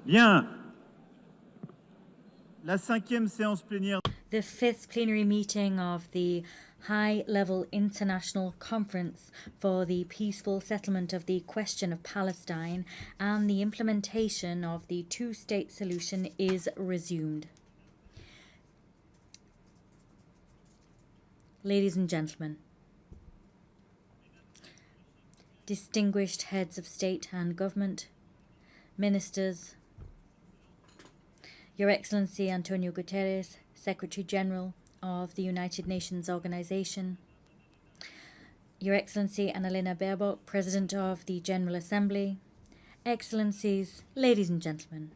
Bien. La 5e séance plénière. The 5th plenary meeting of the High-Level International Conference for the Peaceful Settlement of the Question of Palestine and the implementation of the two-state solution is resumed. Ladies and gentlemen, distinguished heads of state and government, ministers, Your Excellency António Guterres, Secretary General of the United Nations Organization, Your Excellency Annalena Baerbock, President of the General Assembly, Excellencies, ladies and gentlemen,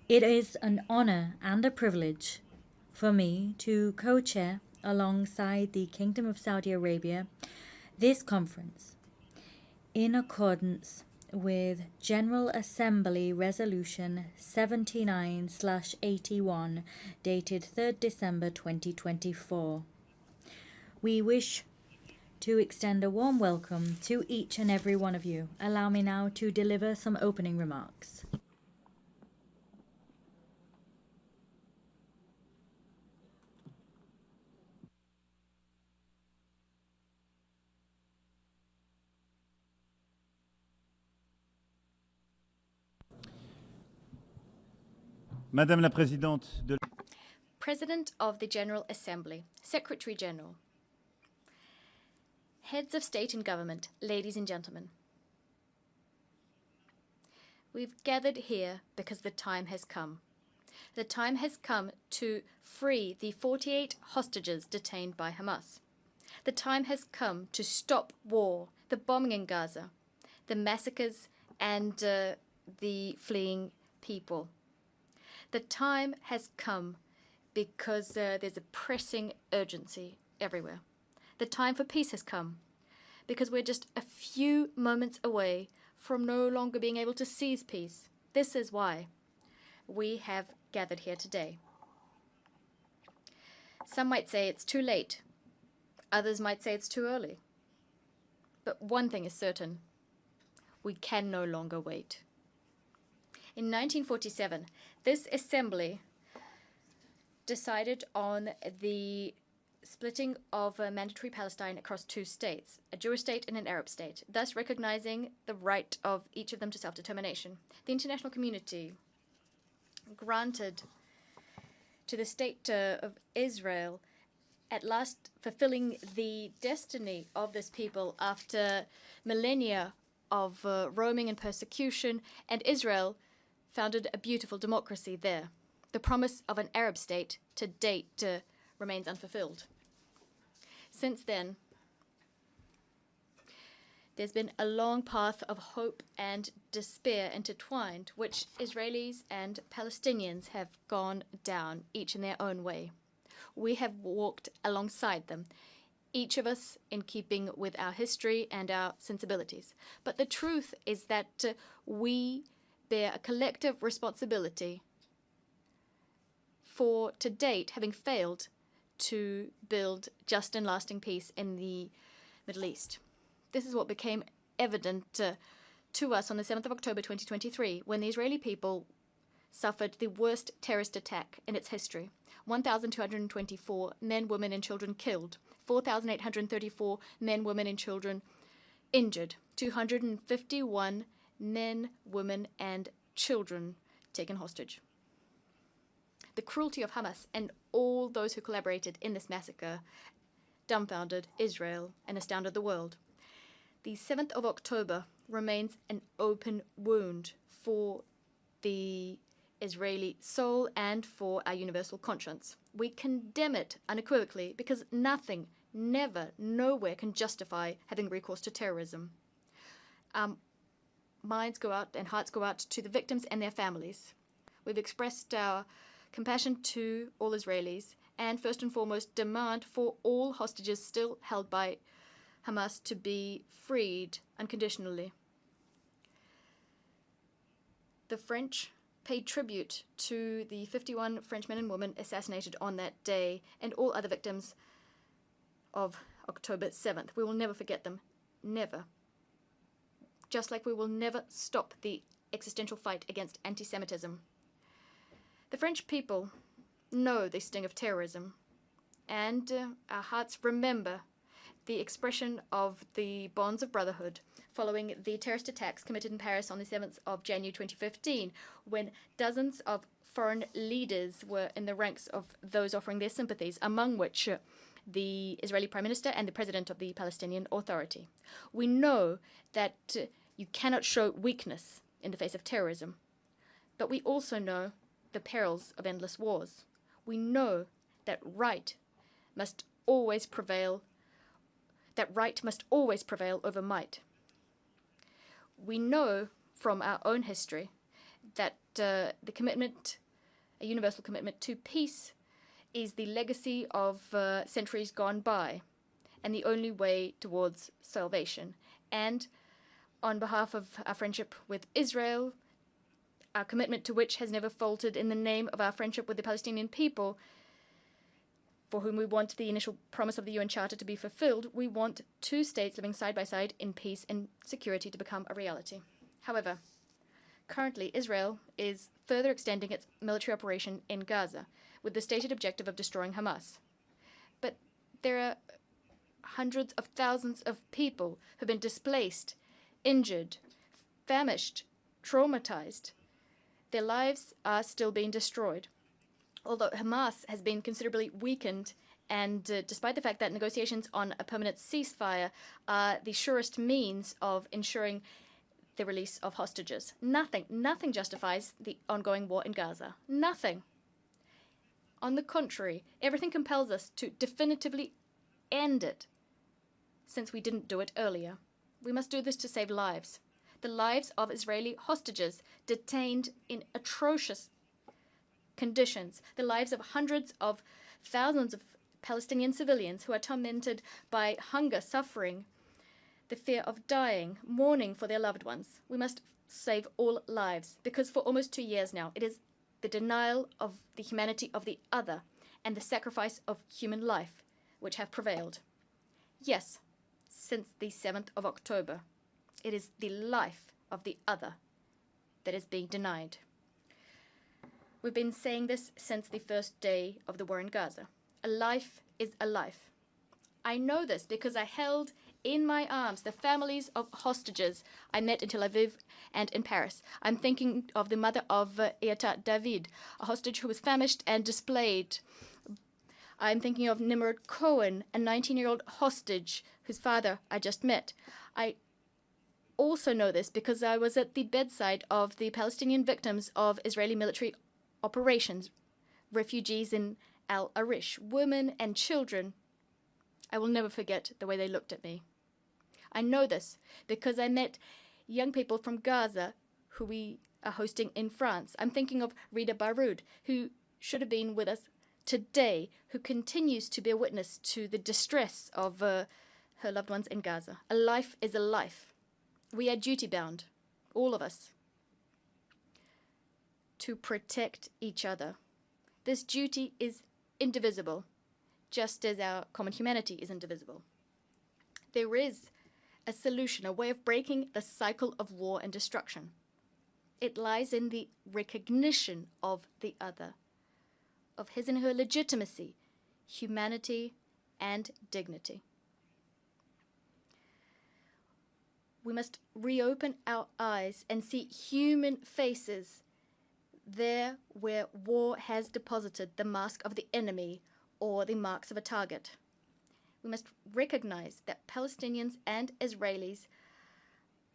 it is an honor and a privilege for me to co-chair alongside the Kingdom of Saudi Arabia this conference in accordance with General Assembly Resolution 79/81 dated 3rd December 2024. We wish to extend a warm welcome to each and every one of you. Allow me now to deliver some opening remarks. Madame la Présidente de President of the General Assembly, Secretary General, Heads of State and Government, ladies and gentlemen. We've gathered here because the time has come. The time has come to free the 48 hostages detained by Hamas. The time has come to stop war, the bombing in Gaza, the massacres and the fleeing people. The time has come because there's a pressing urgency everywhere. The time for peace has come because we're just a few moments away from no longer being able to seize peace. This is why we have gathered here today. Some might say it's too late. Others might say it's too early. But one thing is certain. We can no longer wait. In 1947, this assembly decided on the splitting of mandatory Palestine across two states, a Jewish state and an Arab state, thus recognizing the right of each of them to self-determination. The international community granted to the state of Israel at last fulfilling the destiny of this people after millennia of roaming and persecution, and Israel founded a beautiful democracy there. The promise of an Arab state to date remains unfulfilled. Since then, there's been a long path of hope and despair intertwined, which Israelis and Palestinians have gone down, each in their own way. We have walked alongside them, each of us in keeping with our history and our sensibilities. But the truth is that we bear a collective responsibility for, to date, having failed to build just and lasting peace in the Middle East. This is what became evident to us on the 7th of October 2023, when the Israeli people suffered the worst terrorist attack in its history. 1,224 men, women, and children killed, 4,834 men, women, and children injured, 251 men, women, and children taken hostage. The cruelty of Hamas and all those who collaborated in this massacre dumbfounded Israel and astounded the world. The 7th of October remains an open wound for the Israeli soul and for our universal conscience. We condemn it unequivocally because nothing, never, nowhere can justify having recourse to terrorism. Minds go out and hearts go out to the victims and their families. We've expressed our compassion to all Israelis and first and foremost demand for all hostages still held by Hamas to be freed unconditionally. The French paid tribute to the 51 French men and women assassinated on that day and all other victims of October 7th. We will never forget them. Never. Just like we will never stop the existential fight against anti-Semitism. The French people know the sting of terrorism, and our hearts remember the expression of the bonds of brotherhood following the terrorist attacks committed in Paris on the 7th of January 2015, when dozens of foreign leaders were in the ranks of those offering their sympathies, among which the Israeli Prime Minister and the President of the Palestinian Authority. We know that you cannot show weakness in the face of terrorism, but we also know the perils of endless wars. We know that right must always prevail over might. We know from our own history that a universal commitment to peace is the legacy of centuries gone by and the only way towards salvation. And on behalf of our friendship with Israel, our commitment to which has never faltered in the name of our friendship with the Palestinian people, for whom we want the initial promise of the UN Charter to be fulfilled, we want two states living side by side in peace and security to become a reality. However, currently Israel is further extending its military operation in Gaza with the stated objective of destroying Hamas. But there are hundreds of thousands of people who've been displaced, injured, famished, traumatized. Their lives are still being destroyed. Although Hamas has been considerably weakened, and despite the fact that negotiations on a permanent ceasefire are the surest means of ensuring the release of hostages, nothing justifies the ongoing war in Gaza. Nothing. On the contrary, everything compels us to definitively end it, since we didn't do it earlier. We must do this to save lives. The lives of Israeli hostages detained in atrocious conditions, the lives of hundreds of thousands of Palestinian civilians who are tormented by hunger, suffering, the fear of dying, mourning for their loved ones. We must save all lives, because for almost 2 years now, it is the denial of the humanity of the other and the sacrifice of human life which have prevailed. Yes, since the 7th of October, it is the life of the other that is being denied. We've been saying this since the first day of the war in Gaza. A life is a life. I know this because I held in my arms the families of hostages I met in Tel Aviv and in Paris. I'm thinking of the mother of Eata David, a hostage who was famished and displaced. I'm thinking of Nimrod Cohen, a 19-year-old hostage whose father I just met. I also know this because I was at the bedside of the Palestinian victims of Israeli military operations, refugees in Al Arish, women and children. I will never forget the way they looked at me. I know this because I met young people from Gaza who we are hosting in France. I'm thinking of Rida Baroud, who should have been with us today, who continues to bear witness to the distress of her loved ones in Gaza. A life is a life. We are duty-bound, all of us, to protect each other. This duty is indivisible, just as our common humanity is indivisible. There is a solution, a way of breaking the cycle of war and destruction. It lies in the recognition of the other, of his and her legitimacy, humanity, and dignity. We must reopen our eyes and see human faces there where war has deposited the mask of the enemy or the marks of a target. We must recognize that Palestinians and Israelis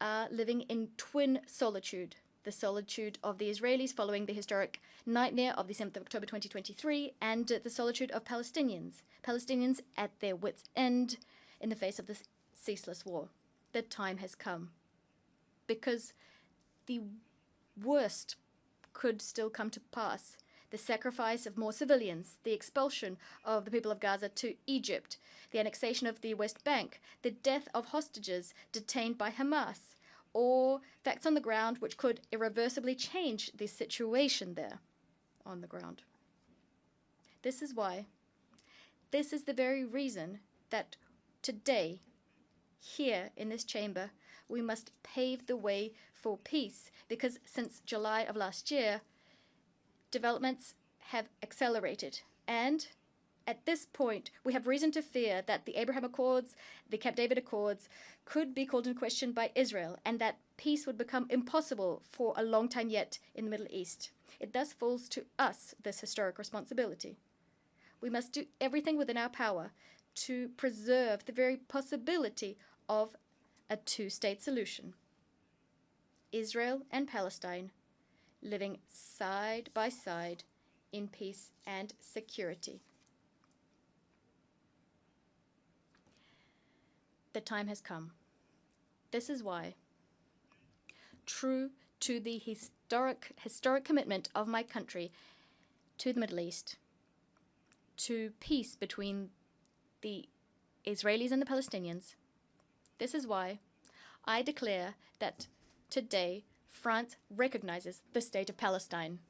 are living in twin solitude. The solitude of the Israelis following the historic nightmare of the 7th of October 2023, and the solitude of Palestinians. Palestinians at their wits' end in the face of this ceaseless war. The time has come. Because the worst could still come to pass. The sacrifice of more civilians, the expulsion of the people of Gaza to Egypt, the annexation of the West Bank, the death of hostages detained by Hamas, or facts on the ground which could irreversibly change the situation there on the ground. This is why, this is the very reason that today, here in this chamber, We must pave the way for peace because since July of last year, developments have accelerated. And at this point, we have reason to fear that the Abraham Accords, the Camp David Accords, could be called into question by Israel and that peace would become impossible for a long time yet in the Middle East. It thus falls to us this historic responsibility. We must do everything within our power to preserve the very possibility of a two-state solution. Israel and Palestine living side by side in peace and security. The time has come. This is why, true to the historic commitment of my country to the Middle East, to peace between the Israelis and the Palestinians, this is why I declare that today France recognizes the state of Palestine.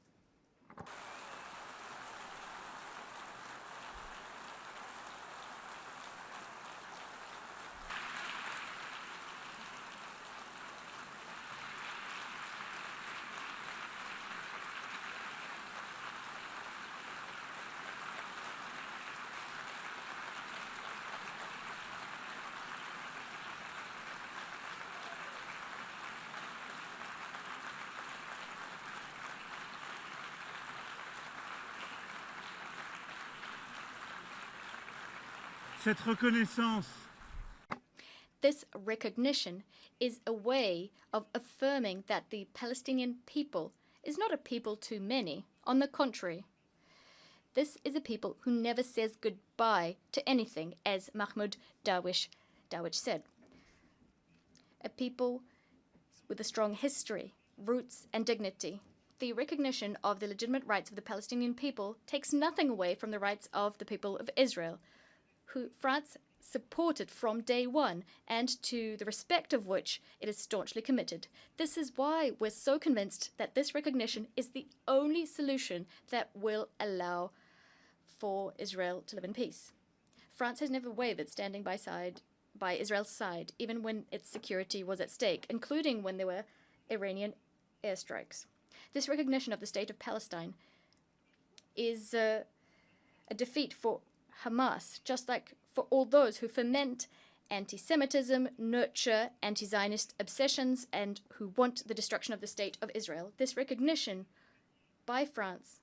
Cette reconnaissance This recognition is a way of affirming that the Palestinian people is not a people too many. On the contrary, this is a people who never says goodbye to anything, as Mahmoud Darwish said. A people with a strong history, roots, and dignity. The recognition of the legitimate rights of the Palestinian people takes nothing away from the rights of the people of Israel, who France supported from day one, and to the respect of which it is staunchly committed. This is why we're so convinced that this recognition is the only solution that will allow for Israel to live in peace. France has never wavered standing by Israel's side, even when its security was at stake, including when there were Iranian airstrikes. This recognition of the state of Palestine is a defeat for Hamas, just like for all those who foment anti-Semitism, nurture anti-Zionist obsessions, and who want the destruction of the state of Israel. This recognition by France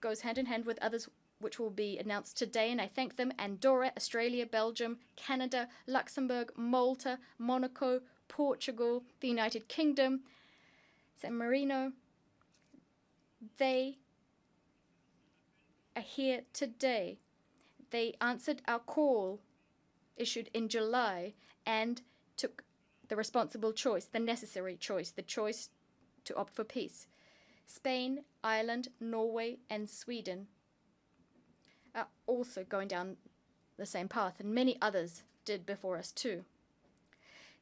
goes hand in hand with others which will be announced today, and I thank them: Andorra, Australia, Belgium, Canada, Luxembourg, Malta, Monaco, Portugal, the United Kingdom, San Marino. They are here today. They answered our call issued in July and took the responsible choice, the necessary choice, the choice to opt for peace. Spain, Ireland, Norway, and Sweden are also going down the same path, and many others did before us too.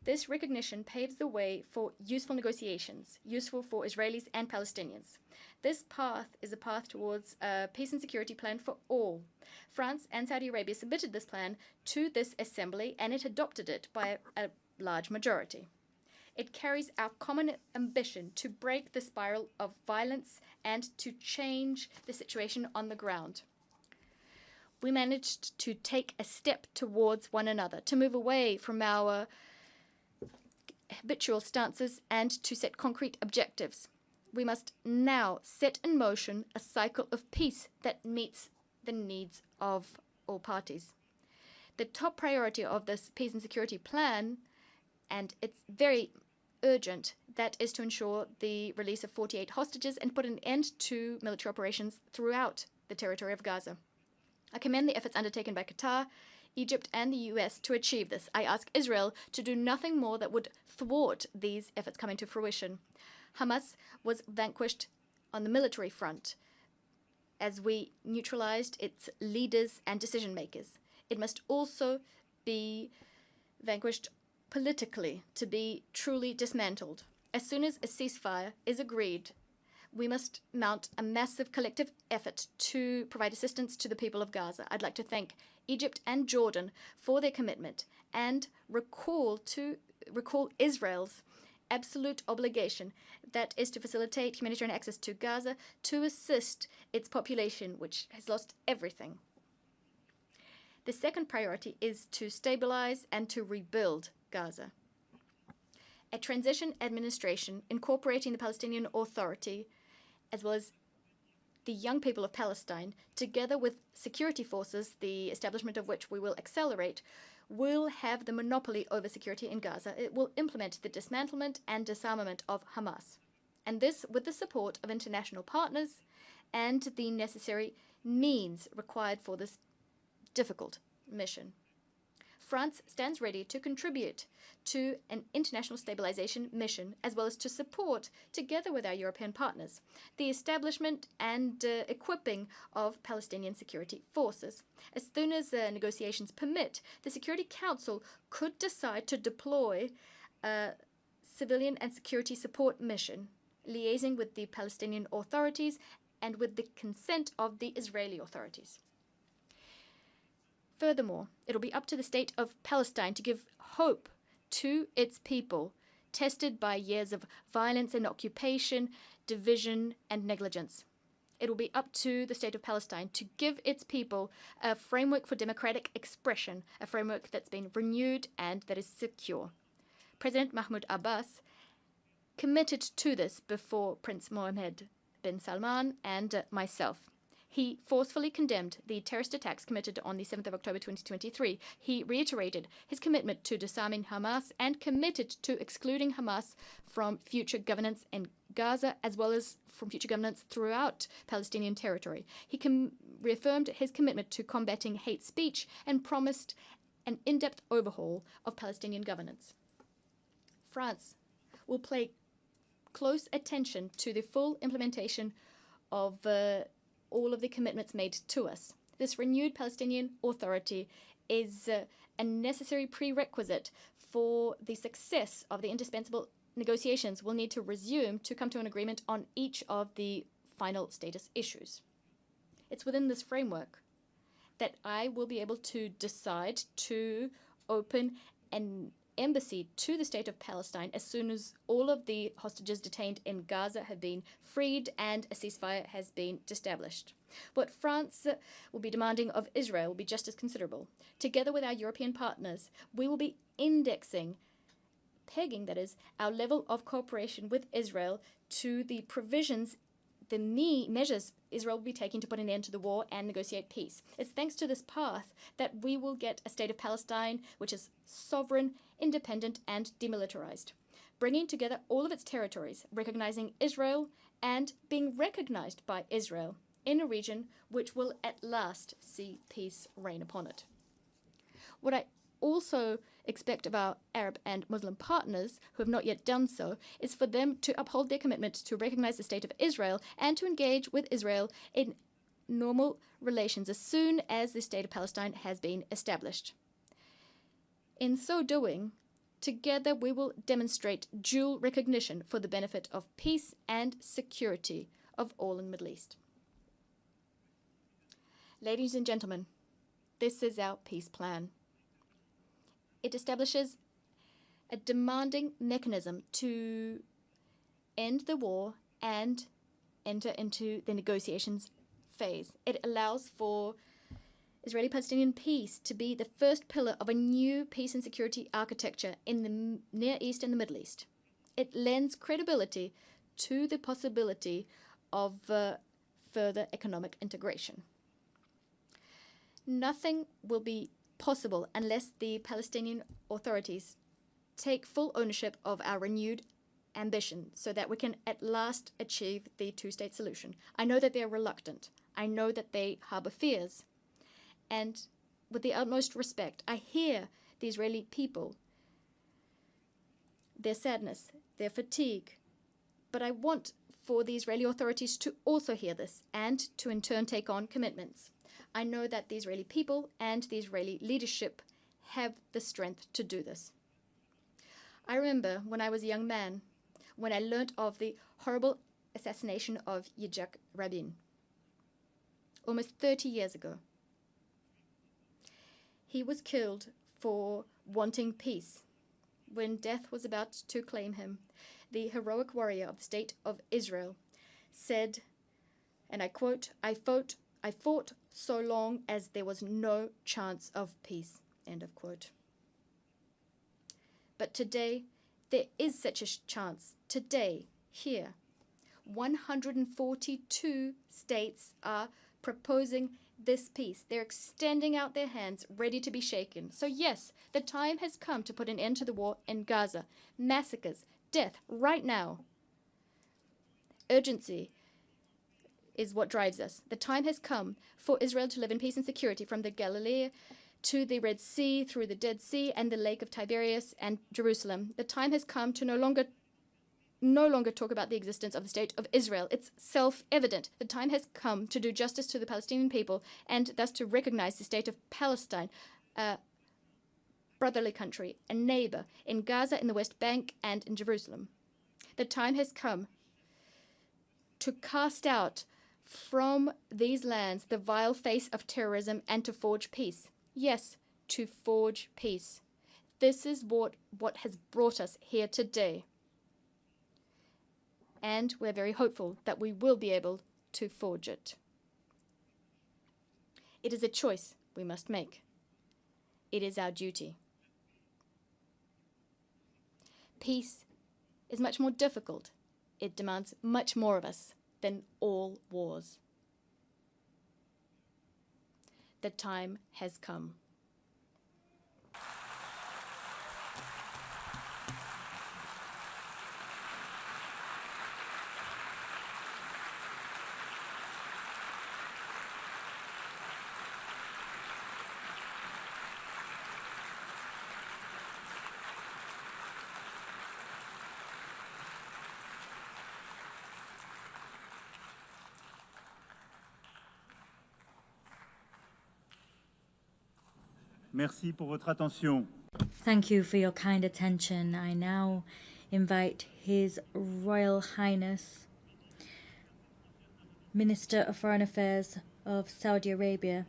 This recognition paves the way for useful negotiations, useful for Israelis and Palestinians. This path is a path towards a peace and security plan for all. France and Saudi Arabia submitted this plan to this assembly, and it adopted it by a large majority. It carries our common ambition to break the spiral of violence and to change the situation on the ground. We managed to take a step towards one another, to move away from our habitual stances and to set concrete objectives. We must now set in motion a cycle of peace that meets the needs of all parties. The top priority of this peace and security plan, and it's very urgent, that is to ensure the release of 48 hostages and put an end to military operations throughout the territory of Gaza. I commend the efforts undertaken by Qatar, Egypt, and the US to achieve this. I ask Israel to do nothing more that would thwart these efforts coming to fruition. Hamas was vanquished on the military front as we neutralized its leaders and decision makers. It must also be vanquished politically to be truly dismantled. As soon as a ceasefire is agreed, we must mount a massive collective effort to provide assistance to the people of Gaza. I'd like to thank Egypt and Jordan for their commitment and recall Israel's absolute obligation, that is to facilitate humanitarian access to Gaza to assist its population, which has lost everything. The second priority is to stabilize and to rebuild Gaza. A transition administration incorporating the Palestinian Authority, as well as the young people of Palestine, together with security forces, the establishment of which we will accelerate, will have the monopoly over security in Gaza. It will implement the dismantlement and disarmament of Hamas, and this with the support of international partners and the necessary means required for this difficult mission. France stands ready to contribute to an international stabilization mission, as well as to support, together with our European partners, the establishment and equipping of Palestinian security forces. As soon as negotiations permit, the Security Council could decide to deploy a civilian and security support mission, liaising with the Palestinian authorities and with the consent of the Israeli authorities. Furthermore, it'll be up to the state of Palestine to give hope to its people, tested by years of violence and occupation, division, and negligence. It will be up to the state of Palestine to give its people a framework for democratic expression, a framework that's been renewed and that is secure. President Mahmoud Abbas committed to this before Prince Mohammed bin Salman and myself. He forcefully condemned the terrorist attacks committed on the 7th of October 2023. He reiterated his commitment to disarming Hamas and committed to excluding Hamas from future governance in Gaza, as well as from future governance throughout Palestinian territory. He reaffirmed his commitment to combating hate speech and promised an in-depth overhaul of Palestinian governance. France will pay close attention to the full implementation of all of the commitments made to us. This renewed Palestinian Authority is a necessary prerequisite for the success of the indispensable negotiations we'll need to resume to come to an agreement on each of the final status issues. It's within this framework that I will be able to decide to open an embassy to the state of Palestine as soon as all of the hostages detained in Gaza have been freed and a ceasefire has been established. What France will be demanding of Israel will be just as considerable. Together with our European partners, we will be pegging, that is, our level of cooperation with Israel to the provisions, the measures Israel will be taking to put an end to the war and negotiate peace. It's thanks to this path that we will get a state of Palestine which is sovereign, independent, and demilitarized, bringing together all of its territories, recognizing Israel and being recognized by Israel in a region which will at last see peace reign upon it. What I also expect of our Arab and Muslim partners, who have not yet done so, is for them to uphold their commitment to recognize the state of Israel and to engage with Israel in normal relations as soon as the state of Palestine has been established. In so doing, together we will demonstrate dual recognition for the benefit of peace and security of all in the Middle East. Ladies and gentlemen, this is our peace plan. It establishes a demanding mechanism to end the war and enter into the negotiations phase. It allows for Israeli-Palestinian peace to be the first pillar of a new peace and security architecture in the Near East and the Middle East. It lends credibility to the possibility of further economic integration. Nothing will be possible unless the Palestinian authorities take full ownership of our renewed ambition so that we can at last achieve the two-state solution. I know that they are reluctant. I know that they harbor fears. And with the utmost respect, I hear the Israeli people, their sadness, their fatigue. But I want for the Israeli authorities to also hear this and to in turn take on commitments. I know that the Israeli people and the Israeli leadership have the strength to do this. I remember when I was a young man, when I learned of the horrible assassination of Yitzhak Rabin, almost 30 years ago. He was killed for wanting peace. When death was about to claim him, the heroic warrior of the State of Israel said, and I quote, I fought so long as there was no chance of peace, end of quote. But today, there is such a chance. Today, here, 142 states are proposing this peace. They're extending out their hands, ready to be shaken. So yes, the time has come to put an end to the war in Gaza. Massacres, death, right now. Urgency is what drives us. The time has come for Israel to live in peace and security from the Galilee to the Red Sea, through the Dead Sea and the Lake of Tiberias and Jerusalem. The time has come to no longer talk about the existence of the State of Israel. It's self-evident. The time has come to do justice to the Palestinian people and thus to recognize the State of Palestine, a brotherly country, a neighbor in Gaza, in the West Bank, and in Jerusalem. The time has come to cast out from these lands the vile face of terrorism and to forge peace. Yes, to forge peace. This is what has brought us here today. And we're very hopeful that we will be able to forge it. It is a choice we must make. It is our duty. Peace is much more difficult. It demands much more of us than all wars. The time has come. Merci pour votre attention. Thank you for your kind attention. I now invite His Royal Highness, Minister of Foreign Affairs of Saudi Arabia.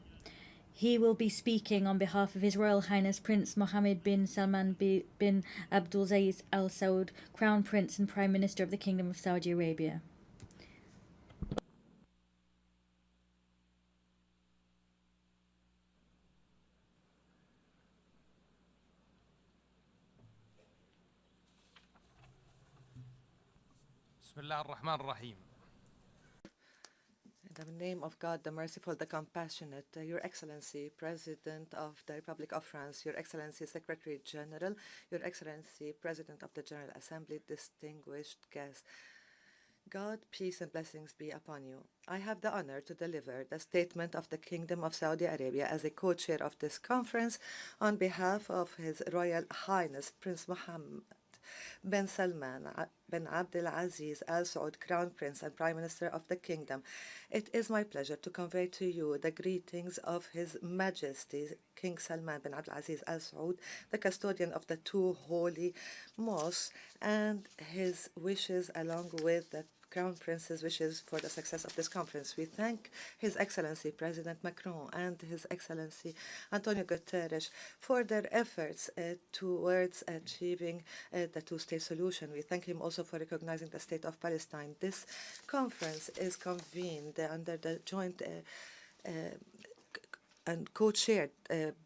He will be speaking on behalf of His Royal Highness Prince Mohammed bin Salman bin Abdullah Al Saud, Crown Prince and Prime Minister of the Kingdom of Saudi Arabia. In the name of God, the merciful, the compassionate, Your Excellency, President of the Republic of France, Your Excellency, Secretary General, Your Excellency, President of the General Assembly, distinguished guests. God, peace and blessings be upon you. I have the honor to deliver the statement of the Kingdom of Saudi Arabia as a co-chair of this conference on behalf of His Royal Highness Prince Mohammed bin Salman bin Abdullah Al Saud, Crown Prince and Prime Minister of the Kingdom. It is my pleasure to convey to you the greetings of His Majesty King Salman bin Abdulaziz Al Saud, the custodian of the two holy mosques, and his wishes along with the Crown Prince's wishes for the success of this conference. We thank His Excellency President Macron and His Excellency António Guterres for their efforts towards achieving the two-state solution. We thank him also for recognizing the State of Palestine. This conference is convened under the joint and co-chaired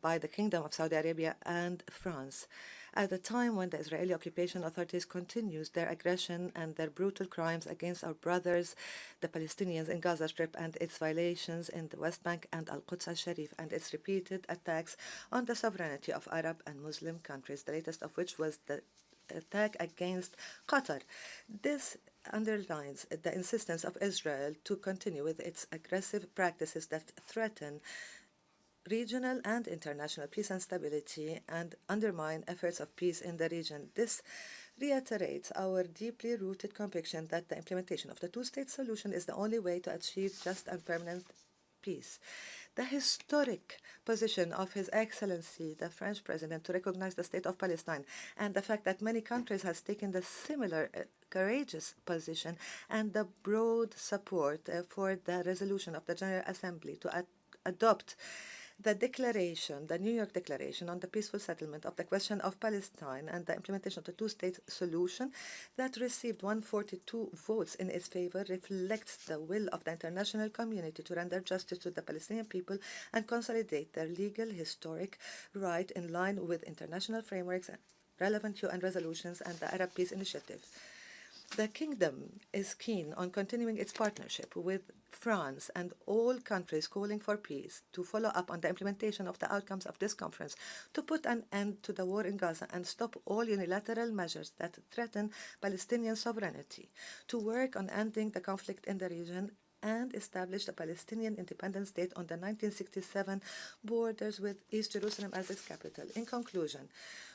by the Kingdom of Saudi Arabia and France. At a time when the Israeli occupation authorities continues their aggression and their brutal crimes against our brothers, the Palestinians in Gaza Strip, and its violations in the West Bank and Al-Quds al-Sharif, and its repeated attacks on the sovereignty of Arab and Muslim countries, the latest of which was the attack against Qatar. This underlines the insistence of Israel to continue with its aggressive practices that threaten regional and international peace and stability and undermine efforts of peace in the region. This reiterates our deeply rooted conviction that the implementation of the two-state solution is the only way to achieve just and permanent peace. The historic position of His Excellency, the French President, to recognize the State of Palestine, and the fact that many countries have taken the similar courageous position and the broad support for the resolution of the General Assembly to adopt the declaration, the New York Declaration on the peaceful settlement of the question of Palestine and the implementation of the two-state solution that received 142 votes in its favor reflects the will of the international community to render justice to the Palestinian people and consolidate their legal, historic right in line with international frameworks, relevant UN resolutions, and the Arab Peace Initiative. The Kingdom is keen on continuing its partnership with France and all countries calling for peace to follow up on the implementation of the outcomes of this conference, to put an end to the war in Gaza and stop all unilateral measures that threaten Palestinian sovereignty, to work on ending the conflict in the region and establish a Palestinian independent state on the 1967 borders with East Jerusalem as its capital. In conclusion,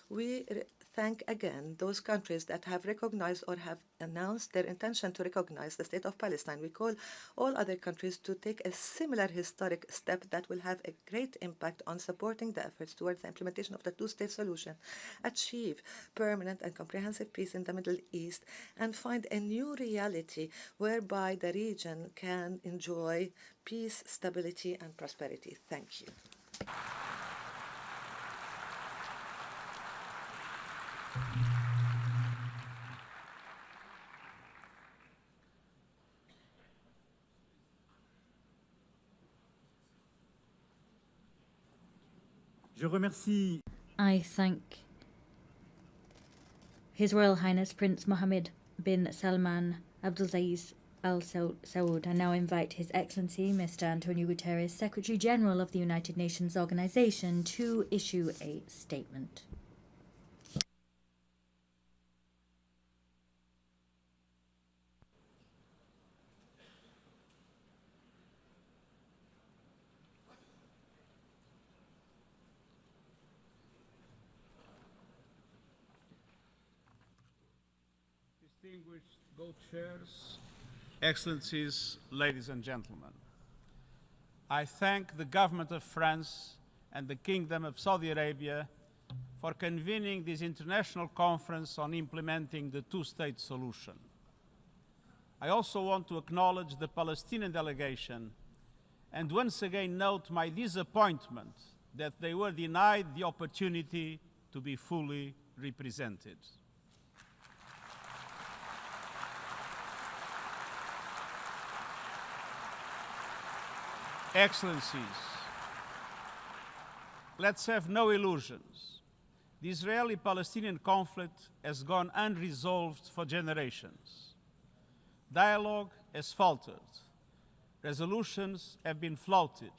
we thank again those countries that have recognized or have announced their intention to recognize the State of Palestine. We call all other countries to take a similar historic step that will have a great impact on supporting the efforts towards the implementation of the two-state solution, achieve permanent and comprehensive peace in the Middle East, and find a new reality whereby the region can enjoy peace, stability, and prosperity. Thank you. Je remercie. I thank His Royal Highness Prince Mohammed bin Salman Abdulaziz Al Saud. I now invite His Excellency Mr. António Guterres, Secretary General of the United Nations Organization, to issue a statement. Distinguished co-chairs, Excellencies, ladies and gentlemen, I thank the government of France and the Kingdom of Saudi Arabia for convening this international conference on implementing the two-state solution. I also want to acknowledge the Palestinian delegation and once again note my disappointment that they were denied the opportunity to be fully represented. Excellencies, let's have no illusions. The Israeli-Palestinian conflict has gone unresolved for generations. Dialogue has faltered. Resolutions have been flouted.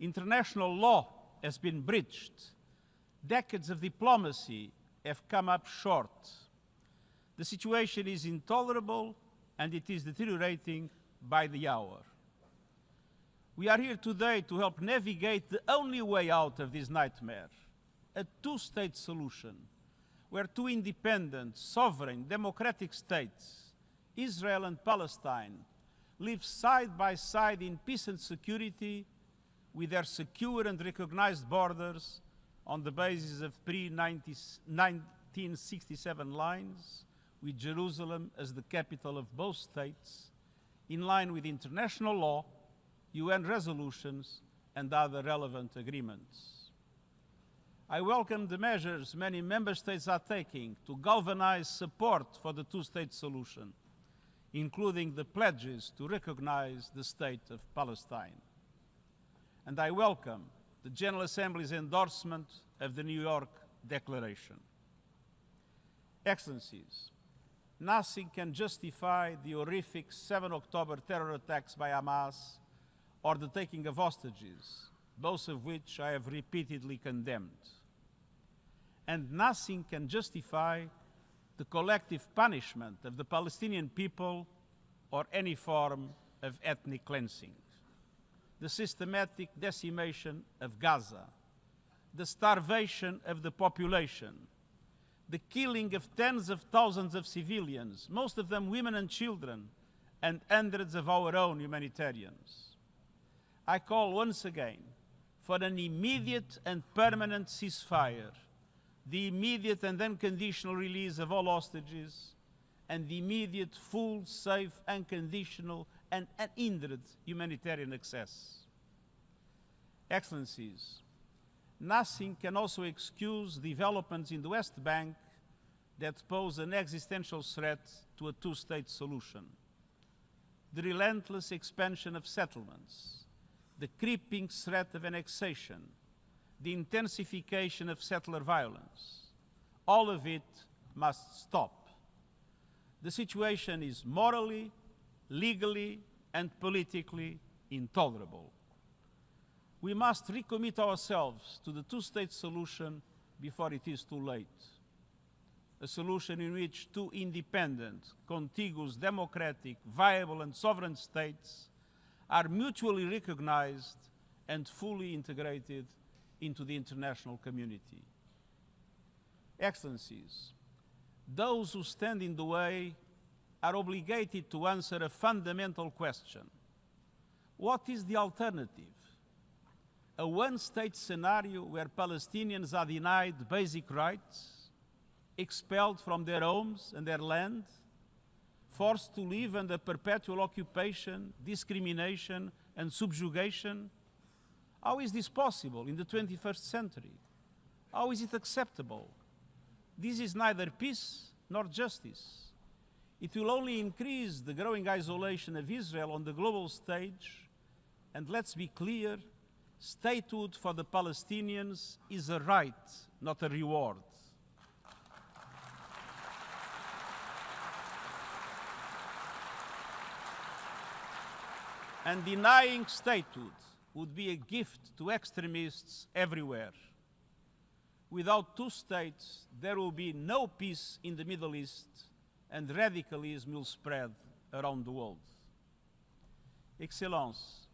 International law has been breached. Decades of diplomacy have come up short. The situation is intolerable and it is deteriorating by the hour. We are here today to help navigate the only way out of this nightmare, a two-state solution, where two independent, sovereign, democratic states, Israel and Palestine, live side by side in peace and security with their secure and recognized borders on the basis of pre-1967 lines, with Jerusalem as the capital of both states, in line with international law, UN resolutions, and other relevant agreements. I welcome the measures many member states are taking to galvanize support for the two-state solution, including the pledges to recognize the State of Palestine. And I welcome the General Assembly's endorsement of the New York Declaration. Excellencies, nothing can justify the horrific 7 October terror attacks by Hamas or the taking of hostages, both of which I have repeatedly condemned. And nothing can justify the collective punishment of the Palestinian people or any form of ethnic cleansing. The systematic decimation of Gaza, the starvation of the population, the killing of tens of thousands of civilians, most of them women and children, and hundreds of our own humanitarians. I call once again for an immediate and permanent ceasefire, the immediate and unconditional release of all hostages, and the immediate, full, safe, unconditional, and unhindered humanitarian access. Excellencies, nothing can also excuse developments in the West Bank that pose an existential threat to a two-state solution. The relentless expansion of settlements, the creeping threat of annexation, the intensification of settler violence, all of it must stop. The situation is morally, legally, and politically intolerable. We must recommit ourselves to the two-state solution before it is too late. A solution in which two independent, contiguous, democratic, viable, and sovereign states are mutually recognized and fully integrated into the international community. Excellencies, those who stand in the way are obligated to answer a fundamental question. What is the alternative? A one-state scenario where Palestinians are denied basic rights, expelled from their homes and their land, forced to live under perpetual occupation, discrimination, and subjugation? How is this possible in the 21st century? How is it acceptable? This is neither peace nor justice. It will only increase the growing isolation of Israel on the global stage, and let's be clear, statehood for the Palestinians is a right, not a reward. And denying statehood would be a gift to extremists everywhere. Without two states, there will be no peace in the Middle East, and radicalism will spread around the world. Excellences,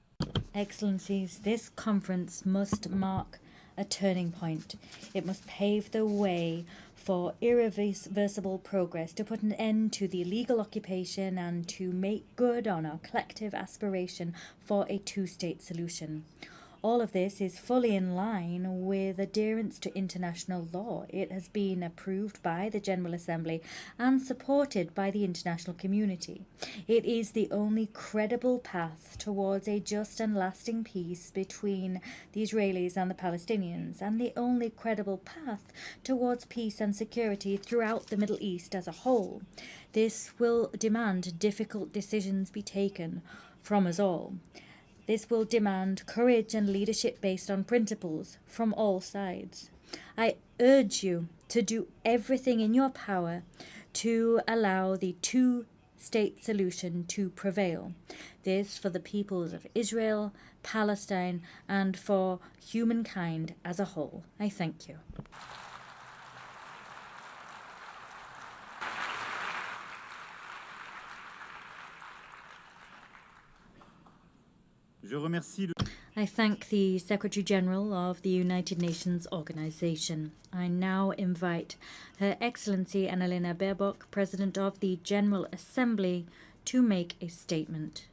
Excellencies, this conference must mark a turning point. It must pave the way for irreversible progress, to put an end to the illegal occupation and to make good on our collective aspiration for a two-state solution. All of this is fully in line with adherence to international law. It has been approved by the General Assembly and supported by the international community. It is the only credible path towards a just and lasting peace between the Israelis and the Palestinians, and the only credible path towards peace and security throughout the Middle East as a whole. This will demand difficult decisions be taken from us all. This will demand courage and leadership based on principles from all sides. I urge you to do everything in your power to allow the two-state solution to prevail. This for the peoples of Israel, Palestine, and for humankind as a whole. I thank you. I thank the Secretary General of the United Nations Organization. I now invite Her Excellency Annalena Baerbock, President of the General Assembly, to make a statement.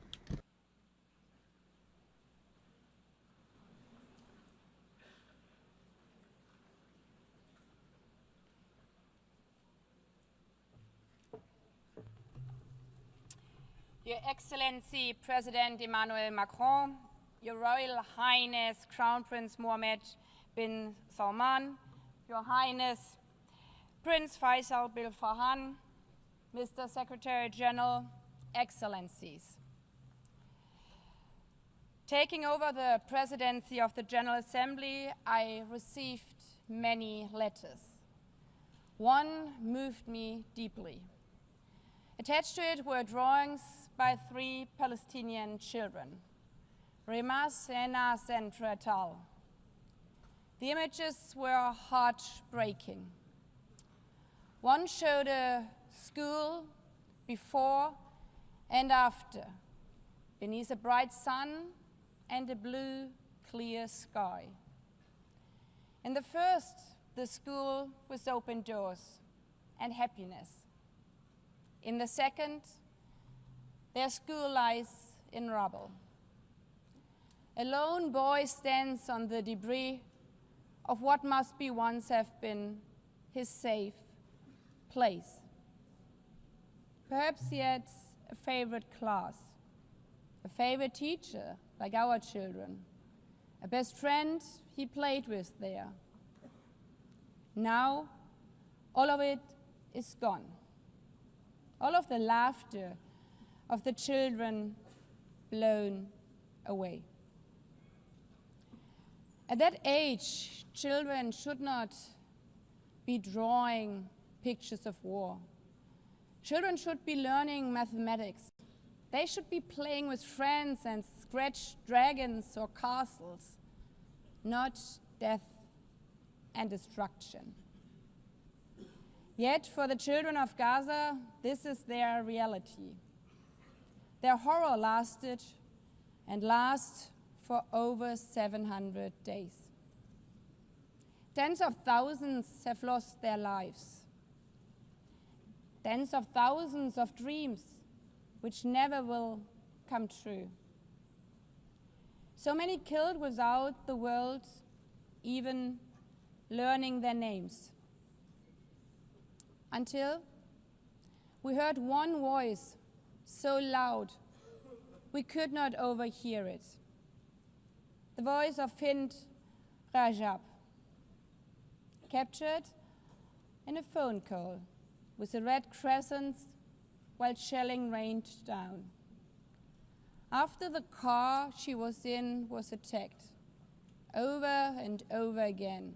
Your Excellency President Emmanuel Macron, Your Royal Highness Crown Prince Mohammed bin Salman, Your Highness Prince Faisal bin Farhan, Mr. Secretary General, Excellencies. Taking over the presidency of the General Assembly, I received many letters. One moved me deeply. Attached to it were drawings by 3 Palestinian children, Remas, Enas, and Retal. The images were heartbreaking. One showed a school before and after, beneath a bright sun and a blue, clear sky. In the first, the school with open doors and happiness. In the second, their school lies in rubble. A lone boy stands on the debris of what must be once have been his safe place. Perhaps he had a favorite class, a favorite teacher, like our children, a best friend he played with there. Now, all of it is gone. All of the laughter of the children blown away. At that age, children should not be drawing pictures of war. Children should be learning mathematics. They should be playing with friends and scratch dragons or castles, not death and destruction. Yet for the children of Gaza, this is their reality. Their horror lasted and lasts for over 700 days. Tens of thousands have lost their lives. Tens of thousands of dreams which never will come true. So many killed without the world even learning their names. Until we heard one voice so loud we could not overhear it. The voice of Hind Rajab, captured in a phone call with a red crescent while shelling rained down. After the car she was in was attacked over and over again,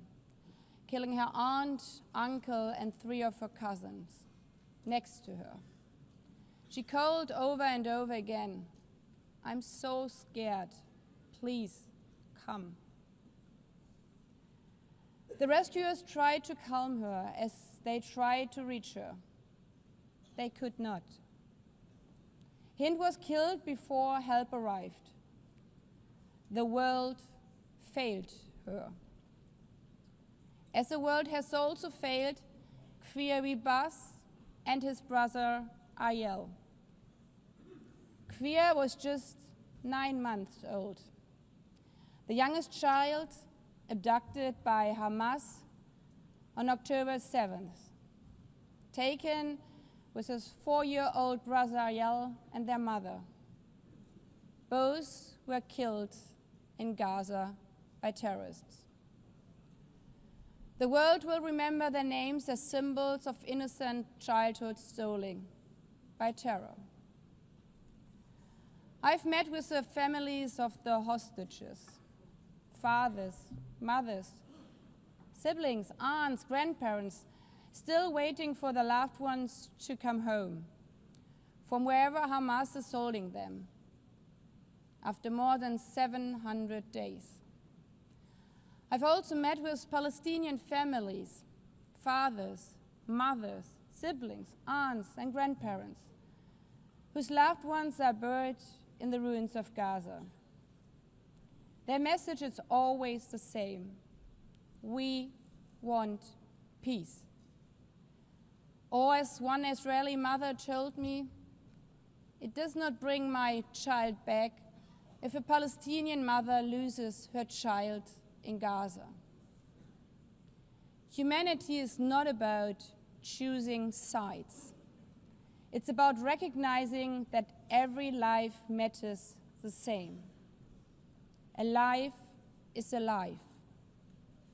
killing her aunt, uncle, and 3 of her cousins next to her. She called over and over again, "I'm so scared, please come." The rescuers tried to calm her as they tried to reach her. They could not. Hind was killed before help arrived. The world failed her. As the world has also failed Abbas and his brother Ariel. Kfir was just 9 months old, the youngest child abducted by Hamas on October 7th, taken with his 4-year-old brother Ariel and their mother. Both were killed in Gaza by terrorists. The world will remember their names as symbols of innocent childhood stolen by terror. I've met with the families of the hostages, fathers, mothers, siblings, aunts, grandparents, still waiting for their loved ones to come home from wherever Hamas is holding them after more than 700 days. I've also met with Palestinian families, fathers, mothers, siblings, aunts, and grandparents, whose loved ones are buried in the ruins of Gaza. Their message is always the same: we want peace. Or as one Israeli mother told me, it does not bring my child back if a Palestinian mother loses her child in Gaza. Humanity is not about choosing sides. It's about recognizing that every life matters the same. A life is a life.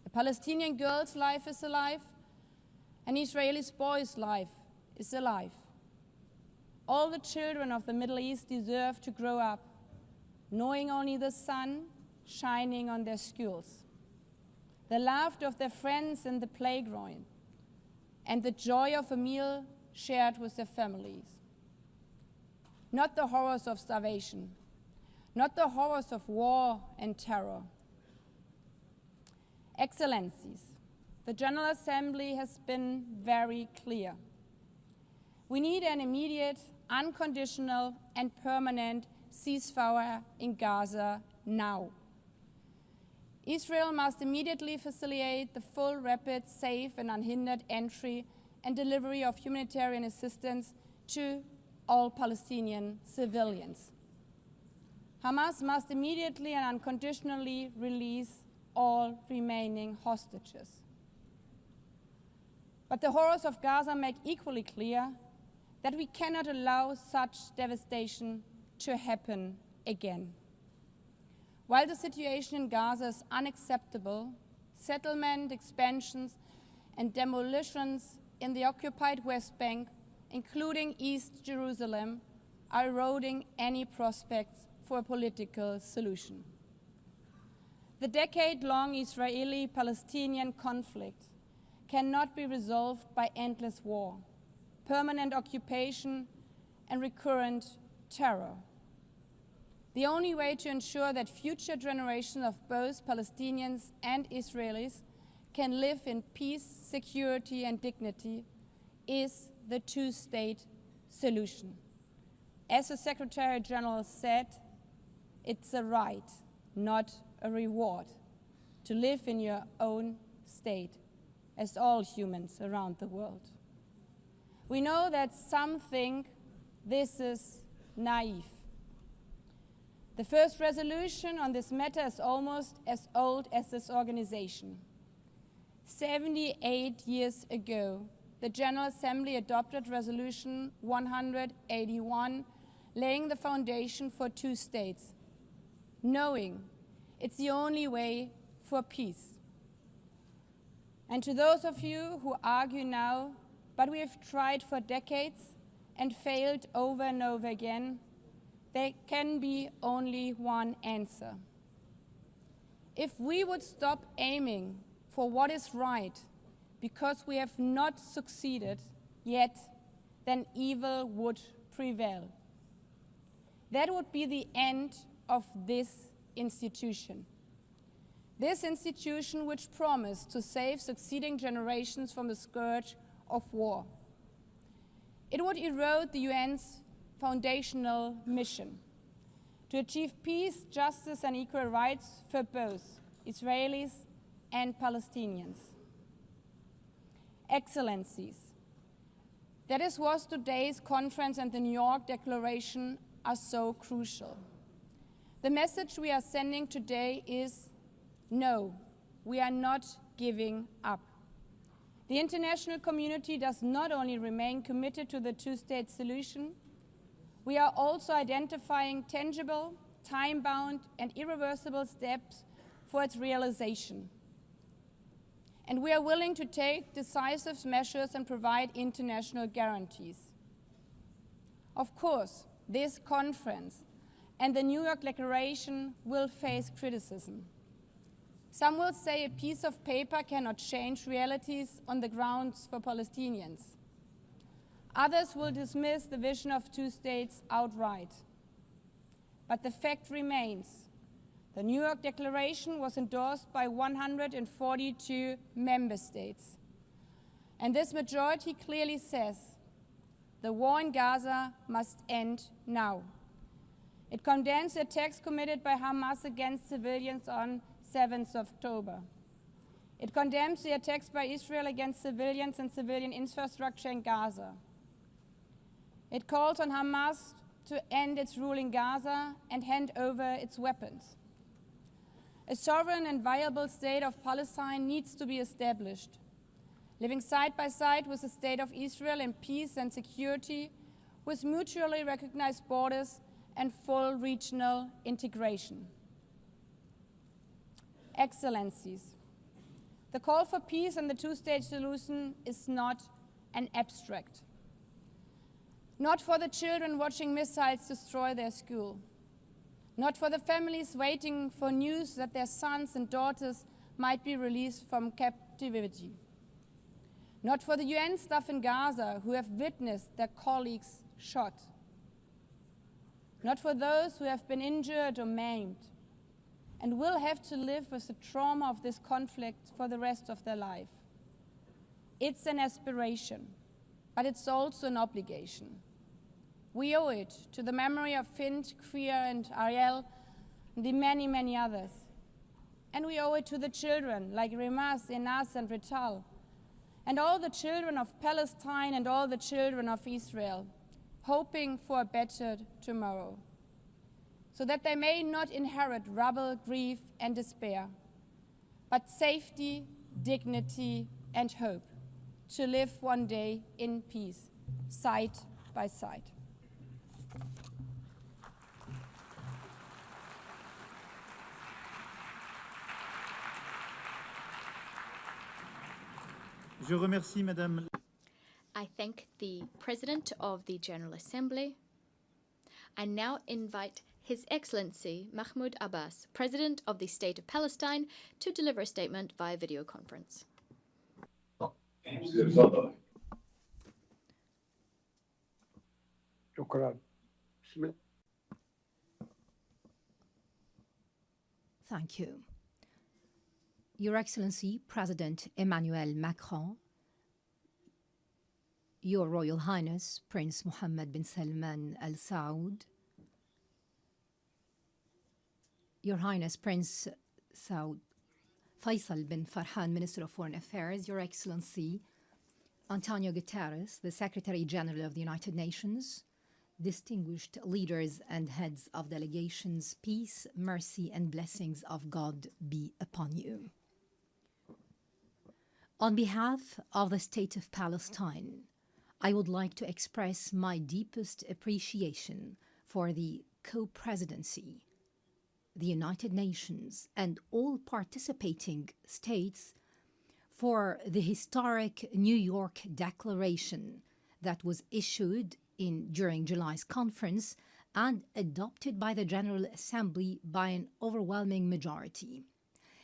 A Palestinian girl's life is alive. An Israeli boy's life is alive. All the children of the Middle East deserve to grow up knowing only the sun shining on their schools, the laughter of their friends in the playground, and the joy of a meal shared with their families. Not the horrors of starvation, not the horrors of war and terror. Excellencies, the General Assembly has been very clear. We need an immediate, unconditional, and permanent ceasefire in Gaza now. Israel must immediately facilitate the full, rapid, safe, and unhindered entry and delivery of humanitarian assistance to all Palestinian civilians. Hamas must immediately and unconditionally release all remaining hostages. But the horrors of Gaza make equally clear that we cannot allow such devastation to happen again. While the situation in Gaza is unacceptable, settlement expansions and demolitions in the occupied West Bank, including East Jerusalem, are eroding any prospects for a political solution. The decade-long Israeli-Palestinian conflict cannot be resolved by endless war, permanent occupation, and recurrent terror. The only way to ensure that future generations of both Palestinians and Israelis can live in peace, security, and dignity is the two-state solution. As the Secretary General said, it's a right, not a reward, to live in your own state, as all humans around the world. We know that some think this is naive. The first resolution on this matter is almost as old as this organization. 78 years ago, the General Assembly adopted Resolution 181, laying the foundation for two states, knowing it's the only way for peace. And to those of you who argue now, but we have tried for decades and failed over and over again, there can be only one answer. If we would stop aiming for what is right because we have not succeeded yet, then evil would prevail. That would be the end of this institution. This institution which promised to save succeeding generations from the scourge of war. It would erode the UN's foundational mission to achieve peace, justice, and equal rights for both Israelis and Palestinians. Excellencies, that is what today's conference and the New York Declaration are so crucial. The message we are sending today is no, we are not giving up. The international community does not only remain committed to the two-state solution, we are also identifying tangible, time-bound, and irreversible steps for its realization. And we are willing to take decisive measures and provide international guarantees. Of course, this conference and the New York Declaration will face criticism. Some will say a piece of paper cannot change realities on the grounds for Palestinians. Others will dismiss the vision of two states outright. But the fact remains, the New York Declaration was endorsed by 142 member states. And this majority clearly says the war in Gaza must end now. It condemns the attacks committed by Hamas against civilians on 7th of October. It condemns the attacks by Israel against civilians and civilian infrastructure in Gaza. It calls on Hamas to end its rule in Gaza and hand over its weapons. A sovereign and viable state of Palestine needs to be established, living side by side with the state of Israel in peace and security, with mutually recognized borders and full regional integration. Excellencies, the call for peace and the two-state solution is not an abstract. Not for the children watching missiles destroy their school. Not for the families waiting for news that their sons and daughters might be released from captivity. Not for the UN staff in Gaza who have witnessed their colleagues shot. Not for those who have been injured or maimed and will have to live with the trauma of this conflict for the rest of their life. It's an aspiration, but it's also an obligation. We owe it to the memory of Fint, Kriya, and Ariel, and the many, many others. And we owe it to the children like Rimas, Enas, and Rital, and all the children of Palestine and all the children of Israel, hoping for a better tomorrow, so that they may not inherit rubble, grief, and despair, but safety, dignity, and hope, to live one day in peace, side by side. Je remercie Madame. I thank the President of the General Assembly. I now invite His Excellency Mahmoud Abbas, President of the State of Palestine, to deliver a statement via video conference. Thank you. Your Excellency, President Emmanuel Macron, Your Royal Highness, Prince Mohammed bin Salman Al Saud, Your Highness Prince Saud Faisal bin Farhan, Minister of Foreign Affairs, Your Excellency, António Guterres, the Secretary General of the United Nations, distinguished leaders and heads of delegations, peace, mercy, and blessings of God be upon you. On behalf of the State of Palestine, I would like to express my deepest appreciation for the co-presidency, the United Nations, and all participating states for the historic New York Declaration that was issued during July's conference and adopted by the General Assembly by an overwhelming majority.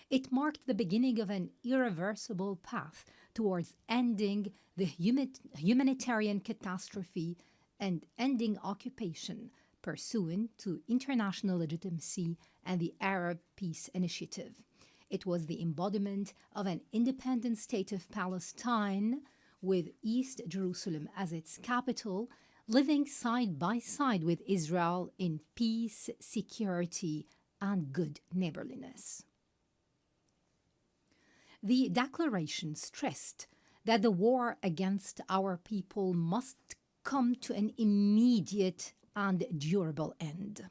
It marked the beginning of an irreversible path towards ending the humanitarian catastrophe and ending occupation pursuant to international legitimacy and the Arab Peace Initiative. It was the embodiment of an independent state of Palestine with East Jerusalem as its capital, living side by side with Israel in peace, security, and good neighborliness. The declaration stressed that the war against our people must come to an immediate and durable end.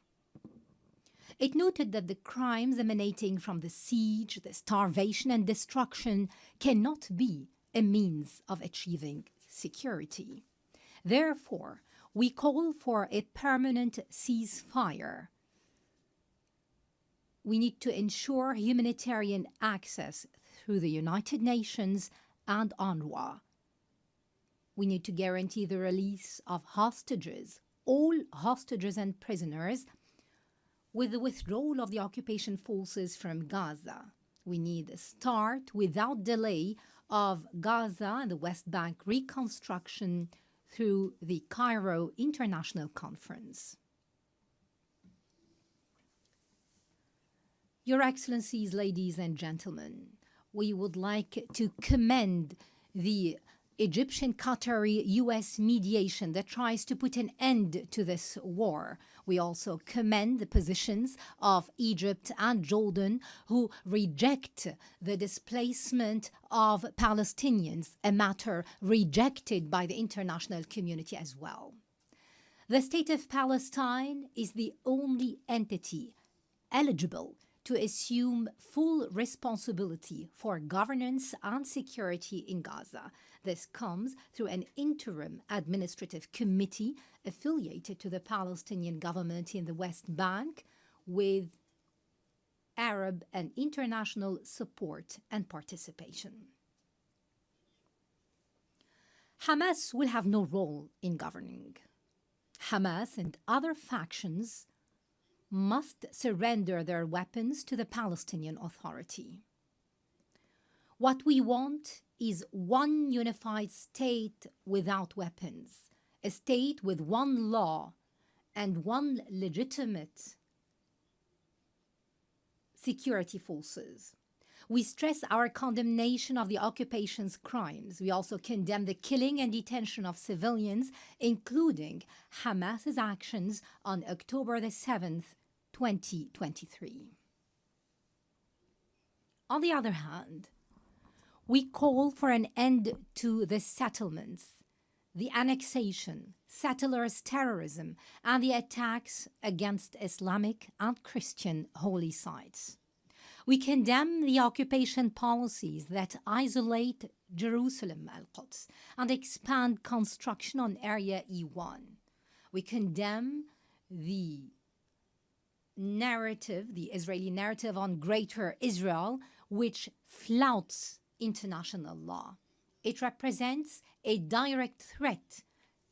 It noted that the crimes emanating from the siege, the starvation, and destruction cannot be a means of achieving security. Therefore, we call for a permanent ceasefire. We need to ensure humanitarian access through the United Nations and UNRWA. We need to guarantee the release of hostages, all hostages and prisoners, with the withdrawal of the occupation forces from Gaza. We need a start without delay of Gaza and the West Bank reconstruction through the Cairo International Conference. Your Excellencies, ladies and gentlemen, we would like to commend the Egyptian-Qatari-US mediation that tries to put an end to this war. We also commend the positions of Egypt and Jordan, who reject the displacement of Palestinians, a matter rejected by the international community as well. The State of Palestine is the only entity eligible to assume full responsibility for governance and security in Gaza. This comes through an interim administrative committee affiliated to the Palestinian government in the West Bank with Arab and international support and participation. Hamas will have no role in governing. Hamas and other factions must surrender their weapons to the Palestinian Authority. What we want is one unified state without weapons, a state with one law and one legitimate security forces. We stress our condemnation of the occupation's crimes. We also condemn the killing and detention of civilians, including Hamas's actions on October the 7th, 2023. On the other hand, we call for an end to the settlements, the annexation, settlers' terrorism, and the attacks against Islamic and Christian holy sites. We condemn the occupation policies that isolate Jerusalem, Al-Quds, and expand construction on Area E1. We condemn the narrative, the Israeli narrative on Greater Israel, which flouts international law. It represents a direct threat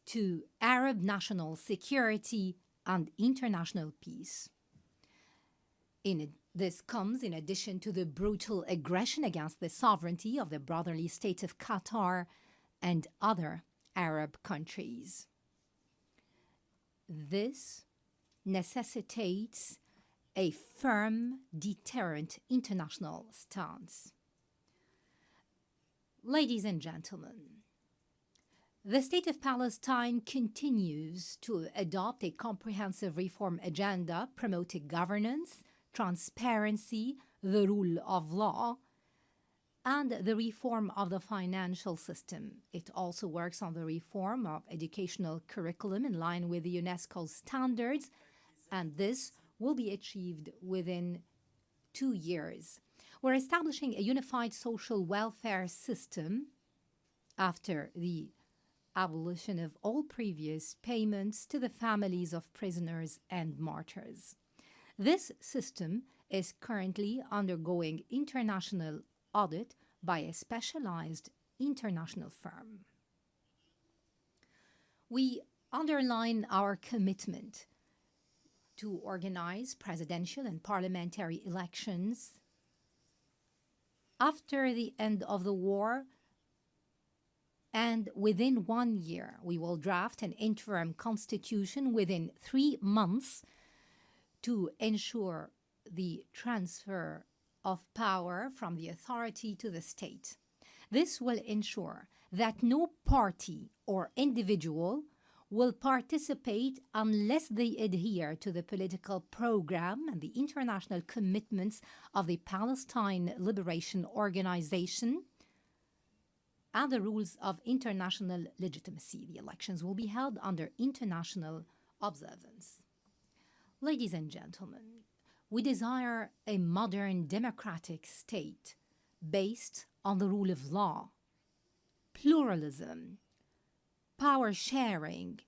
to Arab national security and international peace. This comes in addition to the brutal aggression against the sovereignty of the brotherly state of Qatar and other Arab countries. This necessitates a firm deterrent international stance. Ladies and gentlemen, the State of Palestine continues to adopt a comprehensive reform agenda promoting governance, transparency, the rule of law, and the reform of the financial system. It also works on the reform of educational curriculum in line with the UNESCO standards, and this will be achieved within 2 years. We're establishing a unified social welfare system after the abolition of all previous payments to the families of prisoners and martyrs. This system is currently undergoing international audit by a specialized international firm. We underline our commitment to organize presidential and parliamentary elections after the end of the war, and within 1 year, we will draft an interim constitution within 3 months to ensure the transfer of power from the authority to the state. This will ensure that no party or individual will participate unless they adhere to the political program and the international commitments of the Palestine Liberation Organization and the rules of international legitimacy. The elections will be held under international observance. Ladies and gentlemen, we desire a modern democratic state based on the rule of law, pluralism, power sharing,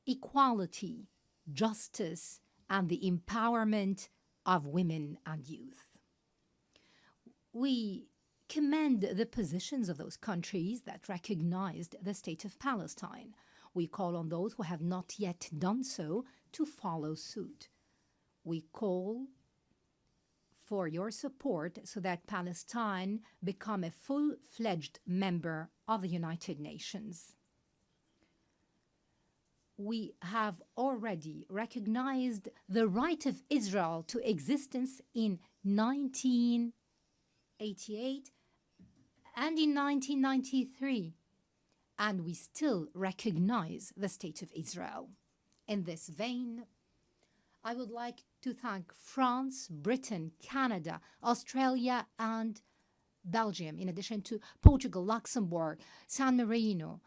equality, justice, and the empowerment of women and youth. We commend the positions of those countries that recognized the State of Palestine. We call on those who have not yet done so to follow suit. We call for your support so that Palestine become a full-fledged member of the United Nations. We have already recognized the right of Israel to existence in 1988 and in 1993, and we still recognize the State of Israel. In this vein, I would like to thank France, Britain, Canada, Australia, and Belgium, in addition to Portugal, Luxembourg, San Marino,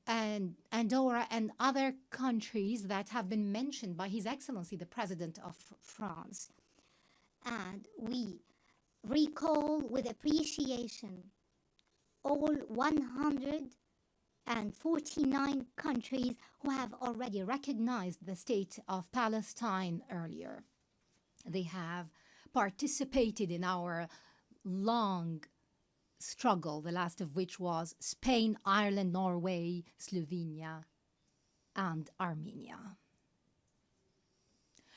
and Andorra, and other countries that have been mentioned by His Excellency, the President of France. And we recall with appreciation all 149 countries who have already recognized the State of Palestine earlier. They have participated in our long struggle, the last of which was Spain, Ireland, Norway, Slovenia, and Armenia.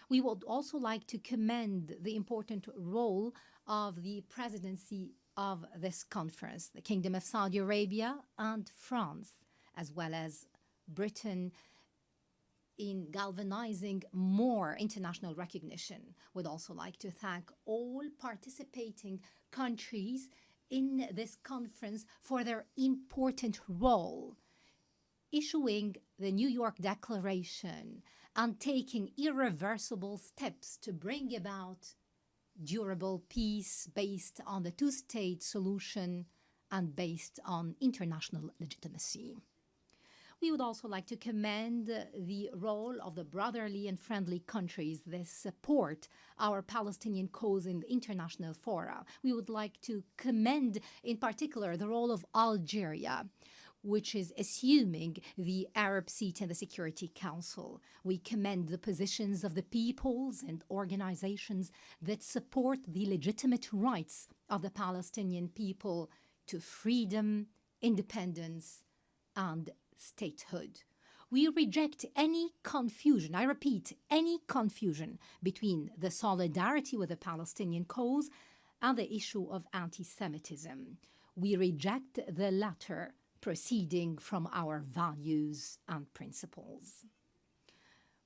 We would also like to commend the important role of the presidency of this conference, the Kingdom of Saudi Arabia and France, as well as Britain, in galvanizing more international recognition. We'd also like to thank all participating countries in this conference for their important role, issuing the New York Declaration and taking irreversible steps to bring about durable peace based on the two-state solution and based on international legitimacy. We would also like to commend the role of the brotherly and friendly countries that support our Palestinian cause in the international fora. We would like to commend, in particular, the role of Algeria, which is assuming the Arab seat in the Security Council. We commend the positions of the peoples and organizations that support the legitimate rights of the Palestinian people to freedom, independence, and statehood. We reject any confusion, I repeat, any confusion between the solidarity with the Palestinian cause and the issue of anti-Semitism. We reject the latter, proceeding from our values and principles.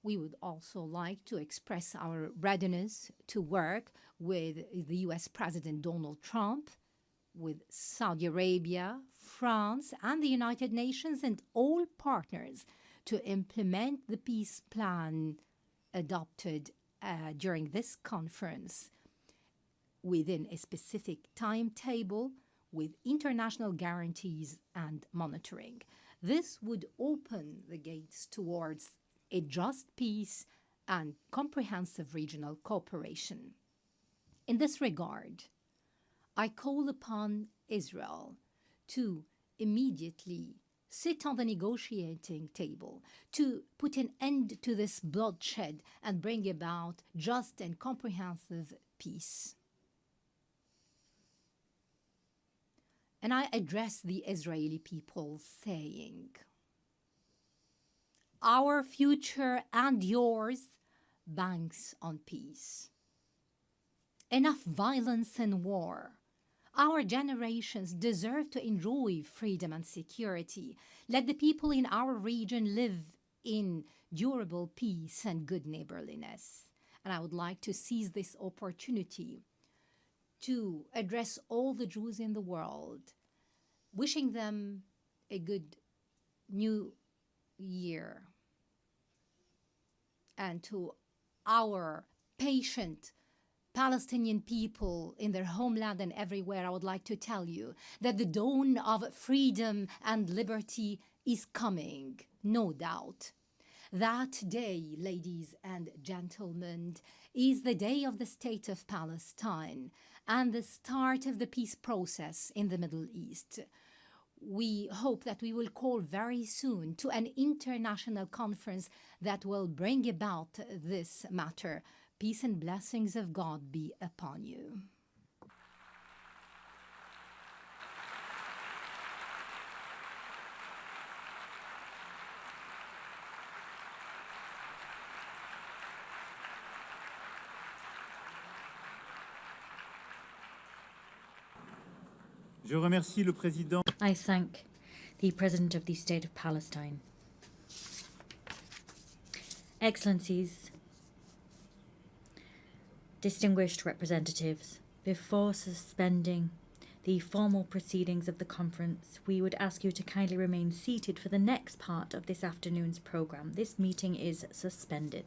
We would also like to express our readiness to work with the US President Donald Trump, with Saudi Arabia, France, and the United Nations and all partners to implement the peace plan adopted during this conference within a specific timetable with international guarantees and monitoring. This would open the gates towards a just peace and comprehensive regional cooperation. In this regard, I call upon Israel to immediately sit on the negotiating table, to put an end to this bloodshed and bring about just and comprehensive peace. And I address the Israeli people saying, our future and yours banks on peace. Enough violence and war. Our generations deserve to enjoy freedom and security. Let the people in our region live in durable peace and good neighborliness. And I would like to seize this opportunity to address all the Jews in the world, wishing them a good new year. And to our patient Palestinian people in their homeland and everywhere, I would like to tell you that the dawn of freedom and liberty is coming, no doubt. That day, ladies and gentlemen, is the day of the State of Palestine and the start of the peace process in the Middle East. We hope that we will call very soon to an international conference that will bring about this matter. Peace and blessings of God be upon you. Je remercie le président. I thank the President of the State of Palestine. Excellencies, distinguished representatives, before suspending the formal proceedings of the conference, we would ask you to kindly remain seated for the next part of this afternoon's program. This meeting is suspended.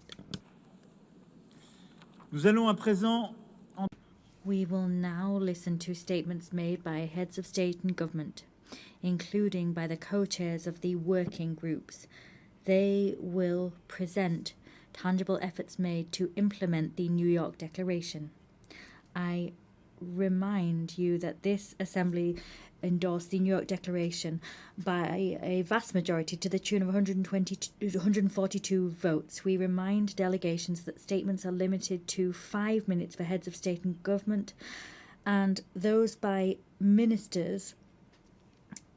Nous allons à présent We will now listen to statements made by heads of state and government, including by the co-chairs of the working groups. They will present tangible efforts made to implement the New York Declaration. I remind you that this Assembly endorsed the New York Declaration by a vast majority to the tune of 142 votes. We remind delegations that statements are limited to 5 minutes for heads of state and government, and those by ministers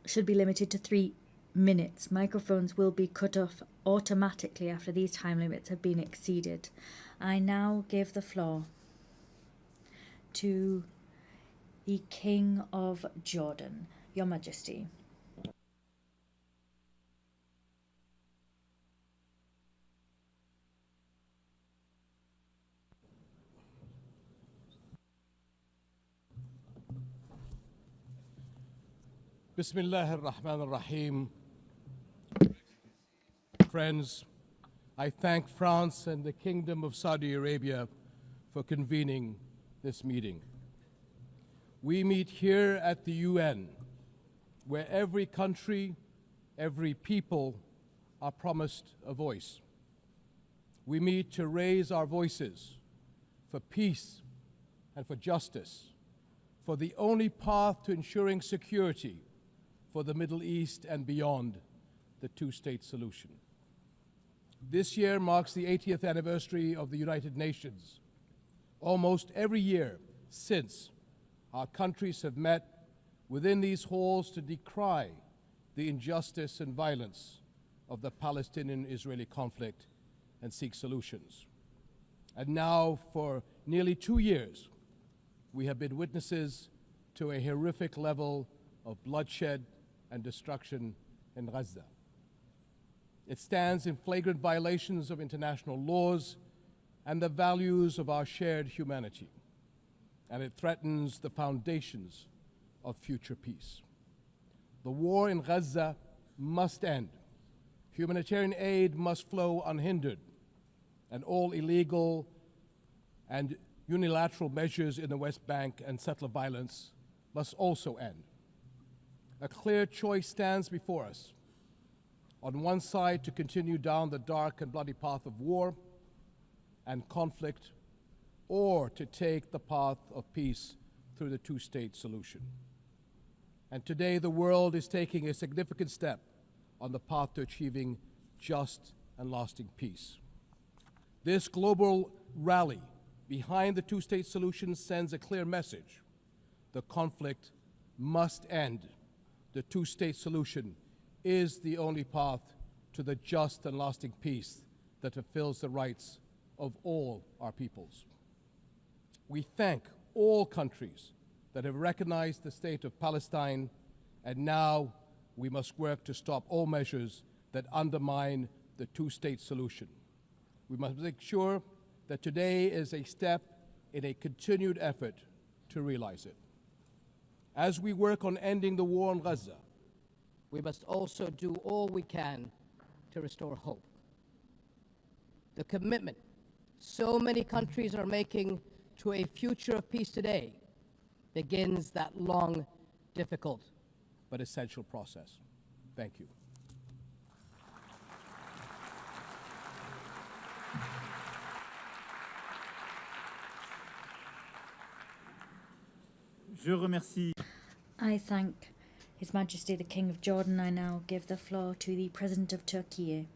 should be limited to 3 minutes. Microphones will be cut off automatically after these time limits have been exceeded. I now give the floor to the King of Jordan, Your Majesty. Bismillah ar-Rahman ar-Rahim. Friends, I thank France and the Kingdom of Saudi Arabia for convening this meeting. We meet here at the UN, where every country, every people are promised a voice. We meet to raise our voices for peace and for justice, for the only path to ensuring security for the Middle East and beyond the two-state solution. This year marks the 80th anniversary of the United Nations. Almost every year since, our countries have met within these halls to decry the injustice and violence of the Palestinian-Israeli conflict and seek solutions. And now, for nearly 2 years, we have been witnesses to a horrific level of bloodshed and destruction in Gaza. It stands in flagrant violations of international laws and the values of our shared humanity, and it threatens the foundations of future peace. The war in Gaza must end. Humanitarian aid must flow unhindered, and all illegal and unilateral measures in the West Bank and settler violence must also end. A clear choice stands before us. On one side, to continue down the dark and bloody path of war and conflict, or to take the path of peace through the two-state solution. And today, the world is taking a significant step on the path to achieving just and lasting peace. This global rally behind the two-state solution sends a clear message. The conflict must end. The two-state solution is the only path to the just and lasting peace that fulfills the rights of all our peoples. We thank all countries that have recognized the state of Palestine, and now we must work to stop all measures that undermine the two-state solution. We must make sure that today is a step in a continued effort to realize it. As we work on ending the war in Gaza, we must also do all we can to restore hope. The commitment so many countries are making to a future of peace today begins that long, difficult, but essential process. Thank you. Je remercie. I thank His Majesty the King of Jordan. I now give the floor to the President of Turkey.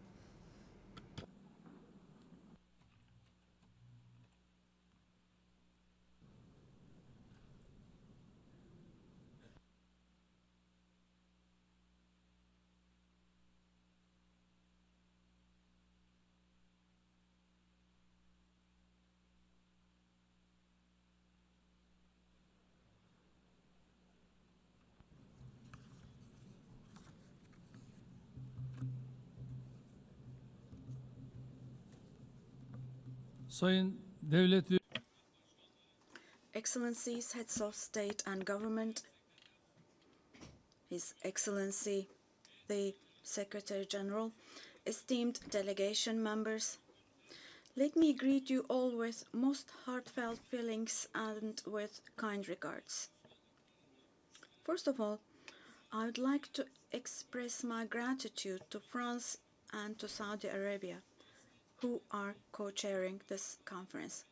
Sayın Devlet Excellencies, heads of state and government, His Excellency the Secretary General, esteemed delegation members, let me greet you all with most heartfelt feelings and with kind regards. First of all, I would like to express my gratitude to France and to Saudi Arabia, who are co-chairing this conference.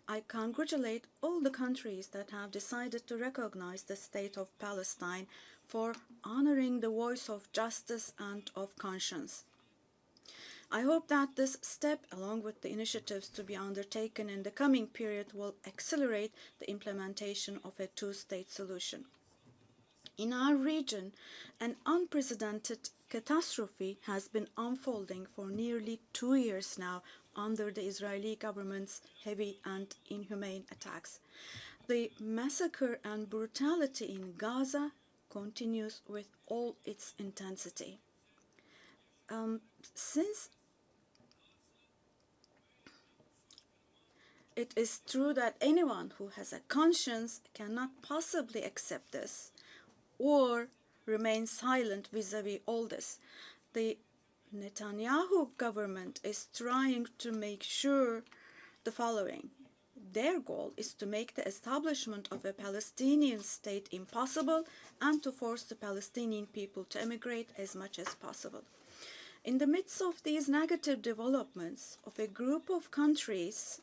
I congratulate all the countries that have decided to recognize the state of Palestine for honoring the voice of justice and of conscience. I hope that this step, along with the initiatives to be undertaken in the coming period, will accelerate the implementation of a two-state solution. In our region, an unprecedented catastrophe has been unfolding for nearly 2 years now under the Israeli government's heavy and inhumane attacks. The massacre and brutality in Gaza continues with all its intensity. Since it is true that anyone who has a conscience cannot possibly accept this or remain silent vis-à-vis all this, the Netanyahu government is trying to make sure the following. Their goal is to make the establishment of a Palestinian state impossible and to force the Palestinian people to emigrate as much as possible. In the midst of these negative developments of a group of countries,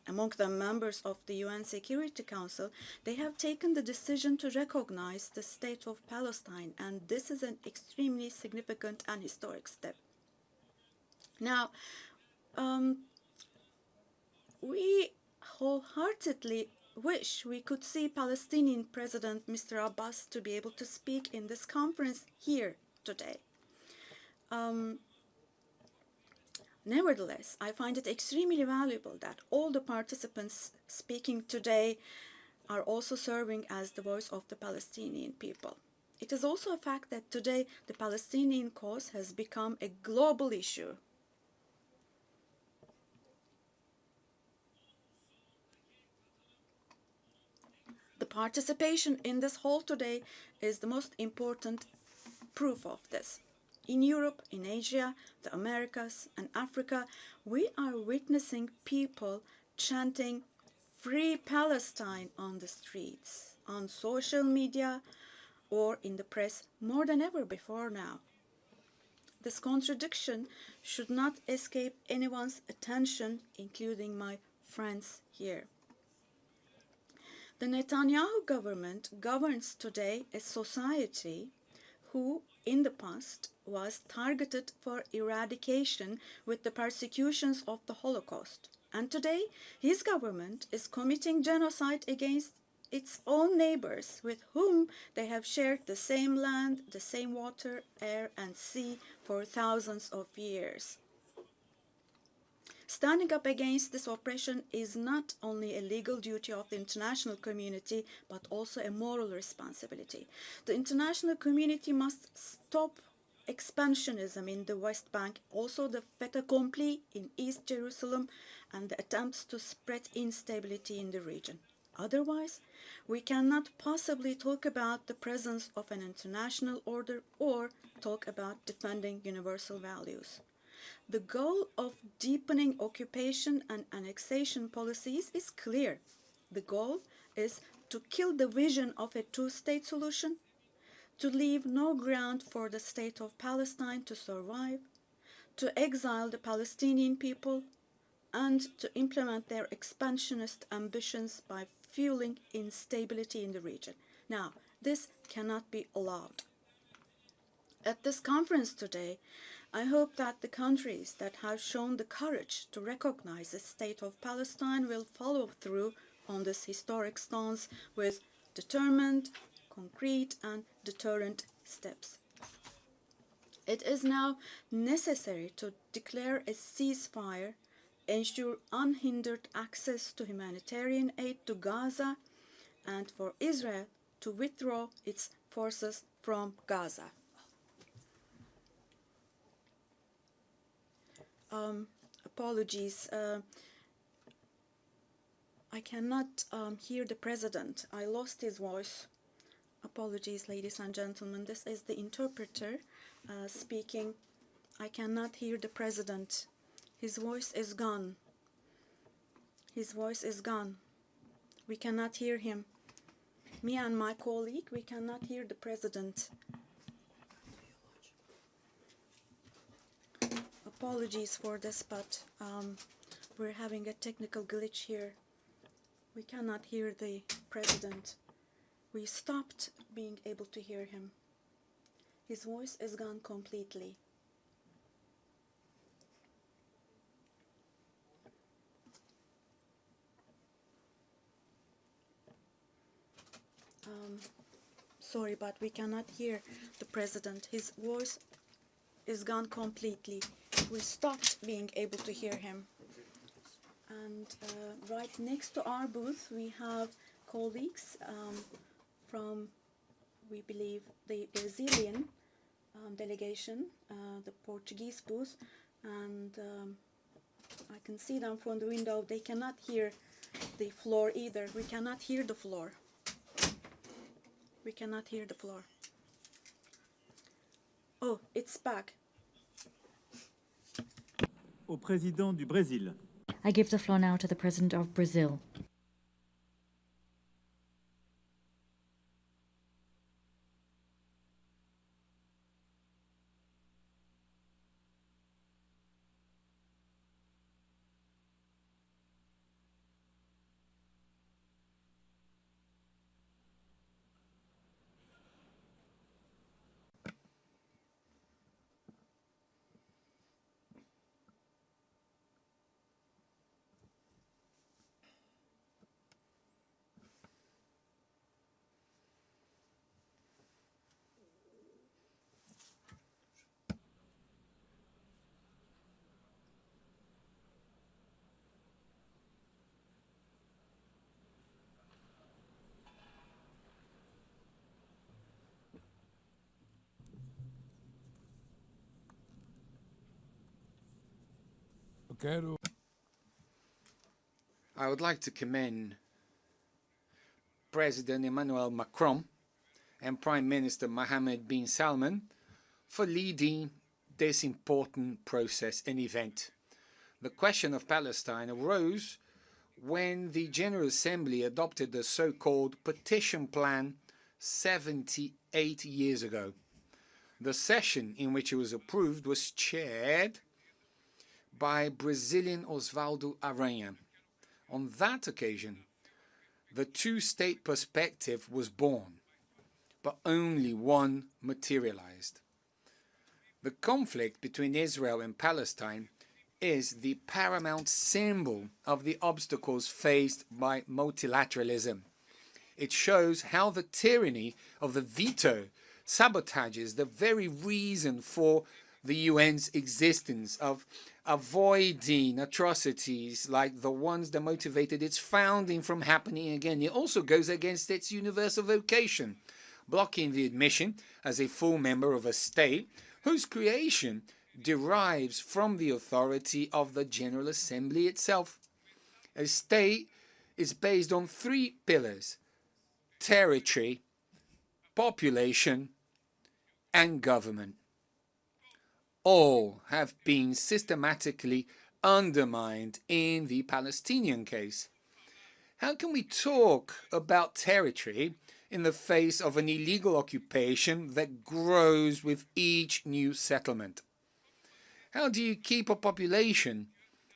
among them members of the UN Security Council, they have taken the decision to recognize the state of Palestine, and this is an extremely significant and historic step. Now, we wholeheartedly wish we could see Palestinian President Mr. Abbas to be able to speak in this conference here today. Nevertheless, I find it extremely valuable that all the participants speaking today are also serving as the voice of the Palestinian people. It is also a fact that today the Palestinian cause has become a global issue. The participation in this hall today is the most important proof of this. In Europe, in Asia, the Americas, and Africa, we are witnessing people chanting "Free Palestine" on the streets, on social media, or in the press more than ever before now. This contradiction should not escape anyone's attention, including my friends here. The Netanyahu government governs today a society who, in the past, was targeted for eradication with the persecutions of the Holocaust. And today, his government is committing genocide against its own neighbors with whom they have shared the same land, the same water, air, and sea for thousands of years. Standing up against this oppression is not only a legal duty of the international community, but also a moral responsibility. The international community must stop expansionism in the West Bank, also the fait accompli in East Jerusalem, and the attempts to spread instability in the region. Otherwise, we cannot possibly talk about the presence of an international order or talk about defending universal values. The goal of deepening occupation and annexation policies is clear. The goal is to kill the vision of a two-state solution, to leave no ground for the state of Palestine to survive, to exile the Palestinian people, and to implement their expansionist ambitions by fueling instability in the region. Now, this cannot be allowed. At this conference today, I hope that the countries that have shown the courage to recognize the state of Palestine will follow through on this historic stance with determined, concrete, and deterrent steps. It is now necessary to declare a ceasefire, ensure unhindered access to humanitarian aid to Gaza, and for Israel to withdraw its forces from Gaza. Apologies. I cannot hear the president. I lost his voice. Apologies, ladies and gentlemen. This is the interpreter speaking. I cannot hear the president. His voice is gone. His voice is gone. We cannot hear him. Me and my colleague, we cannot hear the president. Apologies for this, but we're having a technical glitch here. We cannot hear the president. We stopped being able to hear him. His voice is gone completely. Sorry, but we cannot hear the president. His voice is gone completely. We stopped being able to hear him. And right next to our booth, we have colleagues from, we believe, the Brazilian delegation, the Portuguese booth, and I can see them from the window. They cannot hear the floor either. We cannot hear the floor. We cannot hear the floor. Oh, it's back. Au président du Brésil. I give the floor now to the President of Brazil. I would like to commend President Emmanuel Macron and Prime Minister Mohammed bin Salman for leading this important process and event. The question of Palestine arose when the General Assembly adopted the so-called Petition Plan 78 years ago. The session in which it was approved was chaired by Brazilian Osvaldo Aranha. On that occasion, the two-state perspective was born, but only one materialized. The conflict between Israel and Palestine is the paramount symbol of the obstacles faced by multilateralism. It shows how the tyranny of the veto sabotages the very reason for the UN's existence, of avoiding atrocities like the ones that motivated its founding from happening again. It also goes against its universal vocation, blocking the admission as a full member of a state whose creation derives from the authority of the General Assembly itself. A state is based on three pillars: territory, population, and government. All have been systematically undermined in the Palestinian case. How can we talk about territory in the face of an illegal occupation that grows with each new settlement? How do you keep a population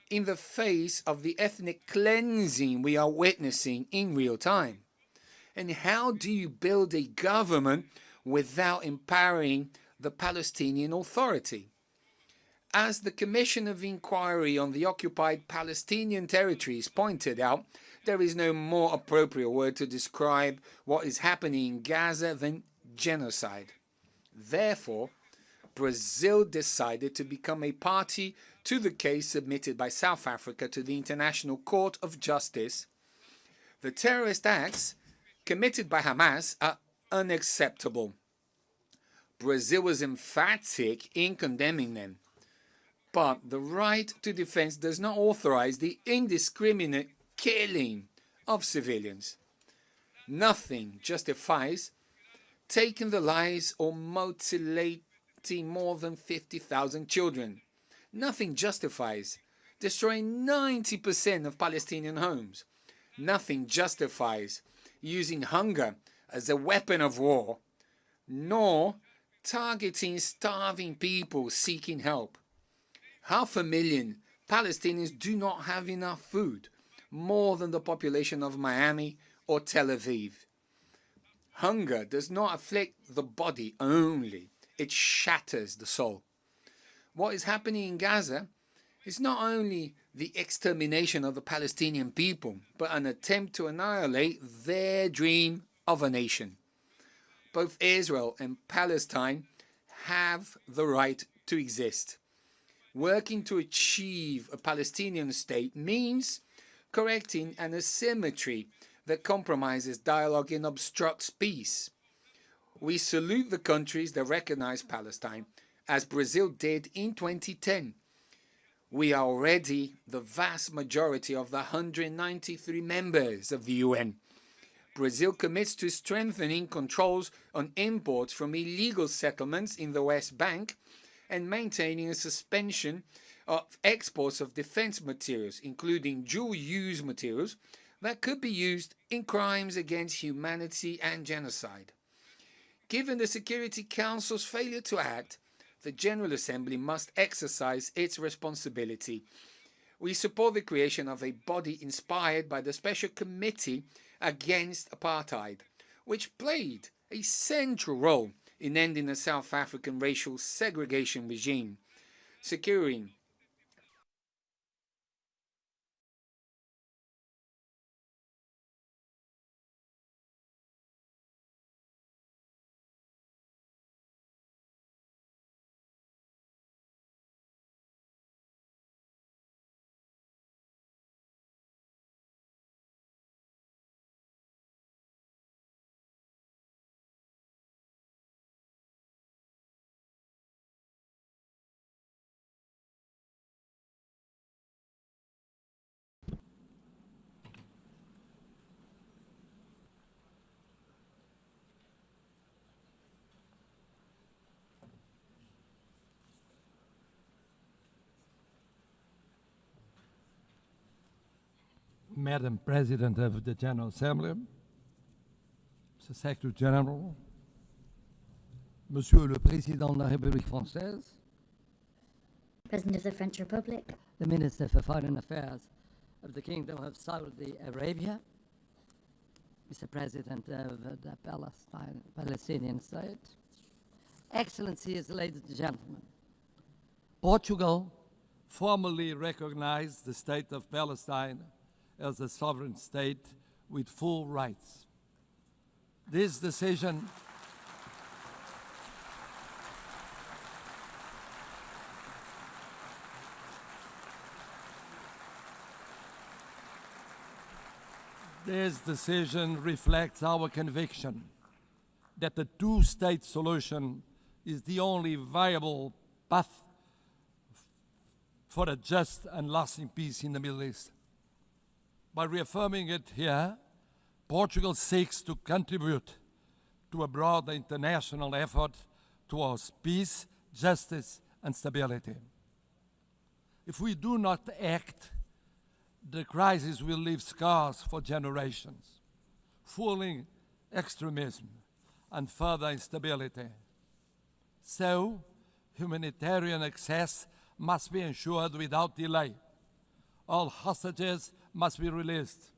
in the face of the ethnic cleansing we are witnessing in real time? And how do you build a government without empowering the Palestinian Authority? As the Commission of Inquiry on the Occupied Palestinian Territories pointed out, there is no more appropriate word to describe what is happening in Gaza than genocide. Therefore, Brazil decided to become a party to the case submitted by South Africa to the International Court of Justice. The terrorist acts committed by Hamas are unacceptable. Brazil was emphatic in condemning them. But the right to defense does not authorize the indiscriminate killing of civilians. Nothing justifies taking the lives or mutilating more than 50,000 children. Nothing justifies destroying 90% of Palestinian homes. Nothing justifies using hunger as a weapon of war, nor targeting starving people seeking help. 500,000 Palestinians do not have enough food, more than the population of Miami or Tel Aviv. Hunger does not afflict the body only, it shatters the soul. What is happening in Gaza is not only the extermination of the Palestinian people, but an attempt to annihilate their dream of a nation. Both Israel and Palestine have the right to exist. Working to achieve a Palestinian state means correcting an asymmetry that compromises dialogue and obstructs peace. We salute the countries that recognize Palestine, as Brazil did in 2010. We are already the vast majority of the 193 members of the UN. Brazil commits to strengthening controls on imports from illegal settlements in the West Bank and maintaining a suspension of exports of defense materials, including dual-use materials that could be used in crimes against humanity and genocide. Given the Security Council's failure to act, the General Assembly must exercise its responsibility. We support the creation of a body inspired by the Special Committee Against Apartheid, which played a central role in ending the South African racial segregation regime, securing Madam President of the General Assembly, Mr. Secretary General, Monsieur le Président de la République française, President of the French Republic, the Minister for Foreign Affairs of the Kingdom of Saudi Arabia, Mr. President of the Palestinian state, Excellencies, ladies and gentlemen, Portugal formally recognized the state of Palestine as a sovereign state with full rights. This decision reflects our conviction that the two-state solution is the only viable path for a just and lasting peace in the Middle East. By reaffirming it here, Portugal seeks to contribute to a broader international effort towards peace, justice, and stability. If we do not act, the crisis will leave scars for generations, fueling extremism and further instability. So, humanitarian access must be ensured without delay. All hostages must be released.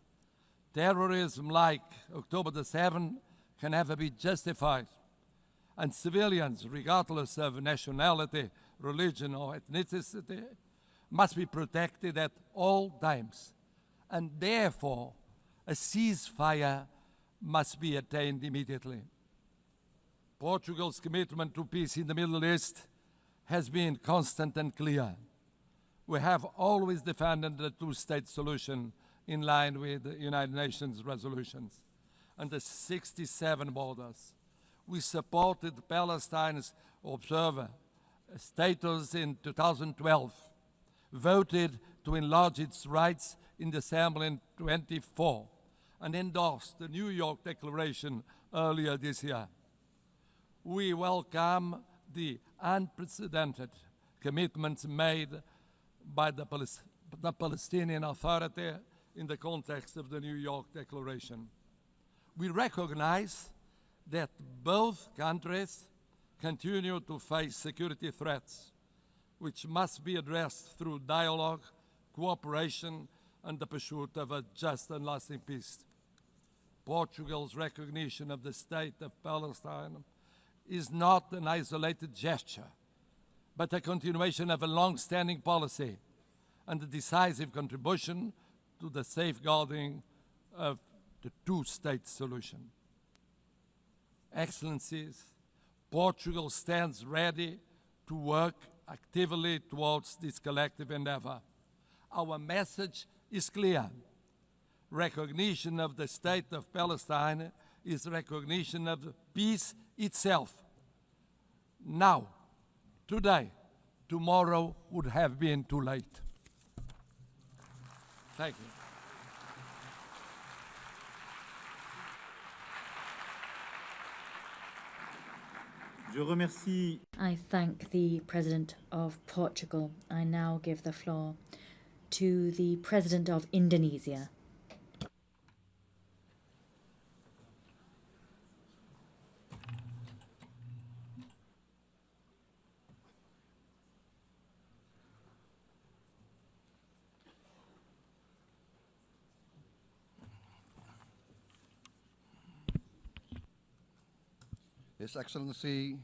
Terrorism like October the 7th can never be justified, and civilians, regardless of nationality, religion, or ethnicity, must be protected at all times, and therefore a ceasefire must be attained immediately. Portugal's commitment to peace in the Middle East has been constant and clear. We have always defended the two-state solution in line with the United Nations resolutions and the 67 borders. We supported Palestine's observer status in 2012, voted to enlarge its rights in the Assembly in 2024, and endorsed the New York Declaration earlier this year. We welcome the unprecedented commitments made by the Palestinian Authority in the context of the New York Declaration. We recognize that both countries continue to face security threats, which must be addressed through dialogue, cooperation, and the pursuit of a just and lasting peace. Portugal's recognition of the state of Palestine is not an isolated gesture, but a continuation of a long-standing policy and a decisive contribution to the safeguarding of the two-state solution. Excellencies, Portugal stands ready to work actively towards this collective endeavor. Our message is clear. Recognition of the state of Palestine is recognition of peace itself. Now, today, tomorrow would have been too late. Thank you. Je remercie. I thank the President of Portugal. I now give the floor to the President of Indonesia. His Excellency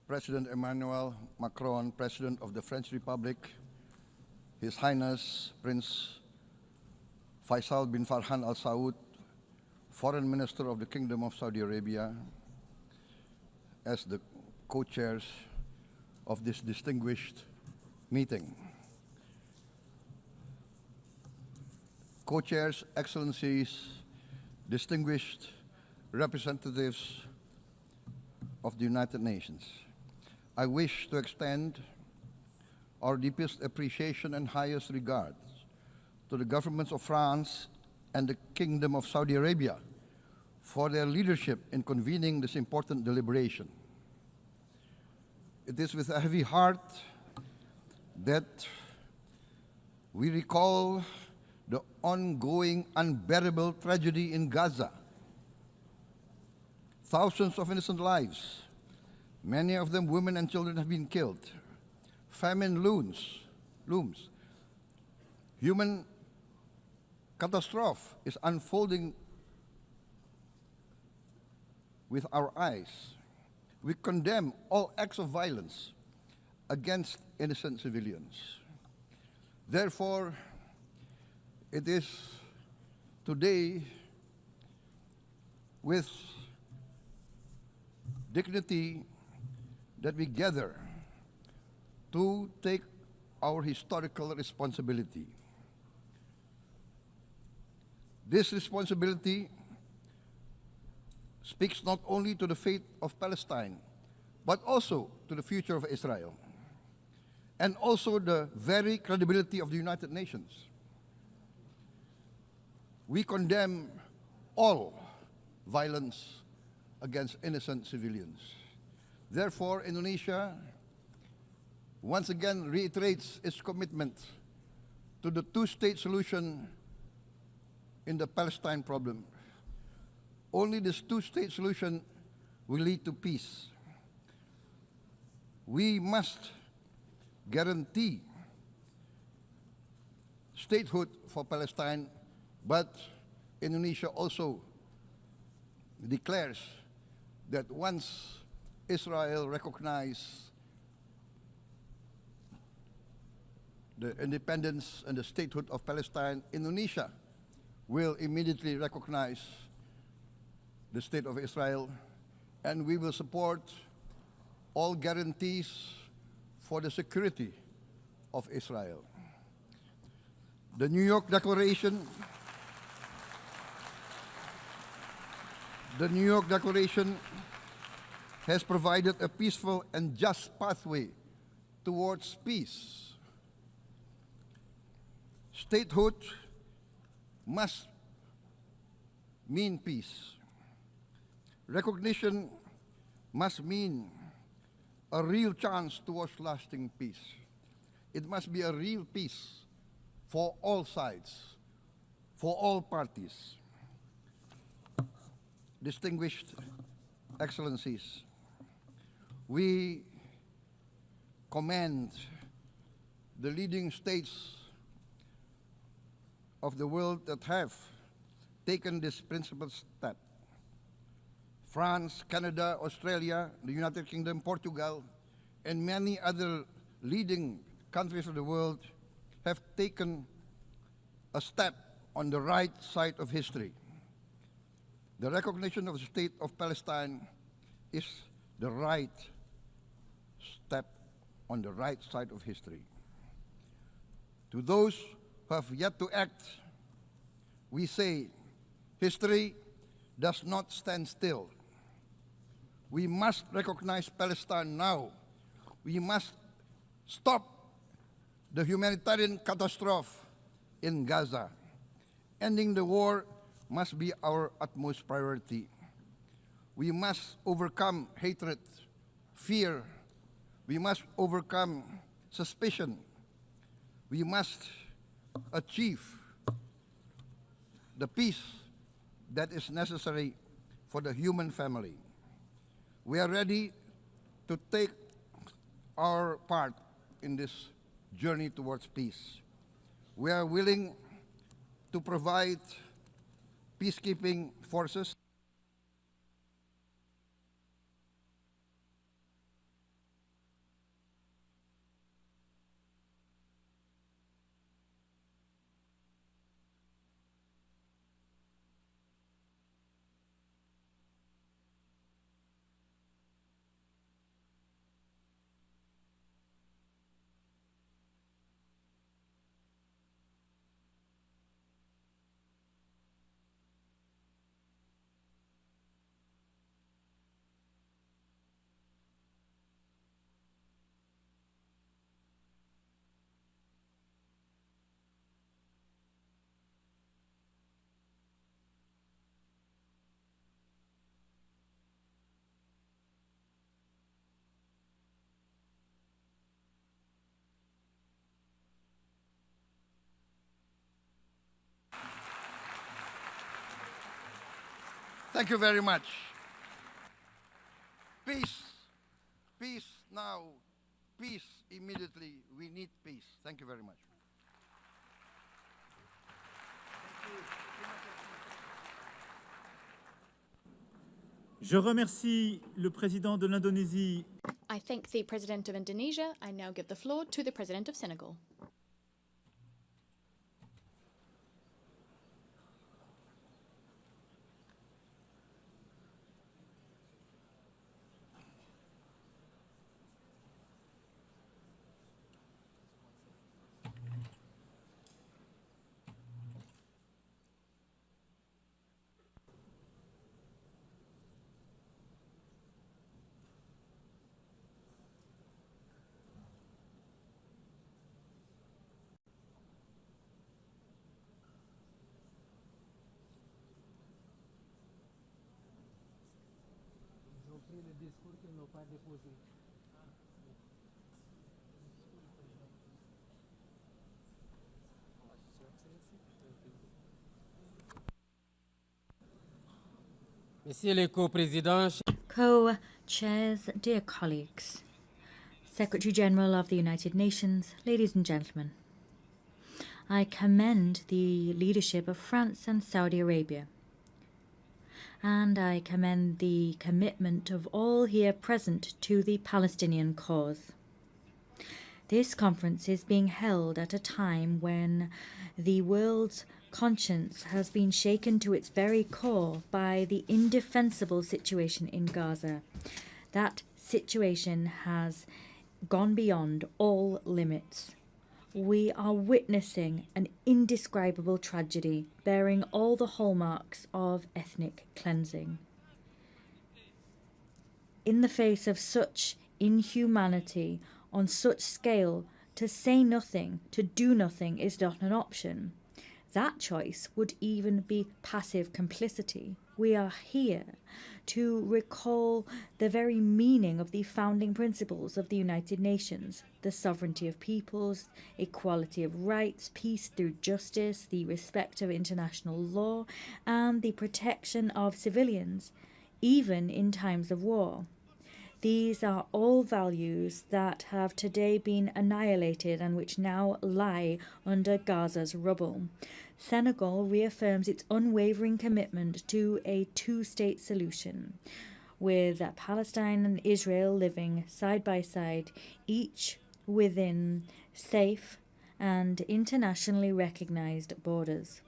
President Emmanuel Macron, President of the French Republic, His Highness Prince Faisal bin Farhan Al Saud, Foreign Minister of the Kingdom of Saudi Arabia, as the co-chairs of this distinguished meeting. Co-chairs, Excellencies, distinguished representatives of the United Nations, I wish to extend our deepest appreciation and highest regards to the governments of France and the Kingdom of Saudi Arabia for their leadership in convening this important deliberation. It is with a heavy heart that we recall the ongoing unbearable tragedy in Gaza. Thousands of innocent lives, many of them women and children, have been killed. Famine looms. Human catastrophe is unfolding with our eyes. We condemn all acts of violence against innocent civilians. Therefore, it is today with dignity that we gather to take our historical responsibility. This responsibility speaks not only to the fate of Palestine, but also to the future of Israel, and also the very credibility of the United Nations. We condemn all violence against innocent civilians. Therefore, Indonesia once again reiterates its commitment to the two-state solution in the Palestine problem. Only this two-state solution will lead to peace. We must guarantee statehood for Palestine, but Indonesia also declares that once Israel recognizes the independence and the statehood of Palestine, Indonesia will immediately recognize the state of Israel, and we will support all guarantees for the security of Israel. The New York Declaration has provided a peaceful and just pathway towards peace. Statehood must mean peace. Recognition must mean a real chance towards lasting peace. It must be a real peace for all sides, for all parties. Distinguished Excellencies, we commend the leading states of the world that have taken this principled step. France, Canada, Australia, the United Kingdom, Portugal, and many other leading countries of the world have taken a step on the right side of history. The recognition of the state of Palestine is the right step on the right side of history. To those who have yet to act, we say, history does not stand still. We must recognize Palestine now. We must stop the humanitarian catastrophe in Gaza. Ending the war must be our utmost priority. We must overcome hatred, fear. We must overcome suspicion. We must achieve the peace that is necessary for the human family. We are ready to take our part in this journey towards peace. We are willing to provide peacekeeping forces Thank you very much. Peace. Peace now. Peace immediately. We need peace. Thank you very much. Je remercie le président de l'Indonésie. I thank the President of Indonesia. I now give the floor to the President of Senegal. Messieurs les co-présidents, Co-chairs, dear colleagues, Secretary General of the United Nations, ladies and gentlemen, I commend the leadership of France and Saudi Arabia, and I commend the commitment of all here present to the Palestinian cause. This conference is being held at a time when the world's conscience has been shaken to its very core by the indefensible situation in Gaza. That situation has gone beyond all limits. We are witnessing an indescribable tragedy bearing all the hallmarks of ethnic cleansing. In the face of such inhumanity on such scale, to say nothing, to do nothing is not an option. That choice would even be passive complicity. We are here to recall the very meaning of the founding principles of the United Nations: the sovereignty of peoples, equality of rights, peace through justice, the respect of international law, and the protection of civilians, even in times of war. These are all values that have today been annihilated and which now lie under Gaza's rubble. Senegal reaffirms its unwavering commitment to a two-state solution, with Palestine and Israel living side by side, each within safe and internationally recognized borders.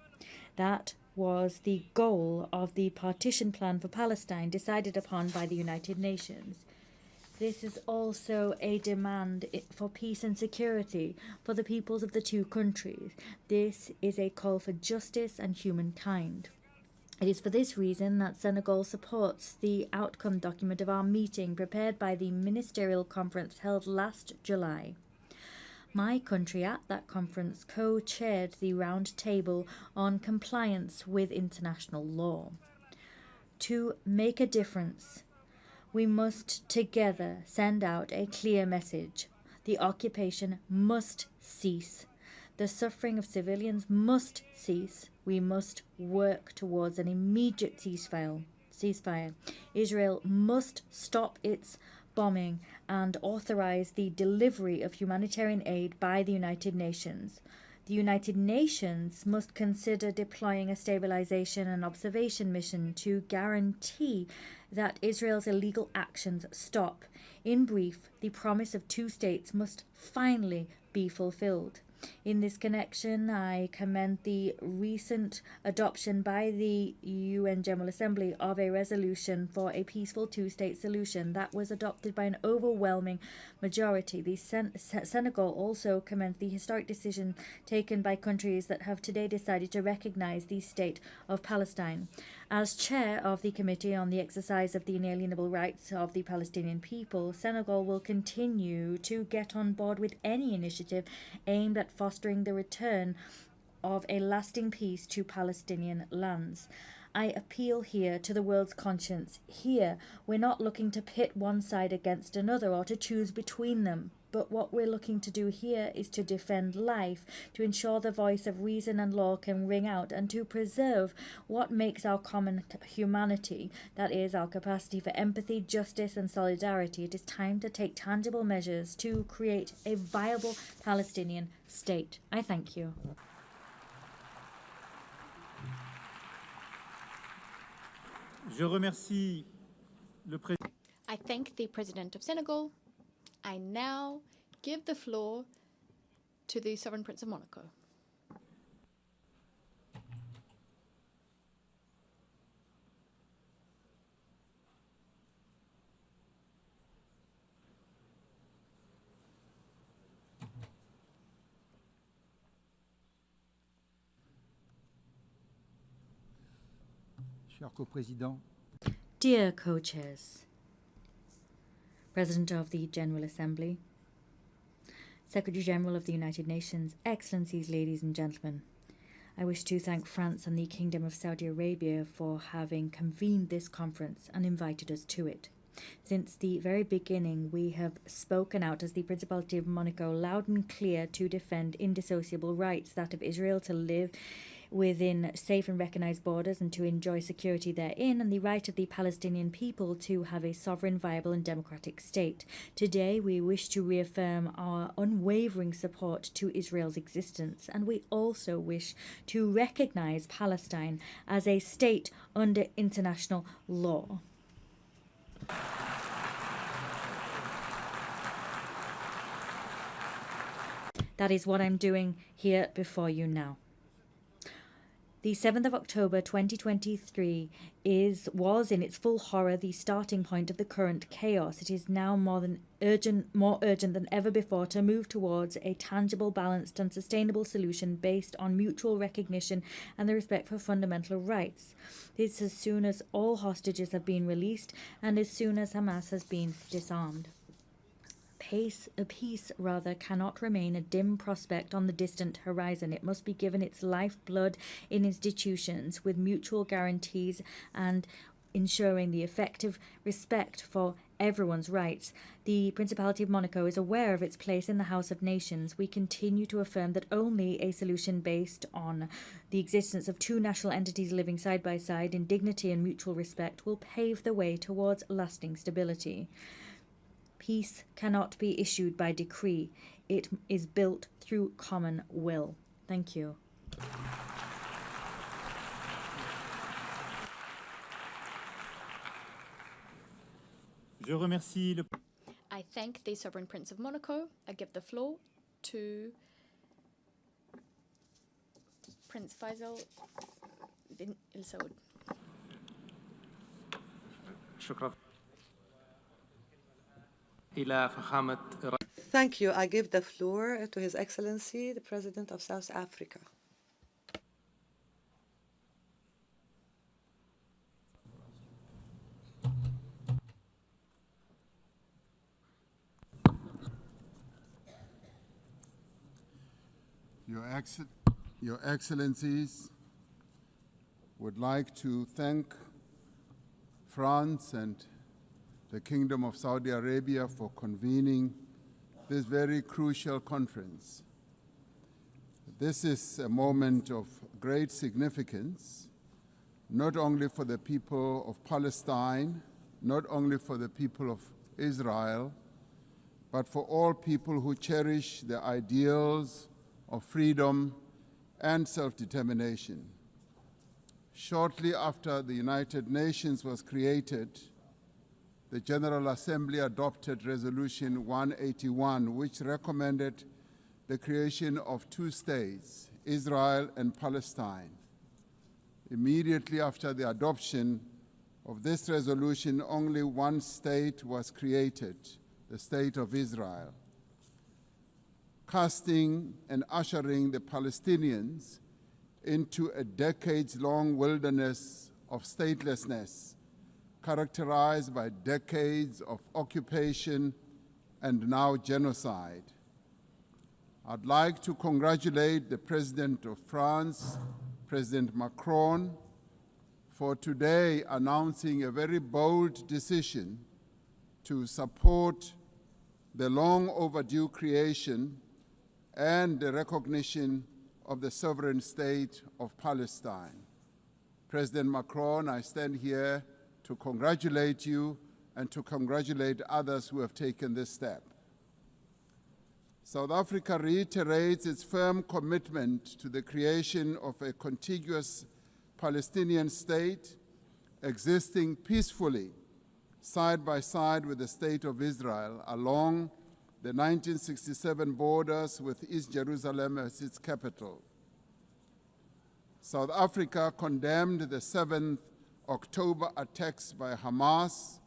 That was the goal of the partition plan for Palestine decided upon by the United Nations. This is also a demand for peace and security for the peoples of the two countries. This is a call for justice and humankind. It is for this reason that Senegal supports the outcome document of our meeting prepared by the ministerial conference held last July. My country at that conference co-chaired the round table on compliance with international law. To make a difference, we must together send out a clear message. The occupation must cease. The suffering of civilians must cease. We must work towards an immediate ceasefire. Israel must stop its bombing and authorize the delivery of humanitarian aid by the United Nations. The United Nations must consider deploying a stabilization and observation mission to guarantee that Israel's illegal actions stop. In brief, the promise of two states must finally be fulfilled. In this connection, I commend the recent adoption by the UN General Assembly of a resolution for a peaceful two-state solution that was adopted by an overwhelming majority. The Senegal also commends the historic decision taken by countries that have today decided to recognize the state of Palestine. As chair of the Committee on the Exercise of the Inalienable Rights of the Palestinian People, Senegal will continue to get on board with any initiative aimed at fostering the return of a lasting peace to Palestinian lands. I appeal here to the world's conscience. Here, we're not looking to pit one side against another or to choose between them. But what we're looking to do here is to defend life, to ensure the voice of reason and law can ring out, and to preserve what makes our common humanity, that is, our capacity for empathy, justice and solidarity. It is time to take tangible measures to create a viable Palestinian state. I thank you. Je remercie le président. I thank the President of Senegal. I now give the floor to the Sovereign Prince of Monaco. Cher co-président, Dear co-chairs, President of the General Assembly, Secretary General of the United Nations, Excellencies, ladies and gentlemen, I wish to thank France and the Kingdom of Saudi Arabia for having convened this conference and invited us to it. Since the very beginning, we have spoken out as the Principality of Monaco loud and clear to defend indissociable rights, that of Israel to live within safe and recognized borders and to enjoy security therein, and the right of the Palestinian people to have a sovereign, viable and democratic state. Today we wish to reaffirm our unwavering support to Israel's existence, and we also wish to recognize Palestine as a state under international law. That is what I'm doing here before you now. The 7th of October 2023 was in its full horror the starting point of the current chaos. It is now more urgent than ever before to move towards a tangible, balanced and sustainable solution based on mutual recognition and the respect for fundamental rights. This as soon as all hostages have been released and as soon as Hamas has been disarmed. Peace cannot remain a dim prospect on the distant horizon. It must be given its lifeblood in institutions with mutual guarantees and ensuring the effective respect for everyone's rights. The Principality of Monaco is aware of its place in the House of Nations. We continue to affirm that only a solution based on the existence of two national entities living side by side in dignity and mutual respect will pave the way towards lasting stability. Peace cannot be issued by decree. It is built through common will. Thank you. Je remercie le... I thank the Sovereign Prince of Monaco. I give the floor to Prince Faisal bin Al Saud. شكرا. Thank you. I give the floor to His Excellency, the President of South Africa. Your Excellencies, would like to thank France and the Kingdom of Saudi Arabia for convening this very crucial conference. This is a moment of great significance, not only for the people of Palestine, not only for the people of Israel, but for all people who cherish the ideals of freedom and self-determination. Shortly after the United Nations was created, the General Assembly adopted Resolution 181, which recommended the creation of two states, Israel and Palestine. Immediately after the adoption of this resolution, only one state was created, the State of Israel, casting and ushering the Palestinians into a decades-long wilderness of statelessness, characterized by decades of occupation and now genocide. I'd like to congratulate the President of France, President Macron, for today announcing a very bold decision to support the long overdue creation and the recognition of the sovereign state of Palestine. President Macron, I stand here to congratulate you and to congratulate others who have taken this step. South Africa reiterates its firm commitment to the creation of a contiguous Palestinian state existing peacefully side by side with the State of Israel along the 1967 borders with East Jerusalem as its capital. South Africa condemned the 7th October attacks by Hamas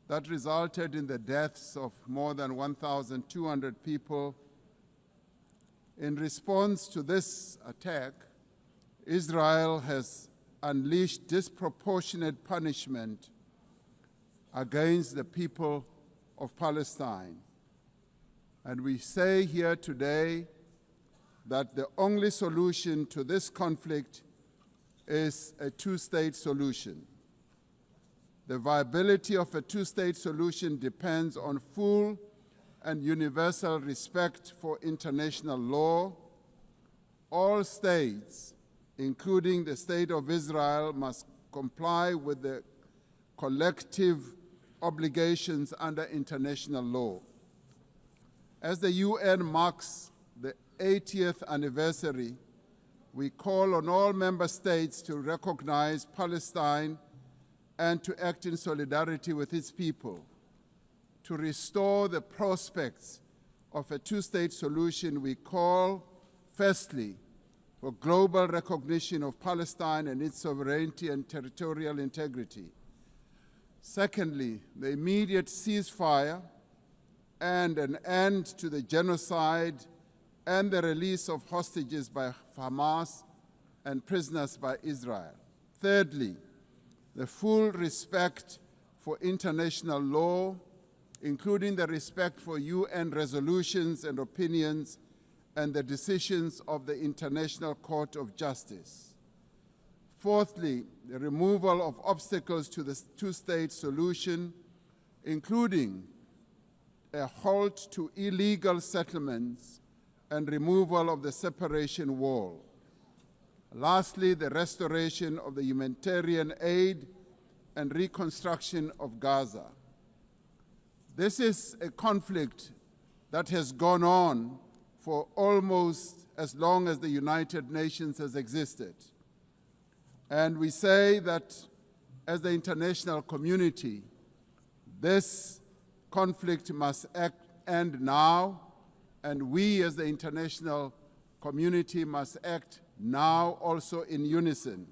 that resulted in the deaths of more than 1,200 people. In response to this attack, Israel has unleashed disproportionate punishment against the people of Palestine. And we say here today that the only solution to this conflict is a two-state solution. The viability of a two-state solution depends on full and universal respect for international law. All states, including the State of Israel, must comply with the collective obligations under international law. As the UN marks the 80th anniversary, we call on all member states to recognize Palestine and to act in solidarity with its people. To restore the prospects of a two-state solution, we call, firstly, for global recognition of Palestine and its sovereignty and territorial integrity. Secondly, the immediate ceasefire and an end to the genocide and the release of hostages by Hamas and prisoners by Israel. Thirdly, the full respect for international law, including the respect for UN resolutions and opinions and the decisions of the International Court of Justice. Fourthly, the removal of obstacles to the two-state solution, including a halt to illegal settlements and removal of the separation wall. Lastly, the restoration of the humanitarian aid and reconstruction of Gaza. This is a conflict that has gone on for almost as long as the United Nations has existed. And we say that as the international community, this conflict must end now, and we as the international community must act now also in unison.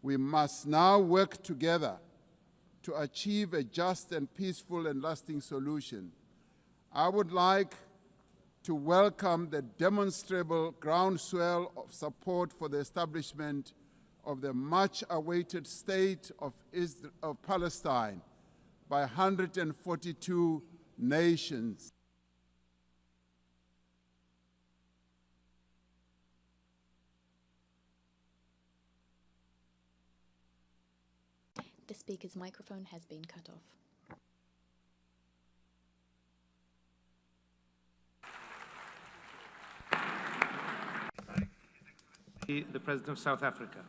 We must now work together to achieve a just and peaceful and lasting solution. I would like to welcome the demonstrable groundswell of support for the establishment of the much-awaited state of Palestine by 142 nations. The speaker's microphone has been cut off. The President of South Africa.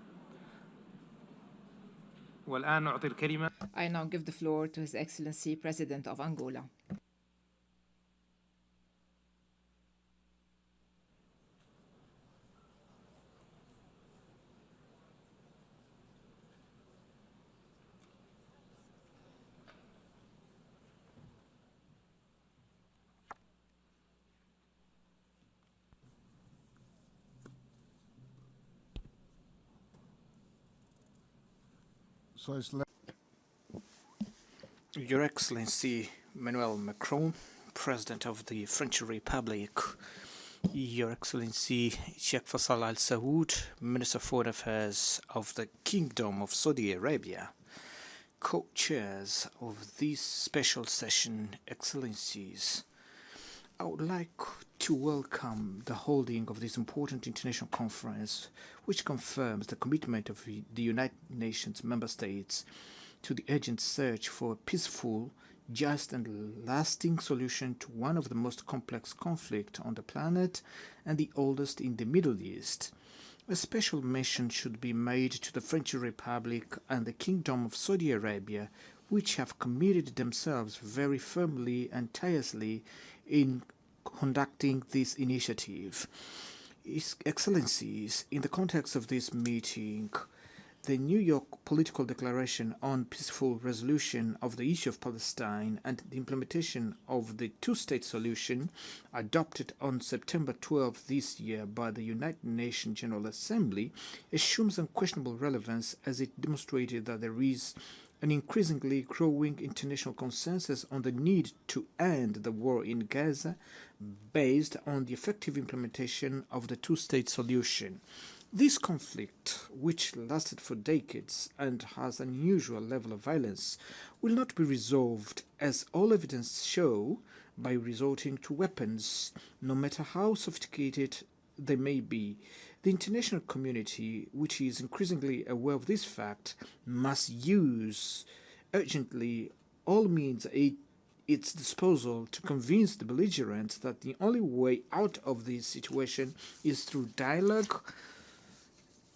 I now give the floor to His Excellency President of Angola. Your Excellency Emmanuel Macron, President of the French Republic, Your Excellency Sheikh Faisal Al Saud, Minister of Foreign Affairs of the Kingdom of Saudi Arabia, co-chairs of this special session, Excellencies, I would like to welcome the holding of this important international conference, which confirms the commitment of the United Nations member states to the urgent search for a peaceful, just and lasting solution to one of the most complex conflicts on the planet and the oldest in the Middle East. A special mention should be made to the French Republic and the Kingdom of Saudi Arabia, which have committed themselves very firmly and tirelessly in conducting this initiative. His Excellencies, in the context of this meeting, the New York Political Declaration on Peaceful Resolution of the Issue of Palestine and the implementation of the two-state solution, adopted on September 12 this year by the United Nations General Assembly, assumes unquestionable relevance as it demonstrated that there is an increasingly growing international consensus on the need to end the war in Gaza based on the effective implementation of the two-state solution. This conflict, which lasted for decades and has an unusual level of violence, will not be resolved, as all evidence show, by resorting to weapons, no matter how sophisticated they may be. The international community, which is increasingly aware of this fact, must use urgently all means at its disposal to convince the belligerents that the only way out of this situation is through dialogue,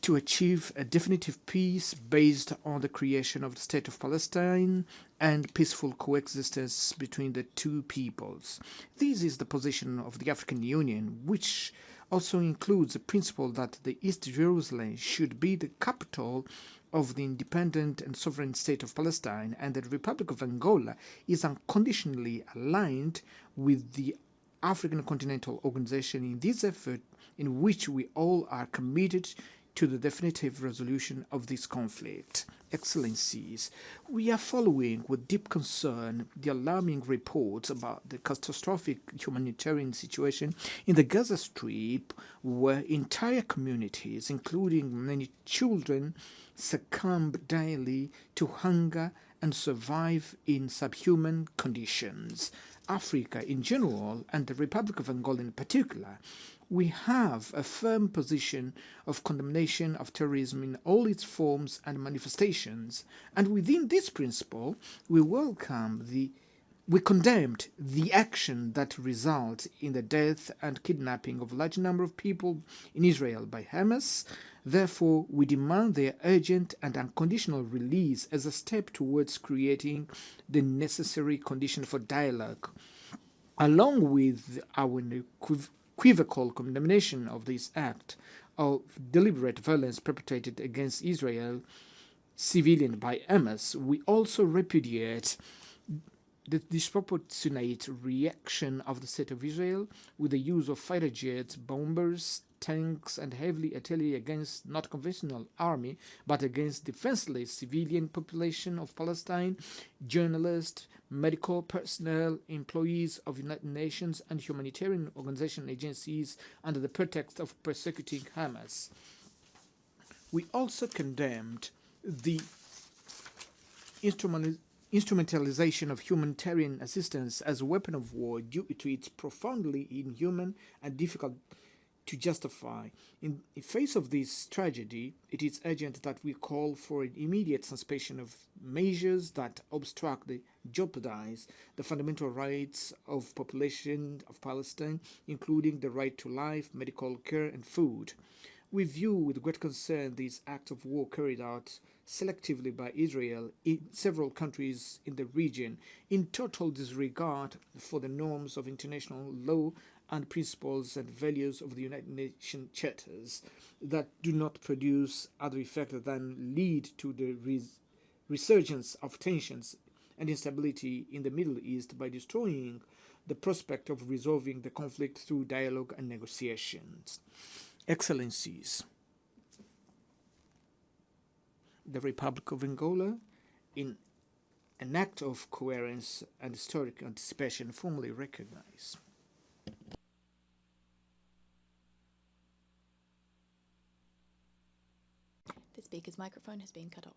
to achieve a definitive peace based on the creation of the State of Palestine and peaceful coexistence between the two peoples. This is the position of the African Union, which also includes the principle that the East Jerusalem should be the capital of the independent and sovereign state of Palestine, and the Republic of Angola is unconditionally aligned with the African Continental Organization in this effort, in which we all are committed to the definitive resolution of this conflict. Excellencies, we are following with deep concern the alarming reports about the catastrophic humanitarian situation in the Gaza Strip, where entire communities, including many children, succumb daily to hunger and survive in subhuman conditions. Africa in general, and the Republic of Angola in particular, we have a firm position of condemnation of terrorism in all its forms and manifestations, and within this principle, we condemned the action that results in the death and kidnapping of a large number of people in Israel by Hamas. Therefore, we demand their urgent and unconditional release as a step towards creating the necessary condition for dialogue. Along with our equivocal condemnation of this act of deliberate violence perpetrated against Israel civilian by Hamas, we also repudiate the disproportionate reaction of the State of Israel with the use of fighter jets, bombers, tanks, and heavily artillery against not conventional army, but against defenseless civilian population of Palestine, journalists, medical personnel, employees of United Nations and humanitarian organization agencies under the pretext of persecuting Hamas. We also condemned the instrumentalization of humanitarian assistance as a weapon of war due to its profoundly inhuman and difficult to justify. In the face of this tragedy, it is urgent that we call for an immediate suspension of measures that obstruct and jeopardize the fundamental rights of population of Palestine, including the right to life, medical care, and food. We view with great concern these acts of war carried out selectively by Israel in several countries in the region, in total disregard for the norms of international law and principles and values of the United Nations charters, that do not produce other effect than lead to the resurgence of tensions and instability in the Middle East by destroying the prospect of resolving the conflict through dialogue and negotiations. Excellencies, the Republic of Angola, in an act of coherence and historic anticipation, formally recognize. The speaker's microphone has been cut off.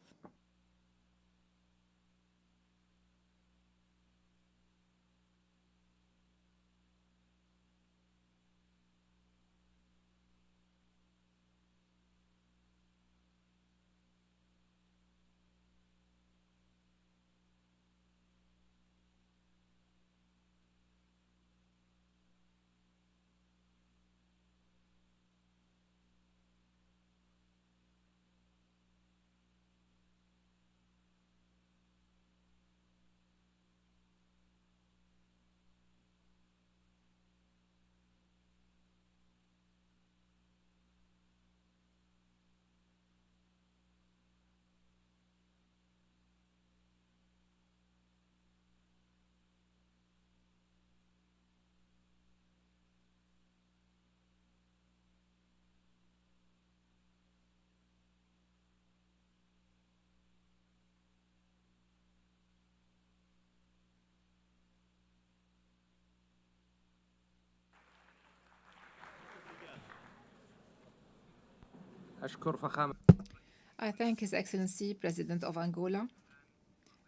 I thank His Excellency, President of Angola,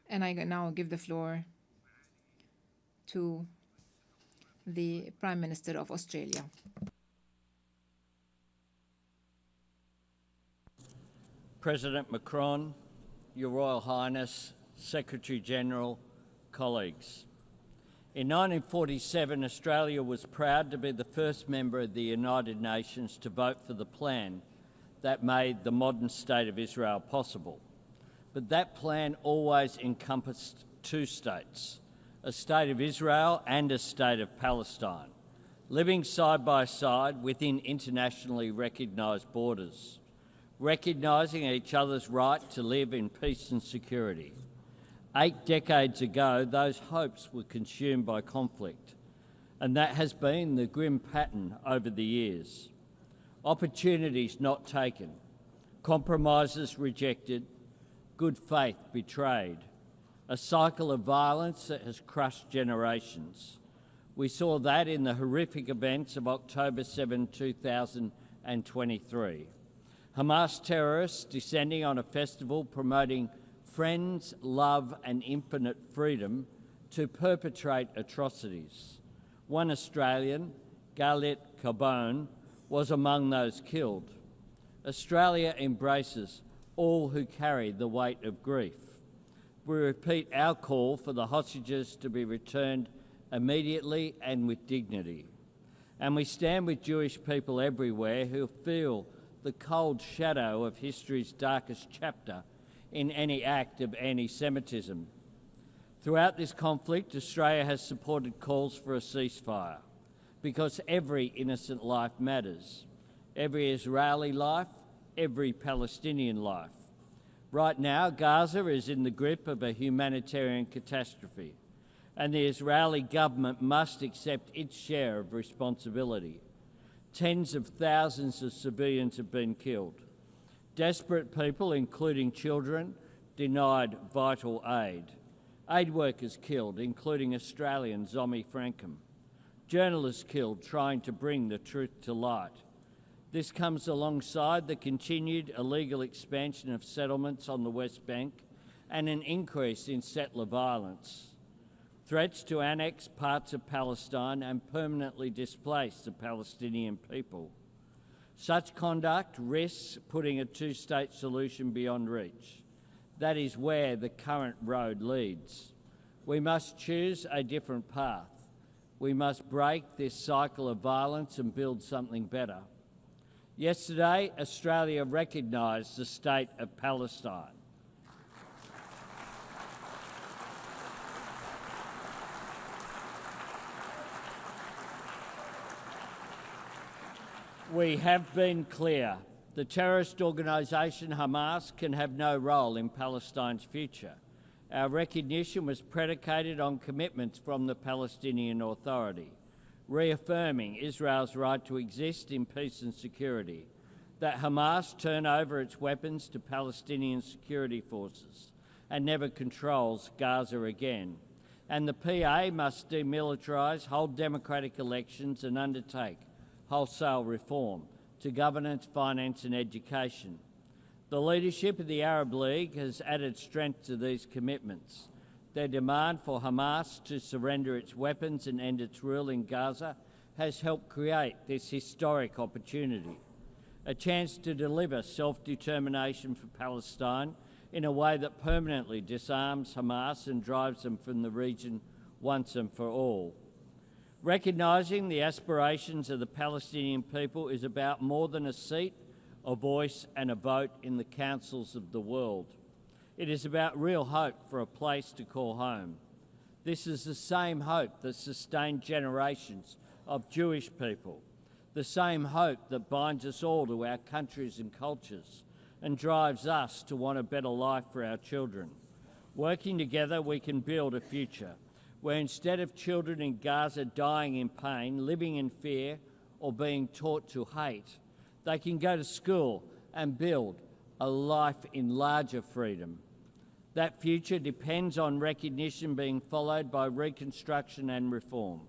and I now give the floor to the Prime Minister of Australia. President Macron, Your Royal Highness, Secretary-General, colleagues. In 1947, Australia was proud to be the first member of the United Nations to vote for the plan that made the modern state of Israel possible. But that plan always encompassed two states, a state of Israel and a state of Palestine, living side by side within internationally recognised borders, recognising each other's right to live in peace and security. 8 decades ago, those hopes were consumed by conflict, and that has been the grim pattern over the years. Opportunities not taken, compromises rejected, good faith betrayed, a cycle of violence that has crushed generations. We saw that in the horrific events of October 7, 2023. Hamas terrorists descending on a festival promoting friends, love and infinite freedom to perpetrate atrocities. One Australian, Galit Carbone, was among those killed. Australia embraces all who carry the weight of grief. We repeat our call for the hostages to be returned immediately and with dignity. And we stand with Jewish people everywhere who feel the cold shadow of history's darkest chapter in any act of anti-Semitism. Throughout this conflict, Australia has supported calls for a ceasefire because every innocent life matters. Every Israeli life, every Palestinian life. Right now, Gaza is in the grip of a humanitarian catastrophe, and the Israeli government must accept its share of responsibility. Tens of thousands of civilians have been killed. Desperate people, including children, denied vital aid. Aid workers killed, including Australian Zomi Frankham. Journalists killed trying to bring the truth to light. This comes alongside the continued illegal expansion of settlements on the West Bank and an increase in settler violence. Threats to annex parts of Palestine and permanently displace the Palestinian people. Such conduct risks putting a two-state solution beyond reach. That is where the current road leads. We must choose a different path. We must break this cycle of violence and build something better. Yesterday, Australia recognised the state of Palestine. We have been clear. The terrorist organisation Hamas can have no role in Palestine's future. Our recognition was predicated on commitments from the Palestinian Authority, reaffirming Israel's right to exist in peace and security, that Hamas turn over its weapons to Palestinian security forces and never controls Gaza again, and the PA must demilitarise, hold democratic elections and undertake wholesale reform to governance, finance and education. The leadership of the Arab League has added strength to these commitments. Their demand for Hamas to surrender its weapons and end its rule in Gaza has helped create this historic opportunity, a chance to deliver self-determination for Palestine in a way that permanently disarms Hamas and drives them from the region once and for all. Recognising the aspirations of the Palestinian people is about more than a seat, a voice and a vote in the councils of the world. It is about real hope for a place to call home. This is the same hope that sustained generations of Jewish people, the same hope that binds us all to our countries and cultures and drives us to want a better life for our children. Working together, we can build a future where instead of children in Gaza dying in pain, living in fear or being taught to hate, they can go to school and build a life in larger freedom. That future depends on recognition being followed by reconstruction and reform,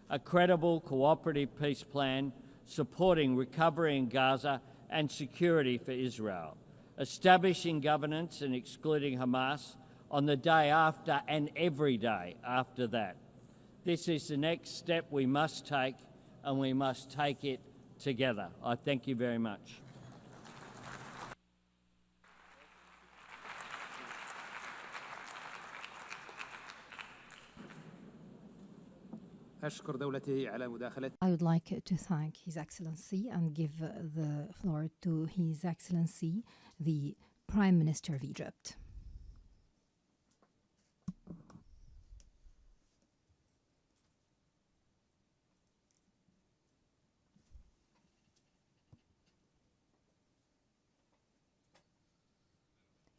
a credible cooperative peace plan supporting recovery in Gaza and security for Israel, establishing governance and excluding Hamas on the day after and every day after that. This is the next step we must take, and we must take it together. I thank you very much. I would like to thank His Excellency and give the floor to His Excellency, the Prime Minister of Egypt.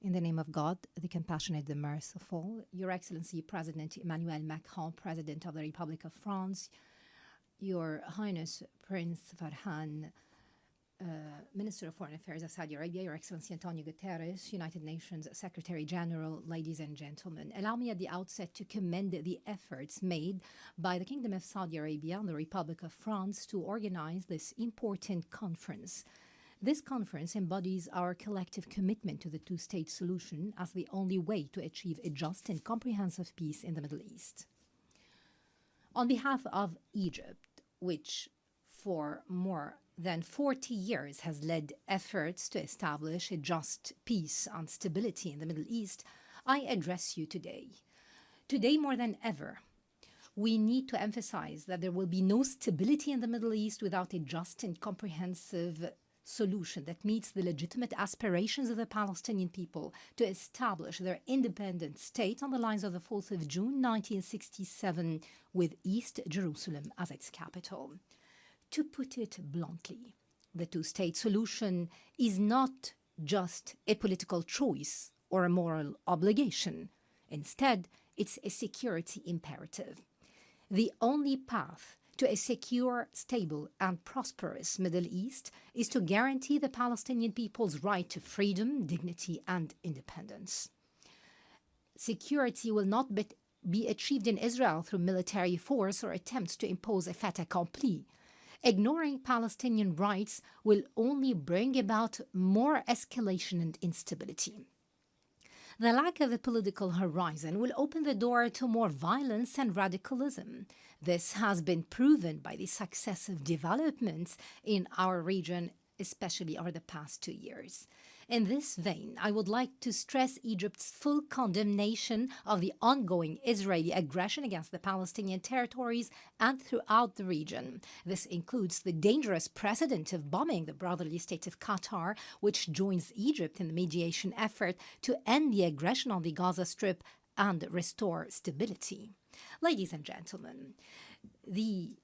In the name of God, the compassionate, the merciful, Your Excellency President Emmanuel Macron, President of the Republic of France, Your Highness Prince Farhan, Minister of Foreign Affairs of Saudi Arabia, Your Excellency António Guterres, United Nations Secretary General, ladies and gentlemen. Allow me at the outset to commend the efforts made by the Kingdom of Saudi Arabia and the Republic of France to organize this important conference. This conference embodies our collective commitment to the two-state solution as the only way to achieve a just and comprehensive peace in the Middle East. On behalf of Egypt, which for more than 40 years has led efforts to establish a just peace and stability in the Middle East, I address you today. Today more than ever, we need to emphasize that there will be no stability in the Middle East without a just and comprehensive solution that meets the legitimate aspirations of the Palestinian people to establish their independent state on the lines of the 4th of June 1967 with East Jerusalem as its capital. To put it bluntly, the two-state solution is not just a political choice or a moral obligation. Instead, it's a security imperative. The only path to a secure, stable, and prosperous Middle East is to guarantee the Palestinian people's right to freedom, dignity, and independence. Security will not be achieved in Israel through military force or attempts to impose a fait accompli. Ignoring Palestinian rights will only bring about more escalation and instability. The lack of a political horizon will open the door to more violence and radicalism. This has been proven by the successive developments in our region, especially over the past 2 years. In this vein, I would like to stress Egypt's full condemnation of the ongoing Israeli aggression against the Palestinian territories and throughout the region. This includes the dangerous precedent of bombing the brotherly state of Qatar, which joins Egypt in the mediation effort to end the aggression on the Gaza Strip and restore stability. Ladies and gentlemen, the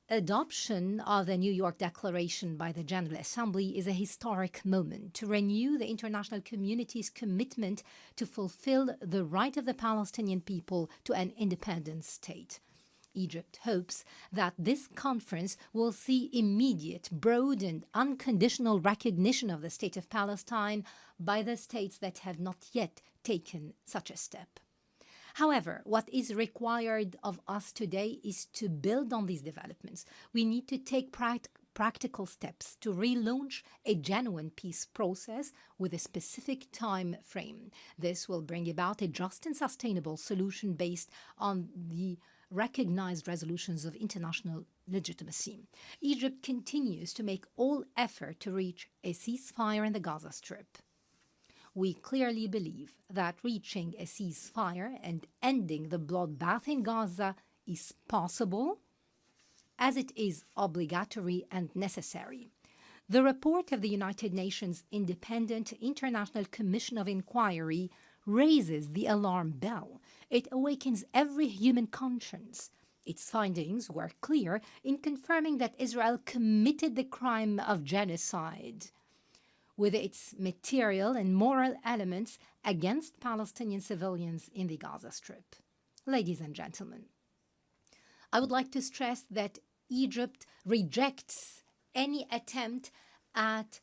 adoption of the New York Declaration by the General Assembly is a historic moment to renew the international community's commitment to fulfill the right of the Palestinian people to an independent state. Egypt hopes that this conference will see immediate, broad, and unconditional recognition of the State of Palestine by the states that have not yet taken such a step. However, what is required of us today is to build on these developments. We need to take practical steps to relaunch a genuine peace process with a specific time frame. This will bring about a just and sustainable solution based on the recognized resolutions of international legitimacy. Egypt continues to make all effort to reach a ceasefire in the Gaza Strip. We clearly believe that reaching a ceasefire and ending the bloodbath in Gaza is possible, as it is obligatory and necessary. The report of the United Nations Independent International Commission of Inquiry raises the alarm bell. It awakens every human conscience. Its findings were clear in confirming that Israel committed the crime of genocide with its material and moral elements against Palestinian civilians in the Gaza Strip. Ladies and gentlemen, I would like to stress that Egypt rejects any attempt at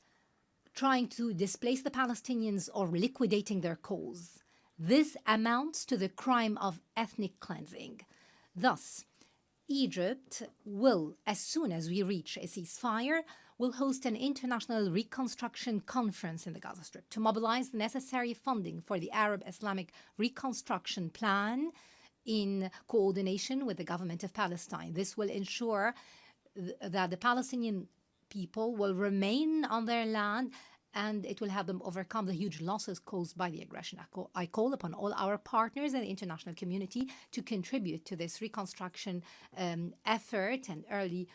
trying to displace the Palestinians or liquidating their cause. This amounts to the crime of ethnic cleansing. Thus, Egypt will, as soon as we reach a ceasefire, will host an international reconstruction conference in the Gaza Strip to mobilize the necessary funding for the Arab Islamic Reconstruction Plan in coordination with the government of Palestine. This will ensure that the Palestinian people will remain on their land, and it will help them overcome the huge losses caused by the aggression. I call upon all our partners in the international community to contribute to this reconstruction effort and early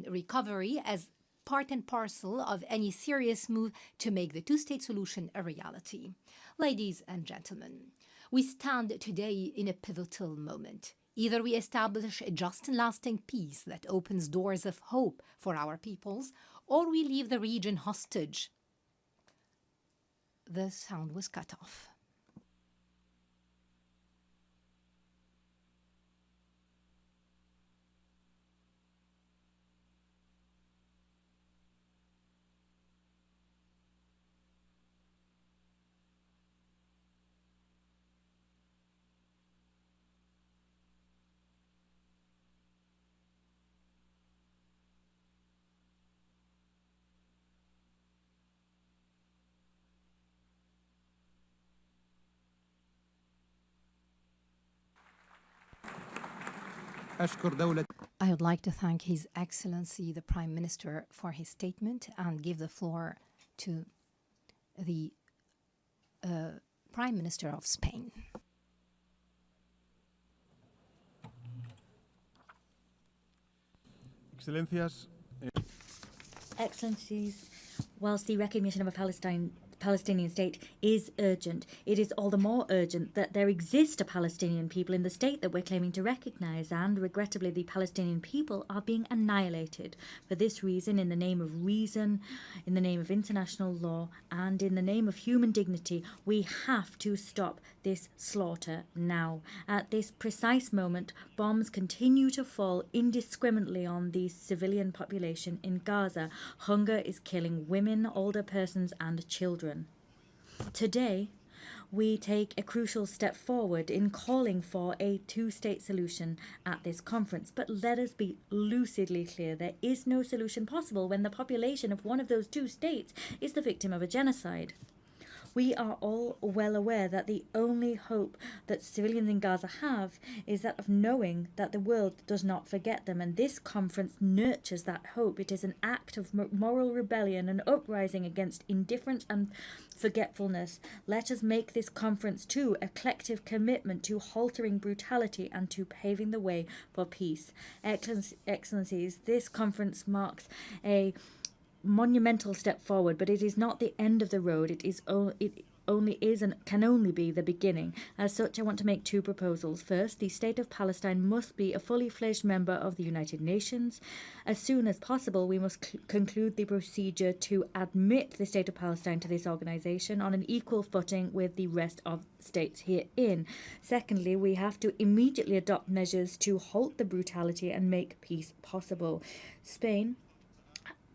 recovery as part and parcel of any serious move to make the two-state solution a reality. Ladies and gentlemen, we stand today in a pivotal moment. Either we establish a just and lasting peace that opens doors of hope for our peoples, or we leave the region hostage. The sound was cut off. I would like to thank His Excellency the Prime Minister for his statement and give the floor to the Prime Minister of Spain. Excellencies, whilst the recognition of a Palestinian state is urgent, it is all the more urgent that there exist a Palestinian people in the state that we're claiming to recognize, and regrettably the Palestinian people are being annihilated. For this reason, in the name of reason, in the name of international law, and in the name of human dignity, we have to stop this slaughter now. At this precise moment, bombs continue to fall indiscriminately on the civilian population in Gaza. Hunger is killing women, older persons, and children. Today, we take a crucial step forward in calling for a two-state solution at this conference. But let us be lucidly clear, there is no solution possible when the population of one of those two states is the victim of a genocide. We are all well aware that the only hope that civilians in Gaza have is that of knowing that the world does not forget them, and this conference nurtures that hope. It is an act of moral rebellion, an uprising against indifference and forgetfulness. Let us make this conference too a collective commitment to halting brutality and to paving the way for peace. Excellencies, this conference marks a monumental step forward, but it is not the end of the road. It only is and can only be the beginning. As such, I want to make two proposals. First, the State of Palestine must be a fully fledged member of the United Nations. As soon as possible, we must conclude the procedure to admit the State of Palestine to this organization on an equal footing with the rest of states herein. Secondly, we have to immediately adopt measures to halt the brutality and make peace possible. Spain,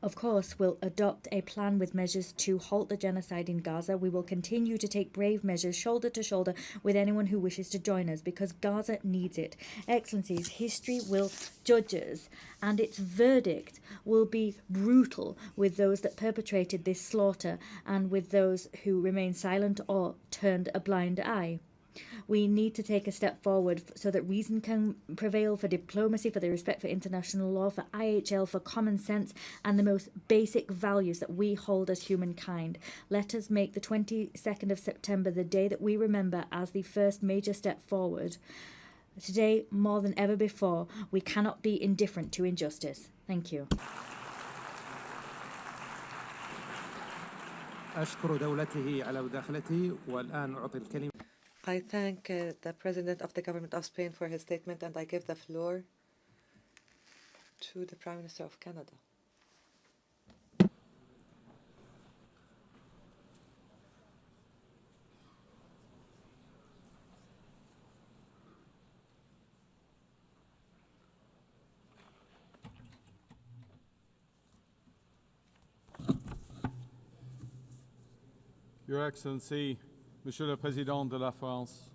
of course, will adopt a plan with measures to halt the genocide in Gaza. We will continue to take brave measures shoulder to shoulder with anyone who wishes to join us, because Gaza needs it. Excellencies, history will judge us, and its verdict will be brutal with those that perpetrated this slaughter and with those who remain silent or turned a blind eye. We need to take a step forward so that reason can prevail, for diplomacy, for the respect for international law, for IHL, for common sense, and the most basic values that we hold as humankind. Let us make the 22nd of September the day that we remember as the first major step forward. Today, more than ever before, we cannot be indifferent to injustice. Thank you. أشكر دولته على مداخلته والآن أعطي الكلمة. I thank the President of the Government of Spain for his statement, and I give the floor to the Prime Minister of Canada. Your Excellency, Monsieur le Président de la France,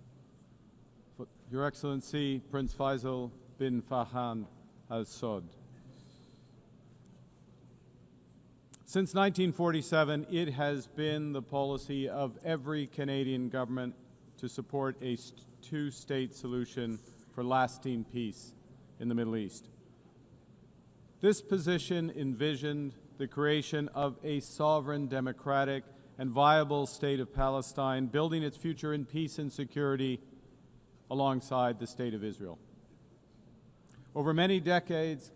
Your Excellency Prince Faisal bin Farhan Al Saud, Since 1947, it has been the policy of every Canadian government to support a two-state solution for lasting peace in the Middle East. This position envisioned the creation of a sovereign, democratic, and viable state of Palestine, building its future in peace and security alongside the State of Israel. Over many decades,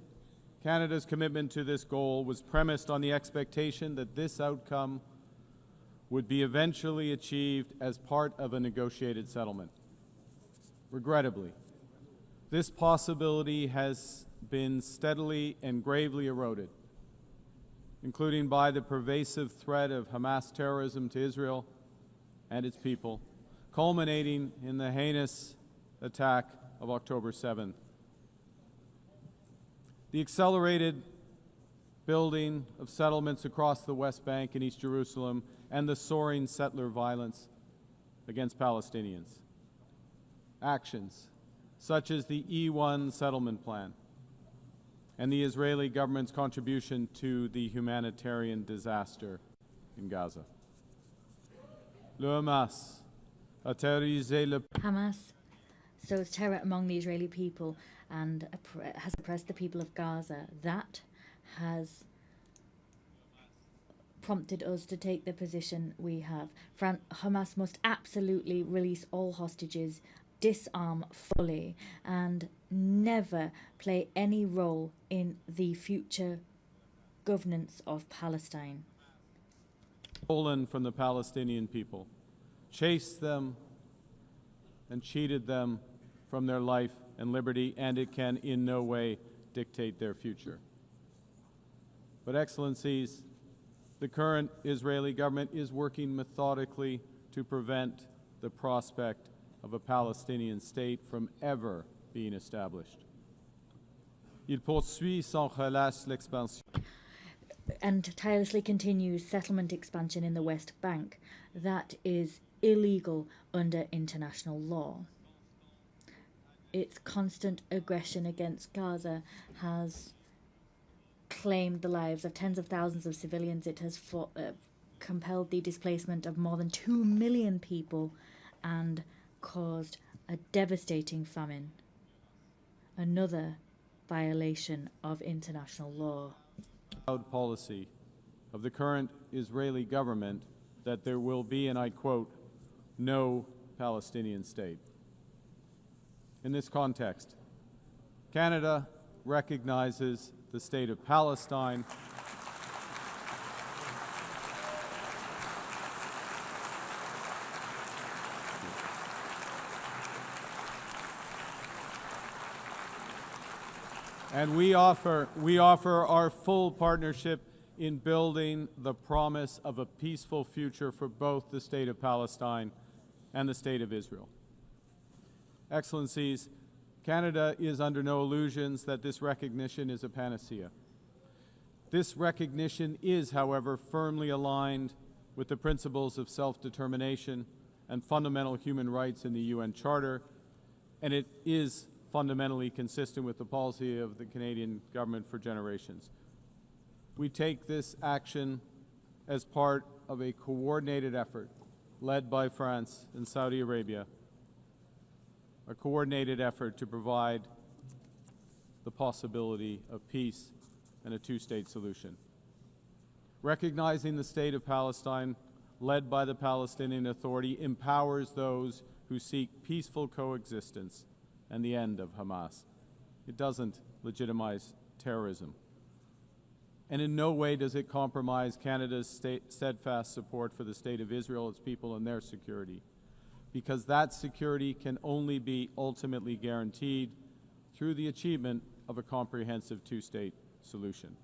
Canada's commitment to this goal was premised on the expectation that this outcome would be eventually achieved as part of a negotiated settlement. Regrettably, this possibility has been steadily and gravely eroded, including by the pervasive threat of Hamas terrorism to Israel and its people, culminating in the heinous attack of October 7th. The accelerated building of settlements across the West Bank and East Jerusalem and the soaring settler violence against Palestinians. Actions such as the E1 settlement plan and the Israeli government's contribution to the humanitarian disaster in Gaza. Hamas sows terror among the Israeli people and has oppressed the people of Gaza. That has prompted us to take the position we have. Hamas must absolutely release all hostages, disarm fully, and never play any role in the future governance of Palestine. Stolen from the Palestinian people, chased them and cheated them from their life and liberty, and it can in no way dictate their future. But Excellencies, the current Israeli government is working methodically to prevent the prospect of a Palestinian state from ever being established. Il poursuit sans relâche l'expansion. And tirelessly continues settlement expansion in the West Bank. That is illegal under international law. Its constant aggression against Gaza has claimed the lives of tens of thousands of civilians. It has compelled the displacement of more than 2 million people and caused a devastating famine. Another violation of international law. Proud policy of the current Israeli government that there will be, and I quote, no Palestinian state. In this context, Canada recognizes the state of Palestine and we offer our full partnership in building the promise of a peaceful future for both the state of Palestine and the state of Israel. Excellencies, Canada is under no illusions that this recognition is a panacea. This recognition is, however, firmly aligned with the principles of self-determination and fundamental human rights in the UN Charter, and it is fundamentally consistent with the policy of the Canadian government for generations. We take this action as part of a coordinated effort led by France and Saudi Arabia, a coordinated effort to provide the possibility of peace and a two-state solution. Recognizing the state of Palestine, led by the Palestinian Authority, empowers those who seek peaceful coexistence and the end of Hamas. It doesn't legitimize terrorism. And in no way does it compromise Canada's steadfast support for the State of Israel, its people, and their security, because that security can only be ultimately guaranteed through the achievement of a comprehensive two-state solution.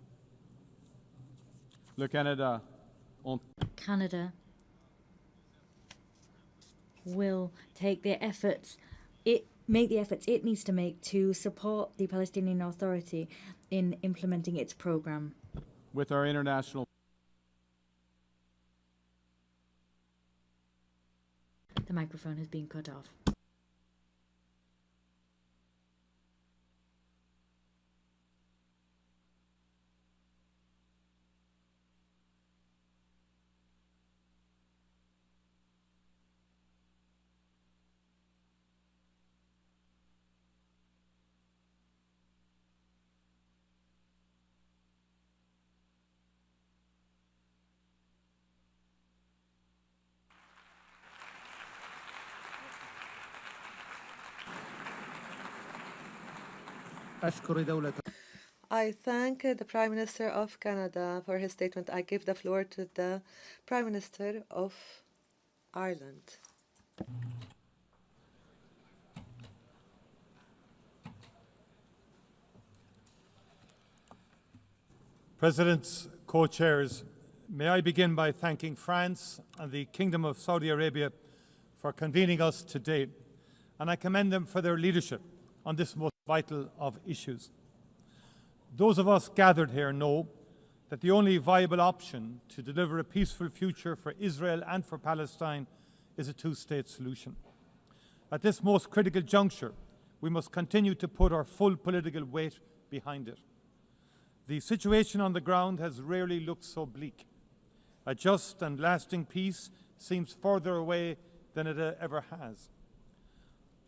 Canada will take the efforts it needs to make to support the Palestinian Authority in implementing its program. With our international... The microphone has been cut off. أشكر دولة I thank the Prime Minister of Canada for his statement. I give the floor to the Prime Minister of Ireland. Presidents, co-chairs, may I begin by thanking France and the Kingdom of Saudi Arabia for convening us today, and I commend them for their leadership on this most vital of issues. Those of us gathered here know that the only viable option to deliver a peaceful future for Israel and for Palestine is a two-state solution. At this most critical juncture, we must continue to put our full political weight behind it. The situation on the ground has rarely looked so bleak. A just and lasting peace seems further away than it ever has.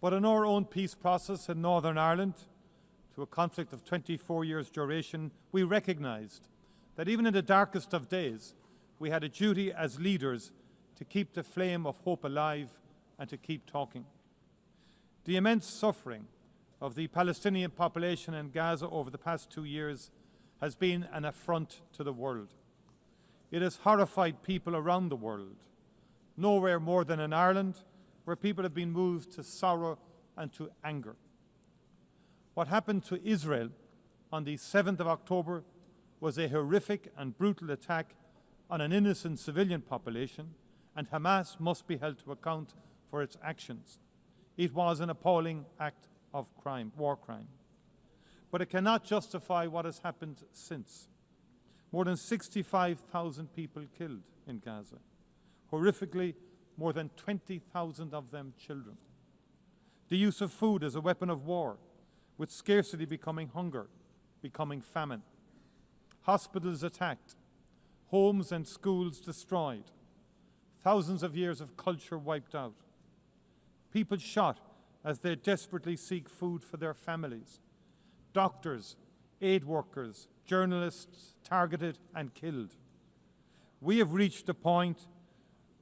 But in our own peace process in Northern Ireland, to a conflict of 24 years' duration, we recognised that even in the darkest of days, we had a duty as leaders to keep the flame of hope alive and to keep talking. The immense suffering of the Palestinian population in Gaza over the past 2 years has been an affront to the world. It has horrified people around the world, nowhere more than in Ireland, where people have been moved to sorrow and to anger. What happened to Israel on the 7th of October was a horrific and brutal attack on an innocent civilian population, and Hamas must be held to account for its actions. It was an appalling act of crime, war crime. But it cannot justify what has happened since. More than 65,000 people killed in Gaza. Horrifically, more than 20,000 of them children. The use of food as a weapon of war, with scarcity becoming hunger, becoming famine. Hospitals attacked, homes and schools destroyed, thousands of years of culture wiped out. People shot as they desperately seek food for their families. Doctors, aid workers, journalists targeted and killed. We have reached a point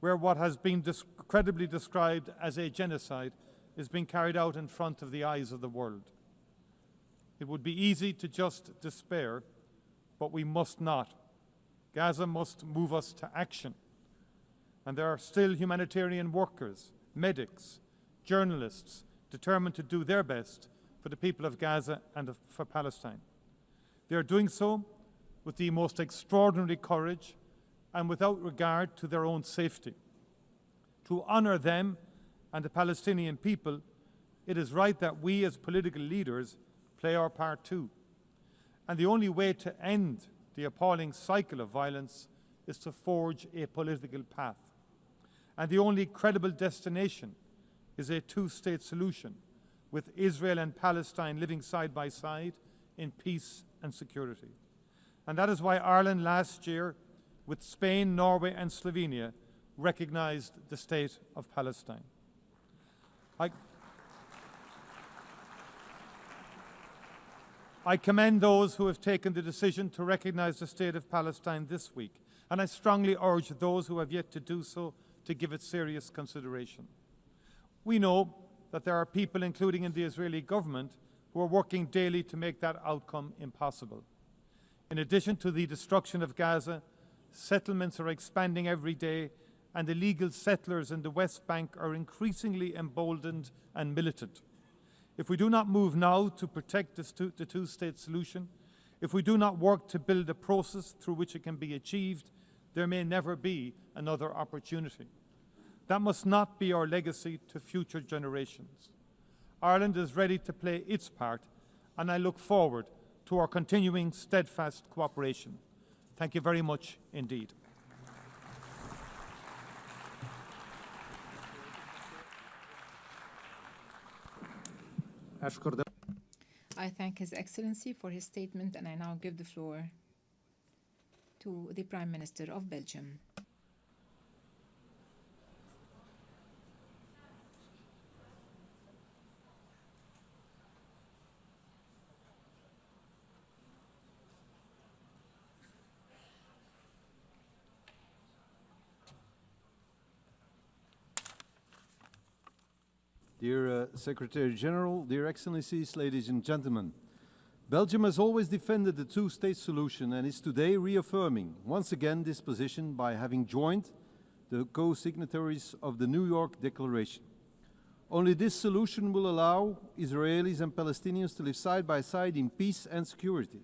where what has been credibly described as a genocide is being carried out in front of the eyes of the world. It would be easy to just despair, but we must not. Gaza must move us to action. And there are still humanitarian workers, medics, journalists determined to do their best for the people of Gaza and for Palestine. They are doing so with the most extraordinary courage and without regard to their own safety. To honour them and the Palestinian people, it is right that we as political leaders play our part too. And the only way to end the appalling cycle of violence is to forge a political path. And the only credible destination is a two-state solution, with Israel and Palestine living side by side in peace and security. And that is why Ireland last year, with Spain, Norway and Slovenia, recognised the state of Palestine. I commend those who have taken the decision to recognise the state of Palestine this week, and I strongly urge those who have yet to do so to give it serious consideration. We know that there are people, including in the Israeli government, who are working daily to make that outcome impossible. In addition to the destruction of Gaza, settlements are expanding every day, and illegal settlers in the West Bank are increasingly emboldened and militant. If we do not move now to protect the two-state solution, if we do not work to build a process through which it can be achieved, there may never be another opportunity. That must not be our legacy to future generations. Ireland is ready to play its part, and I look forward to our continuing steadfast cooperation. Thank you very much indeed. I thank His Excellency for his statement, and I now give the floor to the Prime Minister of Belgium. Dear Secretary General, dear Excellencies, ladies and gentlemen, Belgium has always defended the two-state solution and is today reaffirming once again this position by having joined the co-signatories of the New York Declaration. Only this solution will allow Israelis and Palestinians to live side by side in peace and security.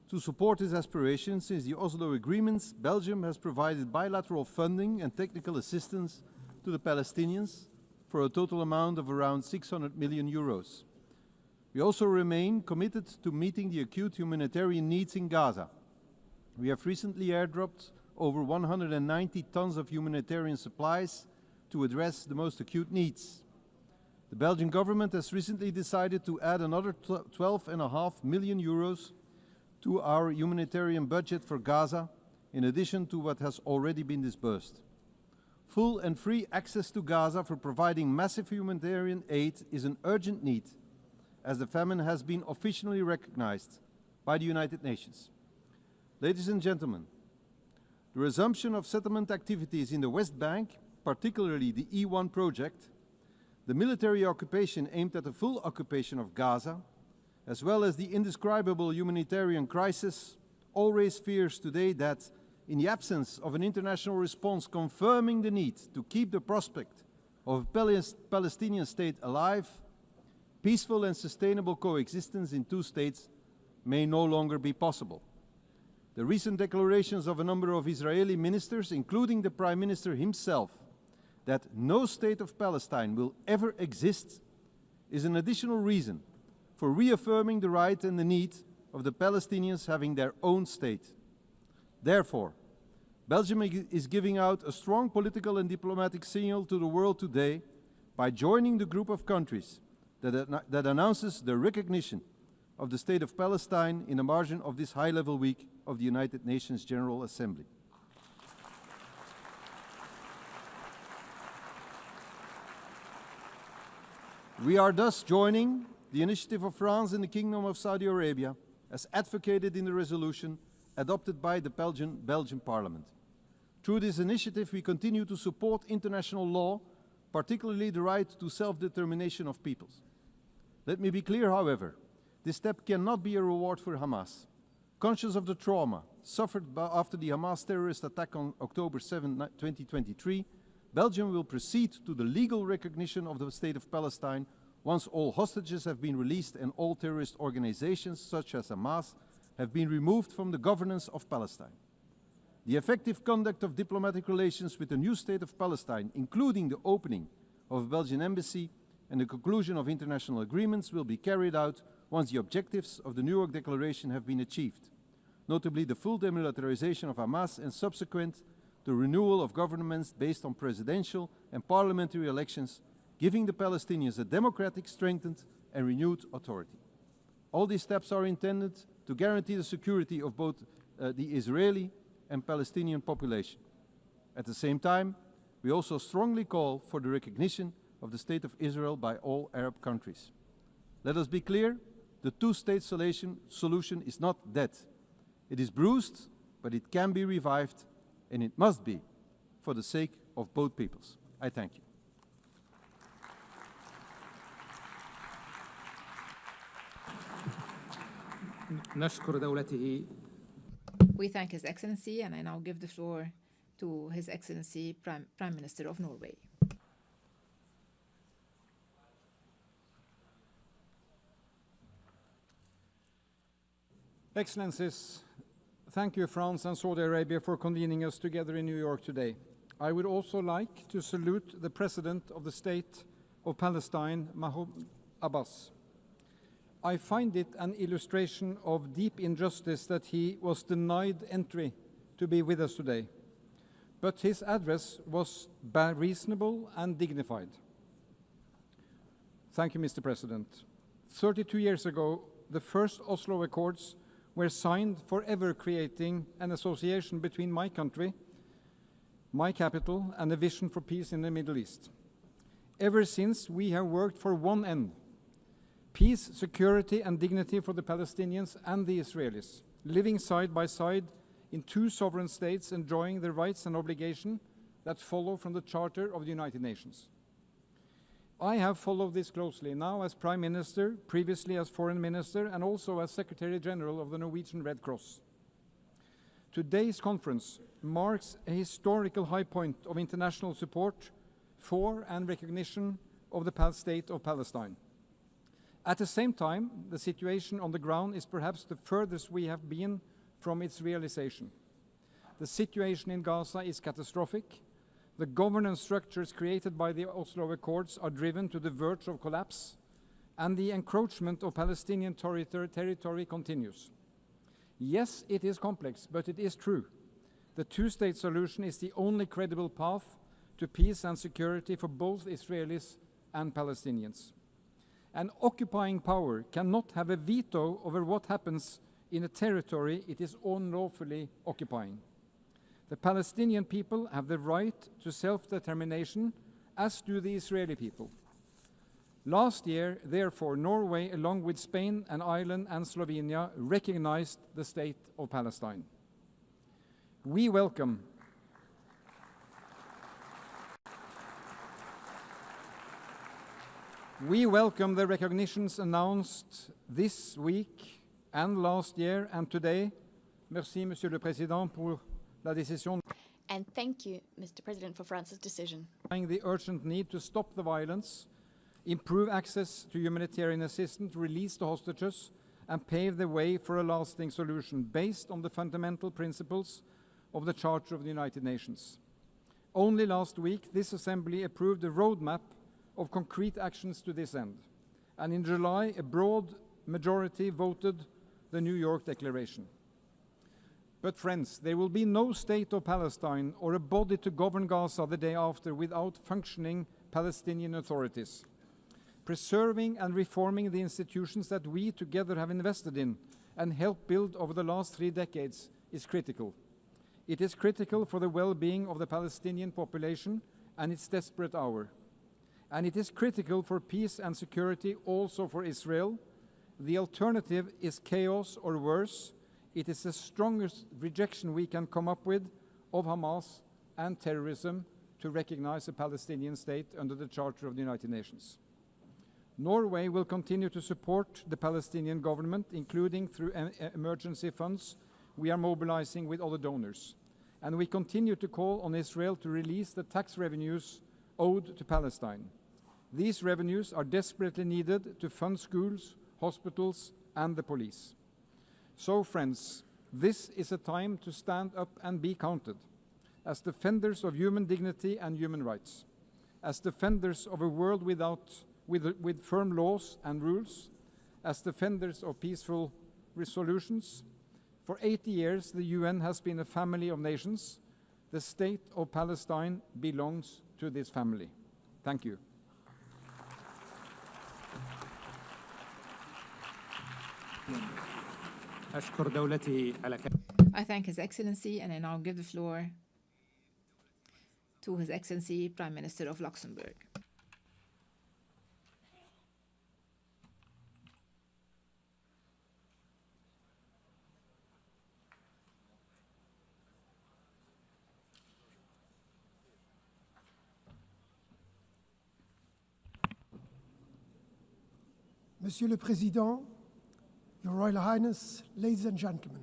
To support this aspiration, since the Oslo agreements, Belgium has provided bilateral funding and technical assistance to the Palestinians for a total amount of around 600 million euros. We also remain committed to meeting the acute humanitarian needs in Gaza. We have recently airdropped over 190 tons of humanitarian supplies to address the most acute needs. The Belgian government has recently decided to add another 12.5 million euros to our humanitarian budget for Gaza, in addition to what has already been disbursed. Full and free access to Gaza for providing massive humanitarian aid is an urgent need, as the famine has been officially recognized by the United Nations. Ladies and gentlemen, the resumption of settlement activities in the West Bank, particularly the E1 project, the military occupation aimed at the full occupation of Gaza, as well as the indescribable humanitarian crisis, all raise fears today that, in the absence of an international response confirming the need to keep the prospect of a Palestinian state alive, peaceful and sustainable coexistence in two states may no longer be possible. The recent declarations of a number of Israeli ministers, including the Prime Minister himself, that no state of Palestine will ever exist, is an additional reason for reaffirming the right and the need of the Palestinians having their own state. Therefore, Belgium is giving out a strong political and diplomatic signal to the world today by joining the group of countries that announces the recognition of the State of Palestine in the margin of this high-level week of the United Nations General Assembly. We are thus joining the initiative of France and the Kingdom of Saudi Arabia as advocated in the resolution adopted by the Belgian Parliament. Through this initiative, we continue to support international law, particularly the right to self-determination of peoples. Let me be clear, however, this step cannot be a reward for Hamas. Conscious of the trauma suffered after the Hamas terrorist attack on October 7, 2023, Belgium will proceed to the legal recognition of the State of Palestine once all hostages have been released and all terrorist organizations, such as Hamas, have been removed from the governance of Palestine. The effective conduct of diplomatic relations with the new State of Palestine, including the opening of a Belgian embassy and the conclusion of international agreements, will be carried out once the objectives of the New York Declaration have been achieved, notably the full demilitarization of Hamas and subsequent the renewal of governments based on presidential and parliamentary elections, giving the Palestinians a democratic, strengthened and renewed authority. All these steps are intended to guarantee the security of both the Israeli and Palestinian population. At the same time, we also strongly call for the recognition of the State of Israel by all Arab countries. Let us be clear, the two-state solution is not dead. It is bruised, but it can be revived, and it must be for the sake of both peoples. I thank you. نشكر دولته. We thank His Excellency, and I now give the floor to His Excellency Prime Minister of Norway. Excellencies, thank you, France and Saudi Arabia, for convening us together in New York today. I would also like to salute the President of the State of Palestine, Mahmoud Abbas. I find it an illustration of deep injustice that he was denied entry to be with us today. But his address was reasonable and dignified. Thank you, Mr. President. 32 years ago, the first Oslo Accords were signed, forever creating an association between my country, my capital, and a vision for peace in the Middle East. Ever since, we have worked for one end: peace, security, and dignity for the Palestinians and the Israelis, living side by side in two sovereign states, enjoying the rights and obligations that follow from the Charter of the United Nations. I have followed this closely, now as Prime Minister, previously as Foreign Minister, and also as Secretary General of the Norwegian Red Cross. Today's conference marks a historical high point of international support for and recognition of the state of Palestine. At the same time, the situation on the ground is perhaps the furthest we have been from its realization. The situation in Gaza is catastrophic. The governance structures created by the Oslo Accords are driven to the verge of collapse, and the encroachment of Palestinian territory continues. Yes, it is complex, but it is true. The two-state solution is the only credible path to peace and security for both Israelis and Palestinians. An occupying power cannot have a veto over what happens in a territory it is unlawfully occupying. The Palestinian people have the right to self-determination, as do the Israeli people. Last year, therefore, Norway, along with Spain and Ireland and Slovenia, recognized the state of Palestine. We welcome the recognitions announced this week and last year and today. Merci, Monsieur le Président, pour la décision. And thank you, Mr. President, for France's decision. The urgent need to stop the violence, improve access to humanitarian assistance, release the hostages, and pave the way for a lasting solution based on the fundamental principles of the Charter of the United Nations. Only last week, this Assembly approved a roadmap of concrete actions to this end. And in July, a broad majority voted the New York Declaration. But friends, there will be no state of Palestine or a body to govern Gaza the day after without functioning Palestinian authorities. Preserving and reforming the institutions that we together have invested in and helped build over the last 3 decades is critical. It is critical for the well-being of the Palestinian population and its desperate hour. And it is critical for peace and security also for Israel. The alternative is chaos or worse. It is the strongest rejection we can come up with of Hamas and terrorism to recognize a Palestinian state under the Charter of the United Nations. Norway will continue to support the Palestinian government, including through emergency funds we are mobilizing with other donors. And we continue to call on Israel to release the tax revenues owed to Palestine. These revenues are desperately needed to fund schools, hospitals, and the police. So, friends, this is a time to stand up and be counted. As defenders of human dignity and human rights, as defenders of a world with firm laws and rules, as defenders of peaceful resolutions. For 80 years, the UN has been a family of nations. The state of Palestine belongs to this family. Thank you. I thank His Excellency, and I now give the floor to His Excellency Prime Minister of Luxembourg. Monsieur le Président, Your Royal Highness, ladies and gentlemen,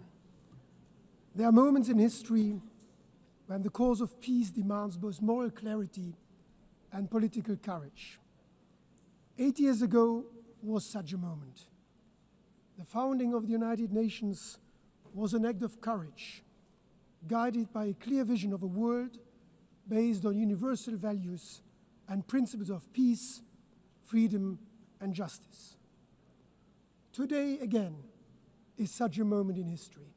there are moments in history when the cause of peace demands both moral clarity and political courage. 8 years ago was such a moment. The founding of the United Nations was an act of courage, guided by a clear vision of a world based on universal values and principles of peace, freedom, and justice. Today, again, is such a moment in history.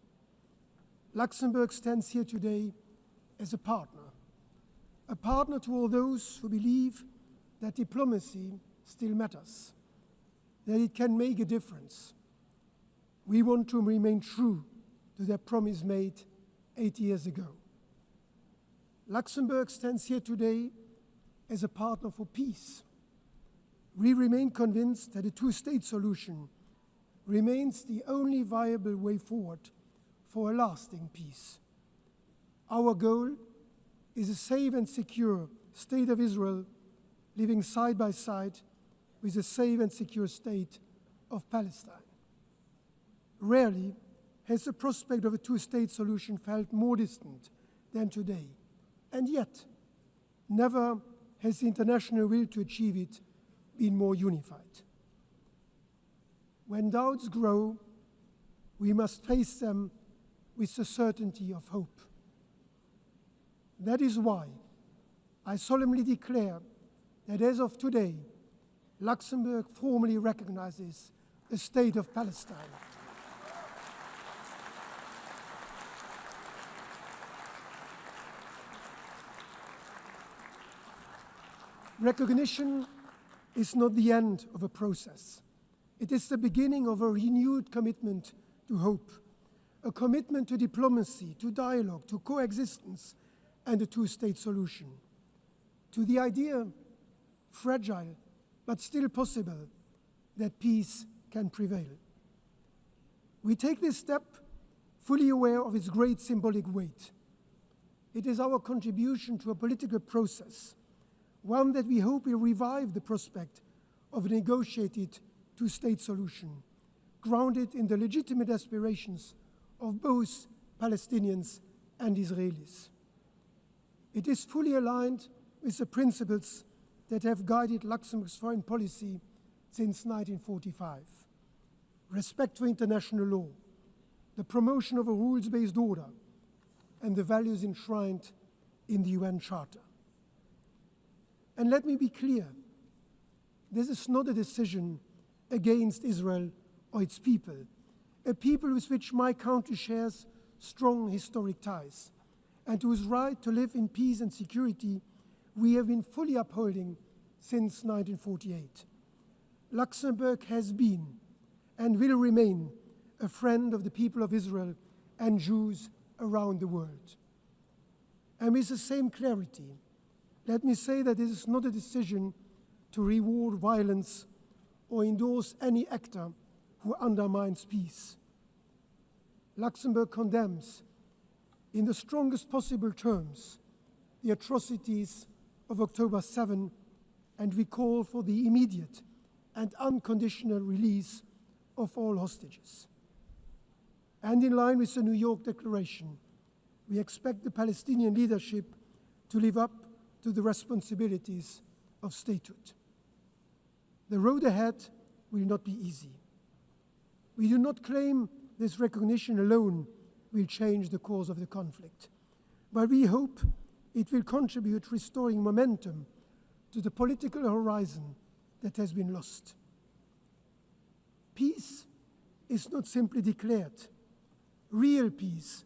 Luxembourg stands here today as a partner to all those who believe that diplomacy still matters, that it can make a difference. We want to remain true to their promise made 8 years ago. Luxembourg stands here today as a partner for peace. We remain convinced that a two-state solution remains the only viable way forward for a lasting peace. Our goal is a safe and secure state of Israel living side by side with a safe and secure state of Palestine. Rarely has the prospect of a two-state solution felt more distant than today, and yet never has the international will to achieve it been more unified. When doubts grow, we must face them with the certainty of hope. That is why I solemnly declare that as of today, Luxembourg formally recognizes the state of Palestine. Recognition is not the end of a process. It is the beginning of a renewed commitment to hope, a commitment to diplomacy, to dialogue, to coexistence, and a two-state solution, to the idea, fragile but still possible, that peace can prevail. We take this step fully aware of its great symbolic weight. It is our contribution to a political process, one that we hope will revive the prospect of a negotiated two-state solution, grounded in the legitimate aspirations of both Palestinians and Israelis. It is fully aligned with the principles that have guided Luxembourg's foreign policy since 1945. Respect for international law, the promotion of a rules-based order, and the values enshrined in the UN Charter. And let me be clear, this is not a decision against Israel or its people, a people with which my country shares strong historic ties, and whose right to live in peace and security we have been fully upholding since 1948. Luxembourg has been and will remain a friend of the people of Israel and Jews around the world. And with the same clarity, let me say that this is not a decision to reward violence or endorse any actor who undermines peace. Luxembourg condemns, in the strongest possible terms, the atrocities of October 7, and we call for the immediate and unconditional release of all hostages. And in line with the New York Declaration, we expect the Palestinian leadership to live up to the responsibilities of statehood. The road ahead will not be easy. We do not claim this recognition alone will change the course of the conflict, but we hope it will contribute to restoring momentum to the political horizon that has been lost. Peace is not simply declared. Real peace,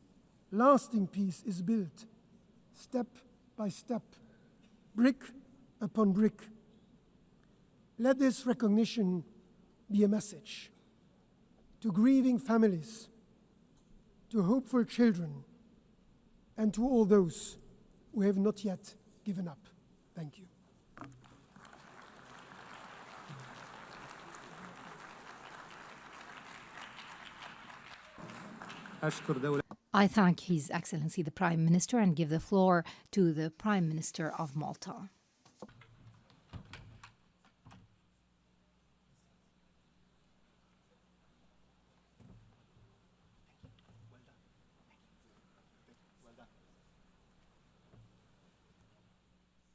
lasting peace, is built step by step, brick upon brick. Let this recognition be a message to grieving families, to hopeful children, and to all those who have not yet given up. Thank you. I thank His Excellency the Prime Minister and give the floor to the Prime Minister of Malta.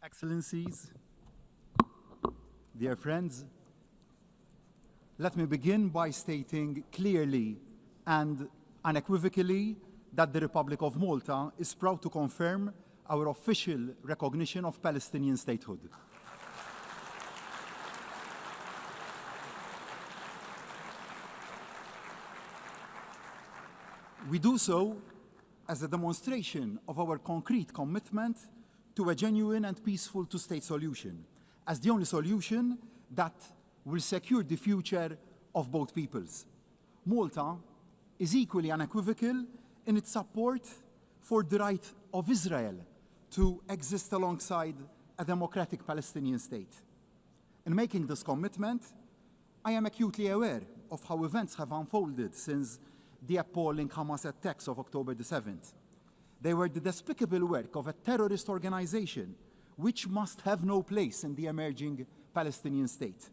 Excellencies, dear friends, let me begin by stating clearly and unequivocally that the Republic of Malta is proud to confirm our official recognition of Palestinian statehood. We do so as a demonstration of our concrete commitment to a genuine and peaceful two-state solution, as the only solution that will secure the future of both peoples. Malta is equally unequivocal in its support for the right of Israel to exist alongside a democratic Palestinian state. In making this commitment, I am acutely aware of how events have unfolded since the appalling Hamas attacks of October the 7th. They were the despicable work of a terrorist organization which must have no place in the emerging Palestinian state.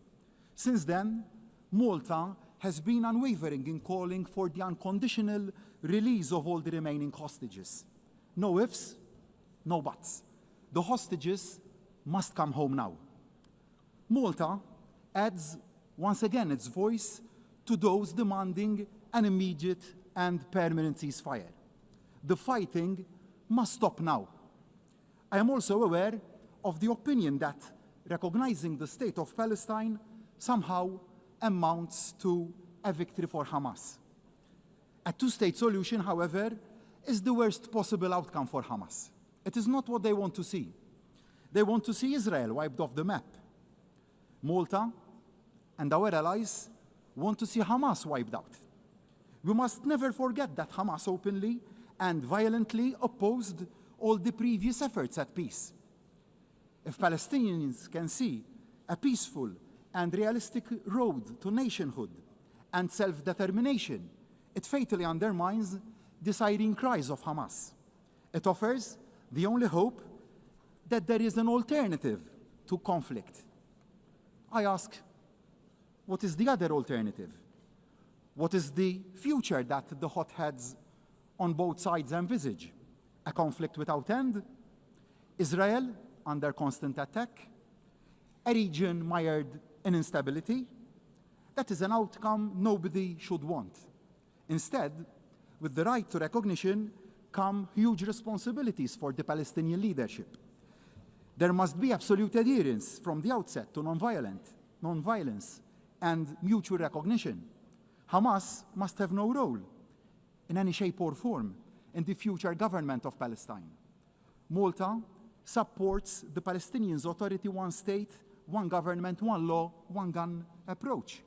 Since then, Malta has been unwavering in calling for the unconditional release of all the remaining hostages. No ifs, no buts. The hostages must come home now. Malta adds once again its voice to those demanding an immediate and permanent ceasefire. The fighting must stop now. I am also aware of the opinion that recognizing the state of Palestine somehow amounts to a victory for Hamas. A two-state solution, however, is the worst possible outcome for Hamas. It is not what they want to see. They want to see Israel wiped off the map. Malta and our allies want to see Hamas wiped out. We must never forget that Hamas openly and violently opposed all the previous efforts at peace. If Palestinians can see a peaceful and realistic road to nationhood and self-determination, it fatally undermines the siren cries of Hamas. It offers the only hope that there is an alternative to conflict. I ask, what is the other alternative? What is the future that the hotheads on both sides envisage? A conflict without end? Israel under constant attack? A region mired in instability? That is an outcome nobody should want. Instead, with the right to recognition come huge responsibilities for the Palestinian leadership. There must be absolute adherence from the outset to non-violence, and mutual recognition. Hamas must have no role in any shape or form in the future government of Palestine. Malta supports the Palestinians' authority, one state, one government, one law, one gun approach,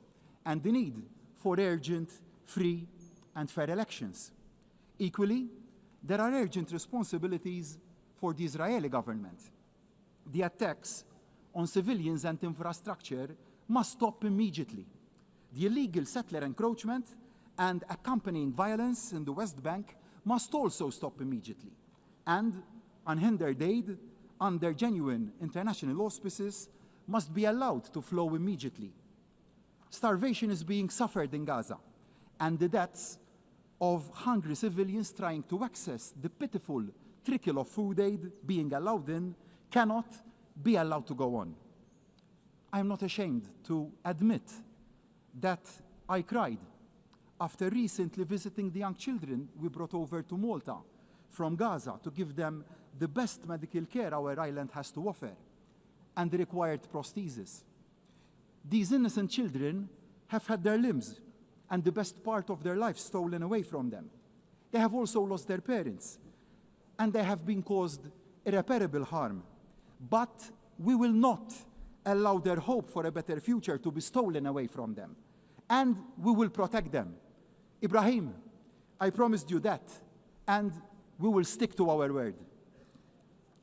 and the need for urgent, free, and fair elections. Equally, there are urgent responsibilities for the Israeli government. The attacks on civilians and infrastructure must stop immediately. The illegal settler encroachment and accompanying violence in the West Bank must also stop immediately. And unhindered aid under genuine international auspices must be allowed to flow immediately. Starvation is being suffered in Gaza, and the deaths of hungry civilians trying to access the pitiful trickle of food aid being allowed in cannot be allowed to go on. I am not ashamed to admit that I cried after recently visiting the young children we brought over to Malta from Gaza to give them the best medical care our island has to offer and the required prosthesis. These innocent children have had their limbs and the best part of their life stolen away from them. They have also lost their parents, and they have been caused irreparable harm. But we will not allow their hope for a better future to be stolen away from them. And we will protect them. Ibrahim, I promised you that, and we will stick to our word.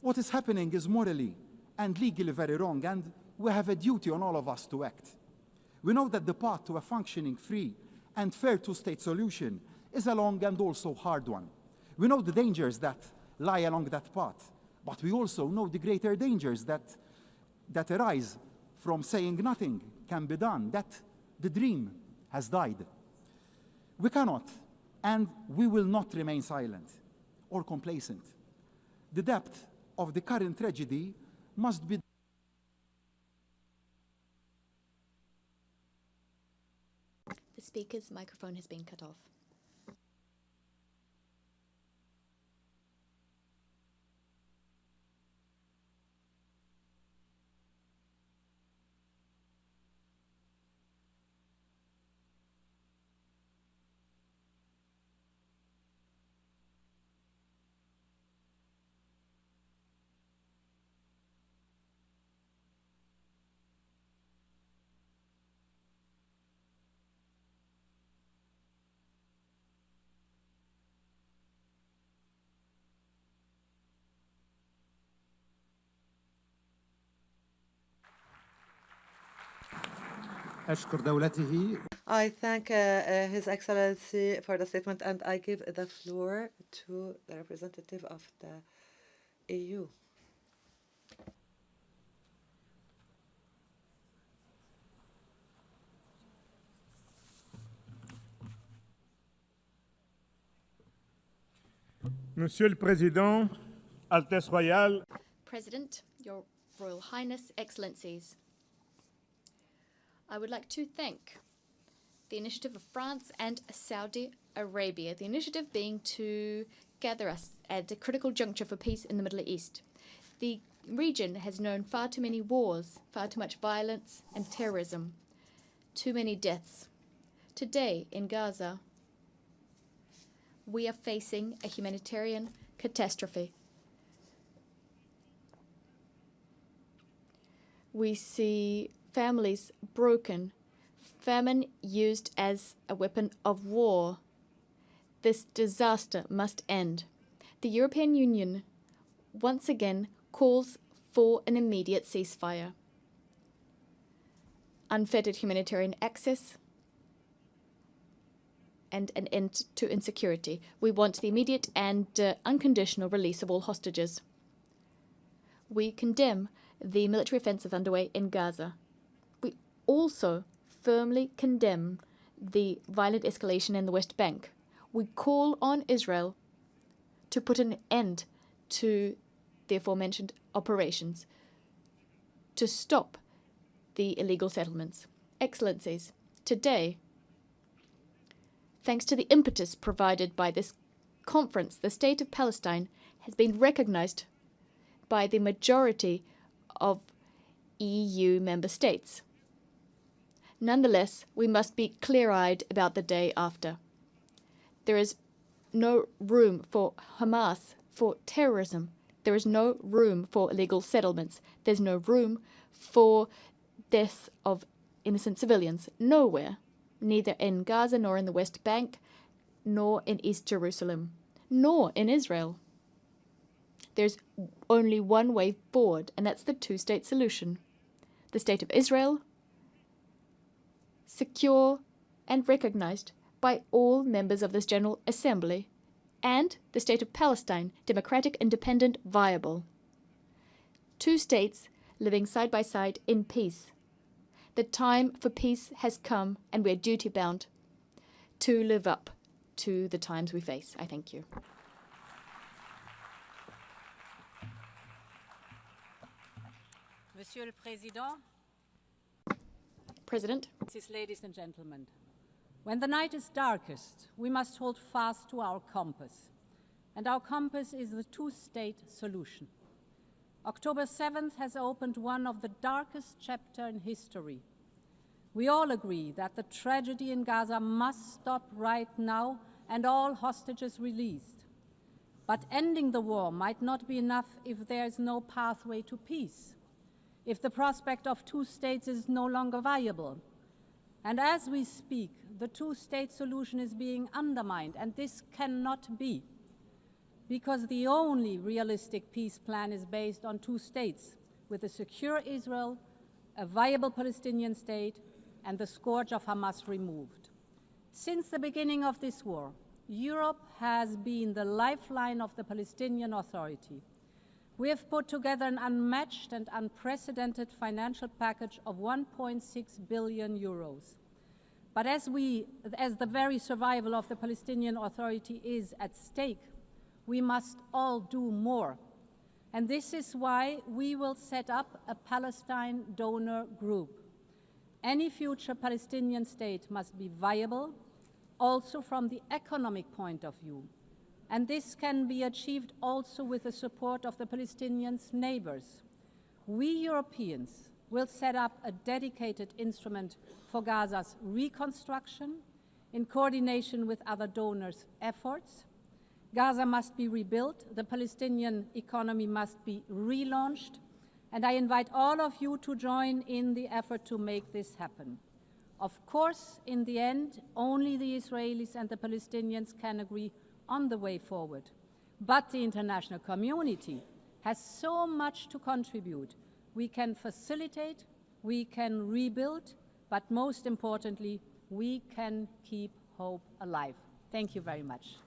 What is happening is morally and legally very wrong, and we have a duty on all of us to act. We know that the path to a functioning, free, and fair two-state solution is a long and also hard one. We know the dangers that lie along that path, but we also know the greater dangers that arise from saying nothing can be done, that the dream has died. We cannot, and we will not remain silent or complacent. The depth of the current tragedy must be The speaker's microphone has been cut off. أشكر دولته. I thank His Excellency for the statement, and I give the floor to the representative of the EU. Monsieur le Président, Altesse Royale, President, Your Royal Highness, Excellencies, I would like to thank the initiative of France and Saudi Arabia, the initiative being to gather us at a critical juncture for peace in the Middle East. The region has known far too many wars, far too much violence and terrorism, too many deaths. Today in Gaza, we are facing a humanitarian catastrophe. We see families broken, famine used as a weapon of war. This disaster must end. The European Union once again calls for an immediate ceasefire, unfettered humanitarian access, and an end to insecurity. We want the immediate and unconditional release of all hostages. We condemn the military offensive underway in Gaza. We also firmly condemn the violent escalation in the West Bank. We call on Israel to put an end to the aforementioned operations, to stop the illegal settlements. Excellencies, today, thanks to the impetus provided by this conference, the state of Palestine has been recognized by the majority of EU member states. Nonetheless, we must be clear-eyed about the day after. There is no room for Hamas, for terrorism. There is no room for illegal settlements. There's no room for deaths of innocent civilians. Nowhere. Neither in Gaza, nor in the West Bank, nor in East Jerusalem, nor in Israel. There's only one way forward, and that's the two-state solution. The State of Israel, secure and recognized by all members of this General Assembly, and the State of Palestine, democratic, independent, viable. Two states living side by side in peace. The time for peace has come, and we're duty-bound to live up to the times we face. I thank you. Monsieur le Président, President, ladies and gentlemen, when the night is darkest, we must hold fast to our compass, and our compass is the two-state solution. October 7th has opened one of the darkest chapters in history. We all agree that the tragedy in Gaza must stop right now and all hostages released. But ending the war might not be enough if there is no pathway to peace, if the prospect of two states is no longer viable. And as we speak, the two-state solution is being undermined, and this cannot be, because the only realistic peace plan is based on two states, with a secure Israel, a viable Palestinian state, and the scourge of Hamas removed. Since the beginning of this war, Europe has been the lifeline of the Palestinian Authority. We have put together an unmatched and unprecedented financial package of 1.6 billion euros. But as the very survival of the Palestinian Authority is at stake, we must all do more. And this is why we will set up a Palestine donor group. Any future Palestinian state must be viable, also from the economic point of view. And this can be achieved also with the support of the Palestinians' neighbors. We Europeans will set up a dedicated instrument for Gaza's reconstruction in coordination with other donors' efforts. Gaza must be rebuilt, the Palestinian economy must be relaunched, and I invite all of you to join in the effort to make this happen. Of course, in the end, only the Israelis and the Palestinians can agree on the way forward. But the international community has so much to contribute. We can facilitate, we can rebuild, but most importantly, we can keep hope alive. Thank you very much.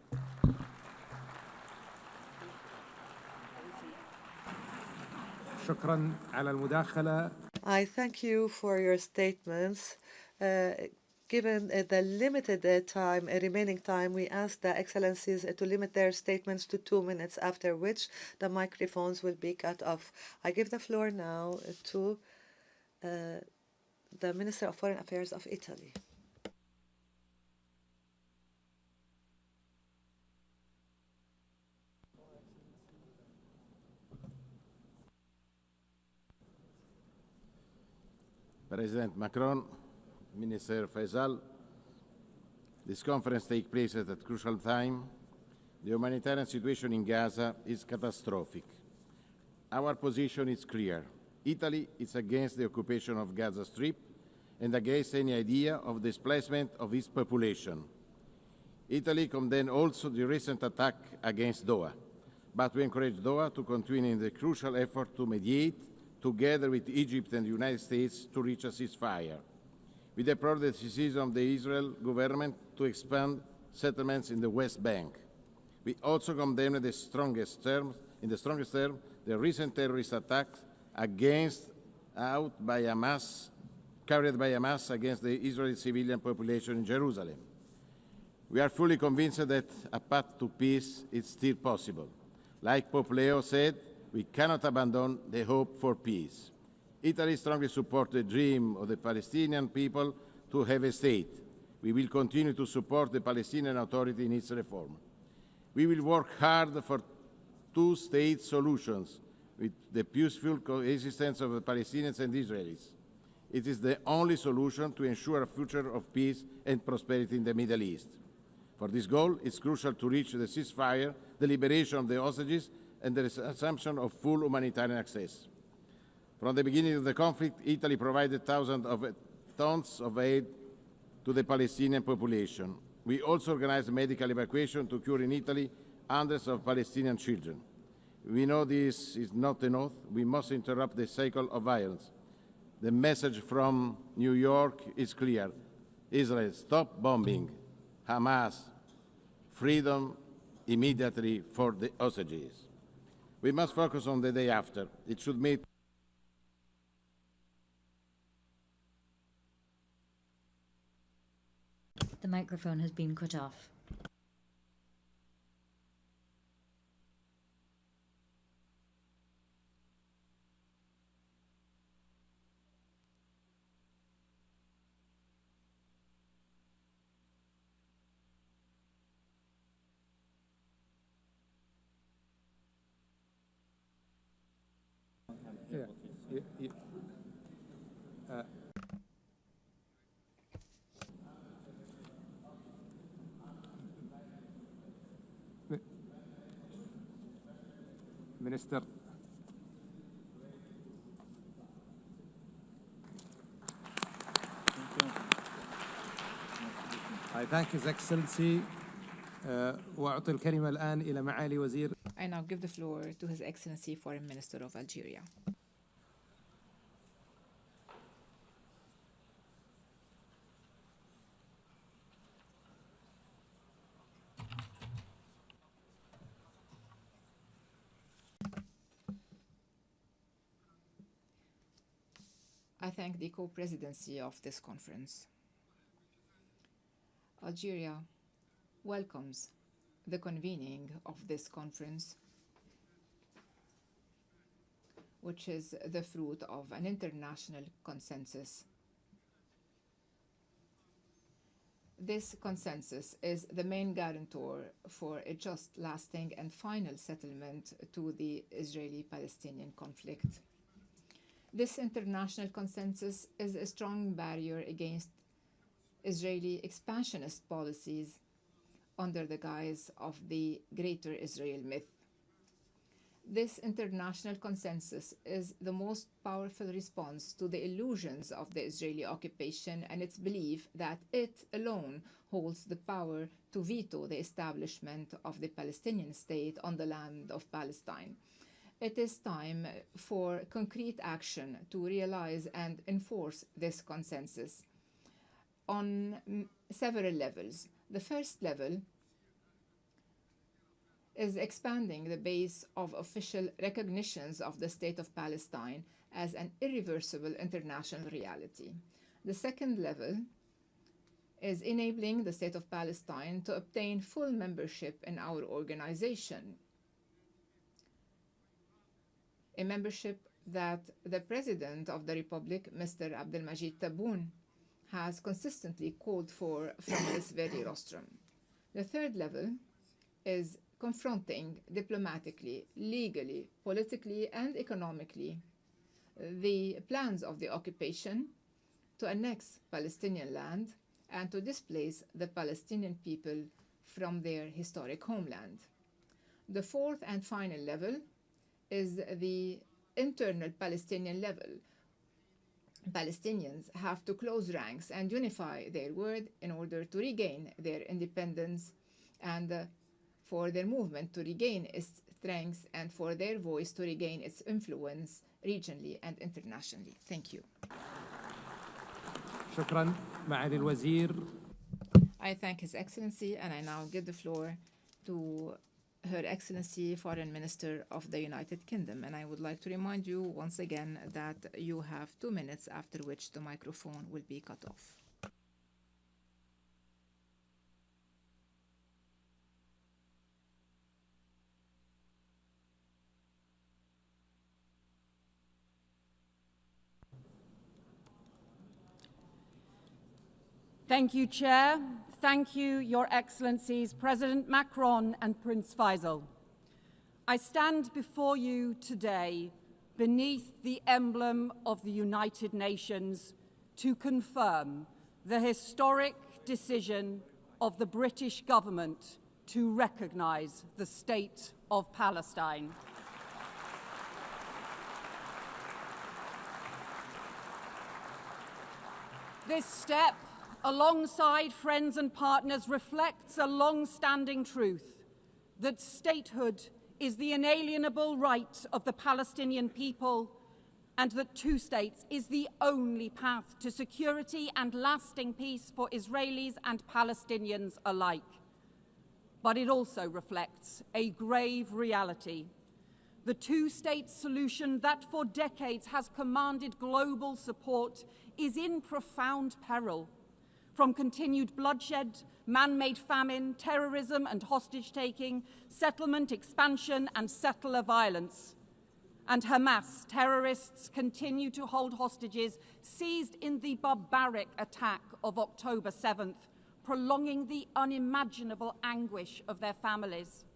شكرا على المداخلة. I thank you for your statements. given the limited remaining time, we ask the Excellencies to limit their statements to 2 minutes, after which the microphones will be cut off. I give the floor now to the Minister of Foreign Affairs of Italy. President Macron, Minister Faisal, this conference takes place at a crucial time. The humanitarian situation in Gaza is catastrophic. Our position is clear. Italy is against the occupation of Gaza Strip and against any idea of displacement of its population. Italy condemned also the recent attack against Doha, but we encourage Doha to continue in the crucial effort to mediate together with Egypt and the United States to reach a ceasefire. We deplore the decision of the Israel government to expand settlements in the West Bank. We also condemn in the strongest terms, the recent terrorist attacks carried by Hamas against the Israeli civilian population in Jerusalem. We are fully convinced that a path to peace is still possible. Like Pope Leo said, we cannot abandon the hope for peace. Italy strongly supports the dream of the Palestinian people to have a state. We will continue to support the Palestinian Authority in its reform. We will work hard for two-state solutions with the peaceful coexistence of the Palestinians and Israelis. It is the only solution to ensure a future of peace and prosperity in the Middle East. For this goal, it's crucial to reach the ceasefire, the liberation of the hostages, and the assumption of full humanitarian access. From the beginning of the conflict, Italy provided thousands of tons of aid to the Palestinian population. We also organized medical evacuation to cure in Italy hundreds of Palestinian children. We know this is not enough. We must interrupt the cycle of violence. The message from New York is clear. Israel, stop bombing. Hamas, freedom immediately for the hostages. We must focus on the day after. It should meet The microphone has been cut off. Minister. I thank His Excellency. وأعطي الكلمة الآن إلى معالي وزير. I now give the floor to His Excellency Foreign Minister of Algeria. I thank the co-presidency of this conference. Algeria welcomes the convening of this conference, which is the fruit of an international consensus. This consensus is the main guarantor for a just, lasting, and final settlement to the Israeli-Palestinian conflict. This international consensus is a strong barrier against Israeli expansionist policies under the guise of the Greater Israel myth. This international consensus is the most powerful response to the illusions of the Israeli occupation and its belief that it alone holds the power to veto the establishment of the Palestinian state on the land of Palestine. It is time for concrete action to realize and enforce this consensus on several levels. The first level is expanding the base of official recognitions of the State of Palestine as an irreversible international reality. The second level is enabling the State of Palestine to obtain full membership in our organization, a membership that the President of the Republic, Mr. Abdelmajid Tebboune, has consistently called for from this very rostrum. The third level is confronting diplomatically, legally, politically, and economically the plans of the occupation to annex Palestinian land and to displace the Palestinian people from their historic homeland. The fourth and final level is the internal Palestinian level. Palestinians have to close ranks and unify their word in order to regain their independence and for their movement to regain its strength and for their voice to regain its influence regionally and internationally. Thank you. شكرا معالي الوزير. I thank His Excellency, and I now give the floor to Her Excellency Foreign Minister of the United Kingdom. And I would like to remind you once again that you have 2 minutes, after which the microphone will be cut off. Thank you, Chair. Thank you, Your Excellencies, President Macron and Prince Faisal. I stand before you today beneath the emblem of the United Nations to confirm the historic decision of the British government to recognise the State of Palestine. This step, alongside friends and partners, reflects a long-standing truth that statehood is the inalienable right of the Palestinian people and that two states is the only path to security and lasting peace for Israelis and Palestinians alike. But it also reflects a grave reality. The two-state solution that for decades has commanded global support is in profound peril. From continued bloodshed, man-made famine, terrorism and hostage-taking, settlement expansion and settler violence. And Hamas terrorists continue to hold hostages seized in the barbaric attack of October 7th, prolonging the unimaginable anguish of their families.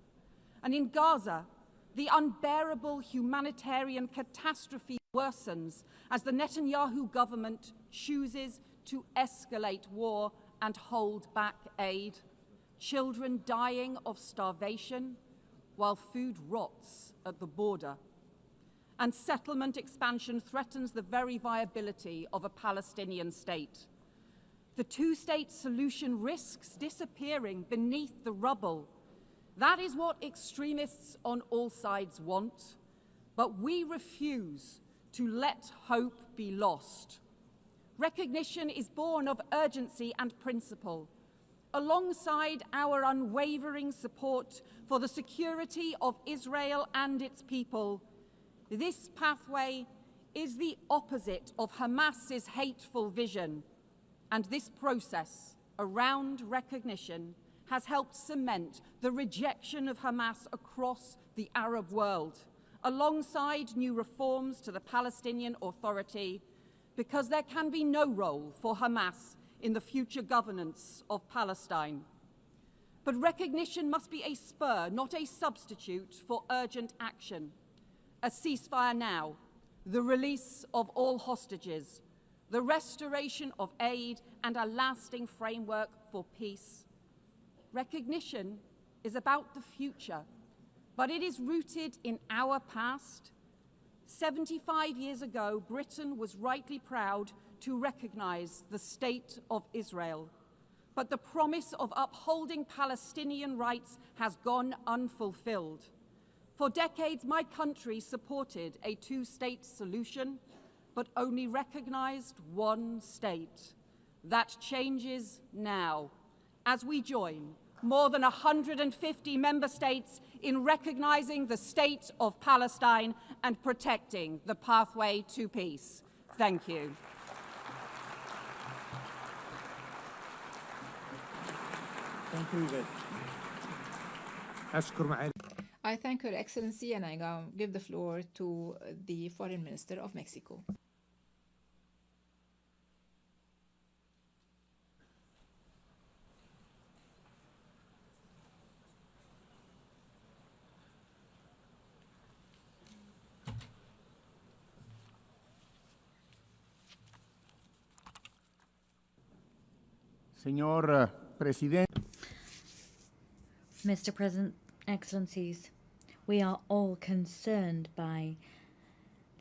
And in Gaza, the unbearable humanitarian catastrophe worsens as the Netanyahu government chooses to escalate war and hold back aid, children dying of starvation while food rots at the border. And settlement expansion threatens the very viability of a Palestinian state. The two-state solution risks disappearing beneath the rubble. That is what extremists on all sides want, but we refuse to let hope be lost. Recognition is born of urgency and principle, alongside our unwavering support for the security of Israel and its people. This pathway is the opposite of Hamas's hateful vision, and this process around recognition has helped cement the rejection of Hamas across the Arab world, alongside new reforms to the Palestinian Authority, because there can be no role for Hamas in the future governance of Palestine. But recognition must be a spur, not a substitute for urgent action. A ceasefire now, the release of all hostages, the restoration of aid, and a lasting framework for peace. Recognition is about the future, but it is rooted in our past. 75 years ago, Britain was rightly proud to recognise the State of Israel. But the promise of upholding Palestinian rights has gone unfulfilled. For decades, my country supported a two-state solution, but only recognised one state. That changes now, as we join more than 150 member states in recognising the State of Palestine and protecting the pathway to peace. Thank you. I thank Her Excellency, and I now give the floor to the Foreign Minister of Mexico. Señor Presidente. Mr. President, Excellencies, we are all concerned by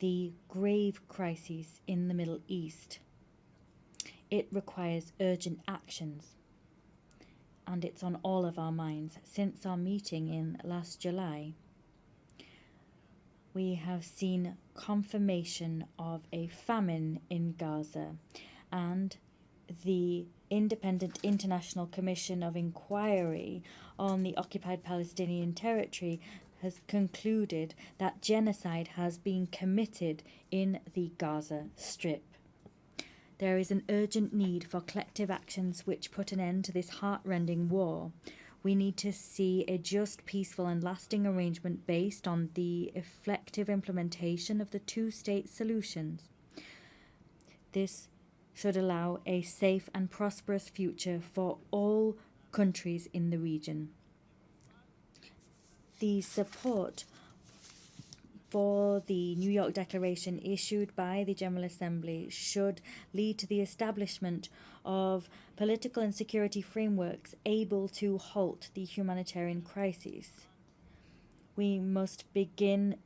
the grave crises in the Middle East. It requires urgent actions, and it's on all of our minds. Since our meeting in last July, we have seen confirmation of a famine in Gaza, and the Independent International Commission of Inquiry on the occupied Palestinian territory has concluded that genocide has been committed in the Gaza Strip. There is an urgent need for collective actions which put an end to this heart-rending war. We need to see a just, peaceful and lasting arrangement based on the effective implementation of the two-state solutions. This should allow a safe and prosperous future for all countries in the region. The support for the New York Declaration issued by the General Assembly should lead to the establishment of political and security frameworks able to halt the humanitarian crisis. We must begin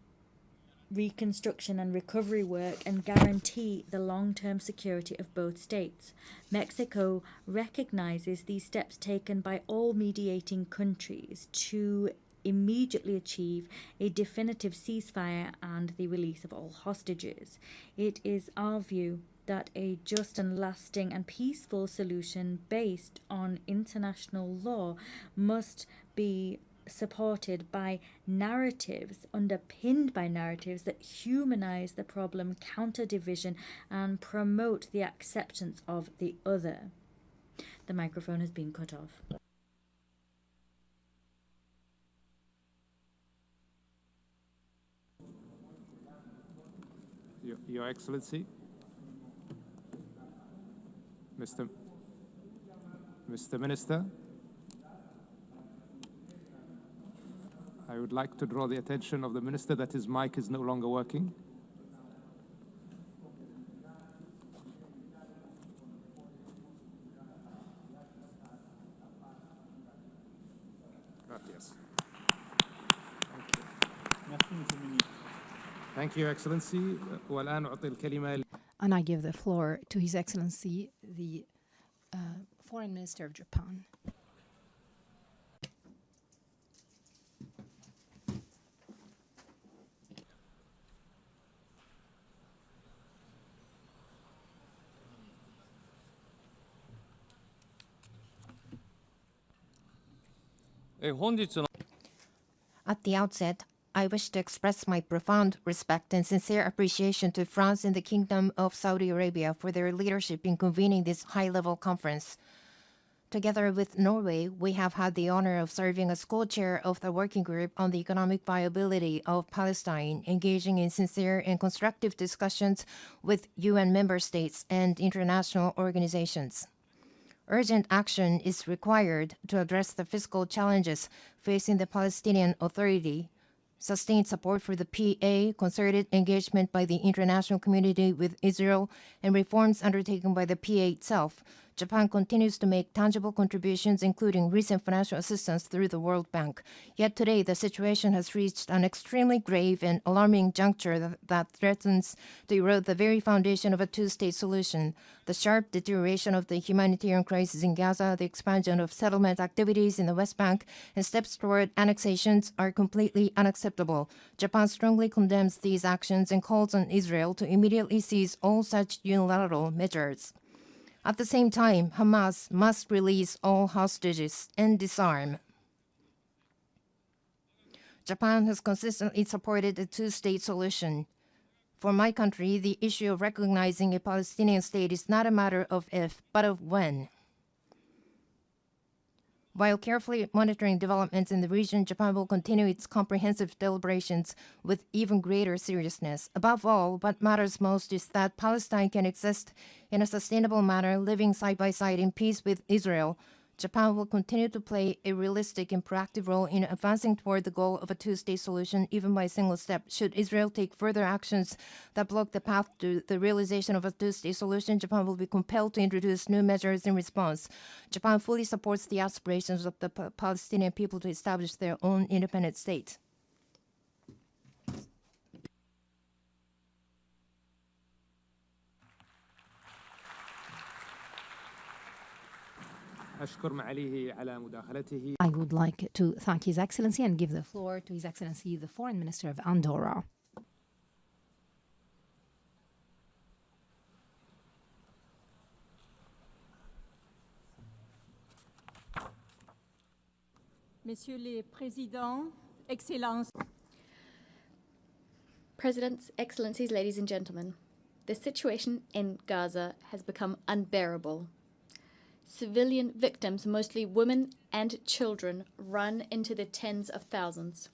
reconstruction and recovery work and guarantee the long-term security of both states. Mexico recognizes these steps taken by all mediating countries to immediately achieve a definitive ceasefire and the release of all hostages. It is our view that a just and lasting and peaceful solution based on international law must be supported by narratives, underpinned by narratives that humanize the problem, counter division, and promote the acceptance of the other. The microphone has been cut off. Your Excellency, Mr. Minister, I would like to draw the attention of the Minister that his mic is no longer working. Gracias. Thank you, Excellency. والآن أعطي الكلمة. And I give the floor to His Excellency, the Foreign Minister of Japan. At the outset, I wish to express my profound respect and sincere appreciation to France and the Kingdom of Saudi Arabia for their leadership in convening this high-level conference. Together with Norway, we have had the honor of serving as co-chair of the working group on the economic viability of Palestine, engaging in sincere and constructive discussions with UN member states and international organizations. Urgent action is required to address the fiscal challenges facing the Palestinian Authority, sustained support for the PA, concerted engagement by the international community with Israel, and reforms undertaken by the PA itself. Japan continues to make tangible contributions, including recent financial assistance through the World Bank. Yet today, the situation has reached an extremely grave and alarming juncture that threatens to erode the very foundation of a two-state solution. The sharp deterioration of the humanitarian crisis in Gaza, the expansion of settlement activities in the West Bank, and steps toward annexations are completely unacceptable. Japan strongly condemns these actions and calls on Israel to immediately cease all such unilateral measures. At the same time, Hamas must release all hostages and disarm. Japan has consistently supported a two-state solution. For my country, the issue of recognizing a Palestinian state is not a matter of if, but of when. While carefully monitoring developments in the region, Japan will continue its comprehensive deliberations with even greater seriousness. Above all, what matters most is that Palestine can exist in a sustainable manner, living side by side in peace with Israel. Japan will continue to play a realistic and proactive role in advancing toward the goal of a two-state solution, even by a single step. Should Israel take further actions that block the path to the realization of a two-state solution, Japan will be compelled to introduce new measures in response. Japan fully supports the aspirations of the Palestinian people to establish their own independent state. I would like to thank His Excellency and give the floor to His Excellency, the Foreign Minister of Andorra. Messieurs les Présidents, Excellences. Presidents, Excellencies, ladies and gentlemen, the situation in Gaza has become unbearable. Civilian victims, mostly women and children, run into the tens of thousands.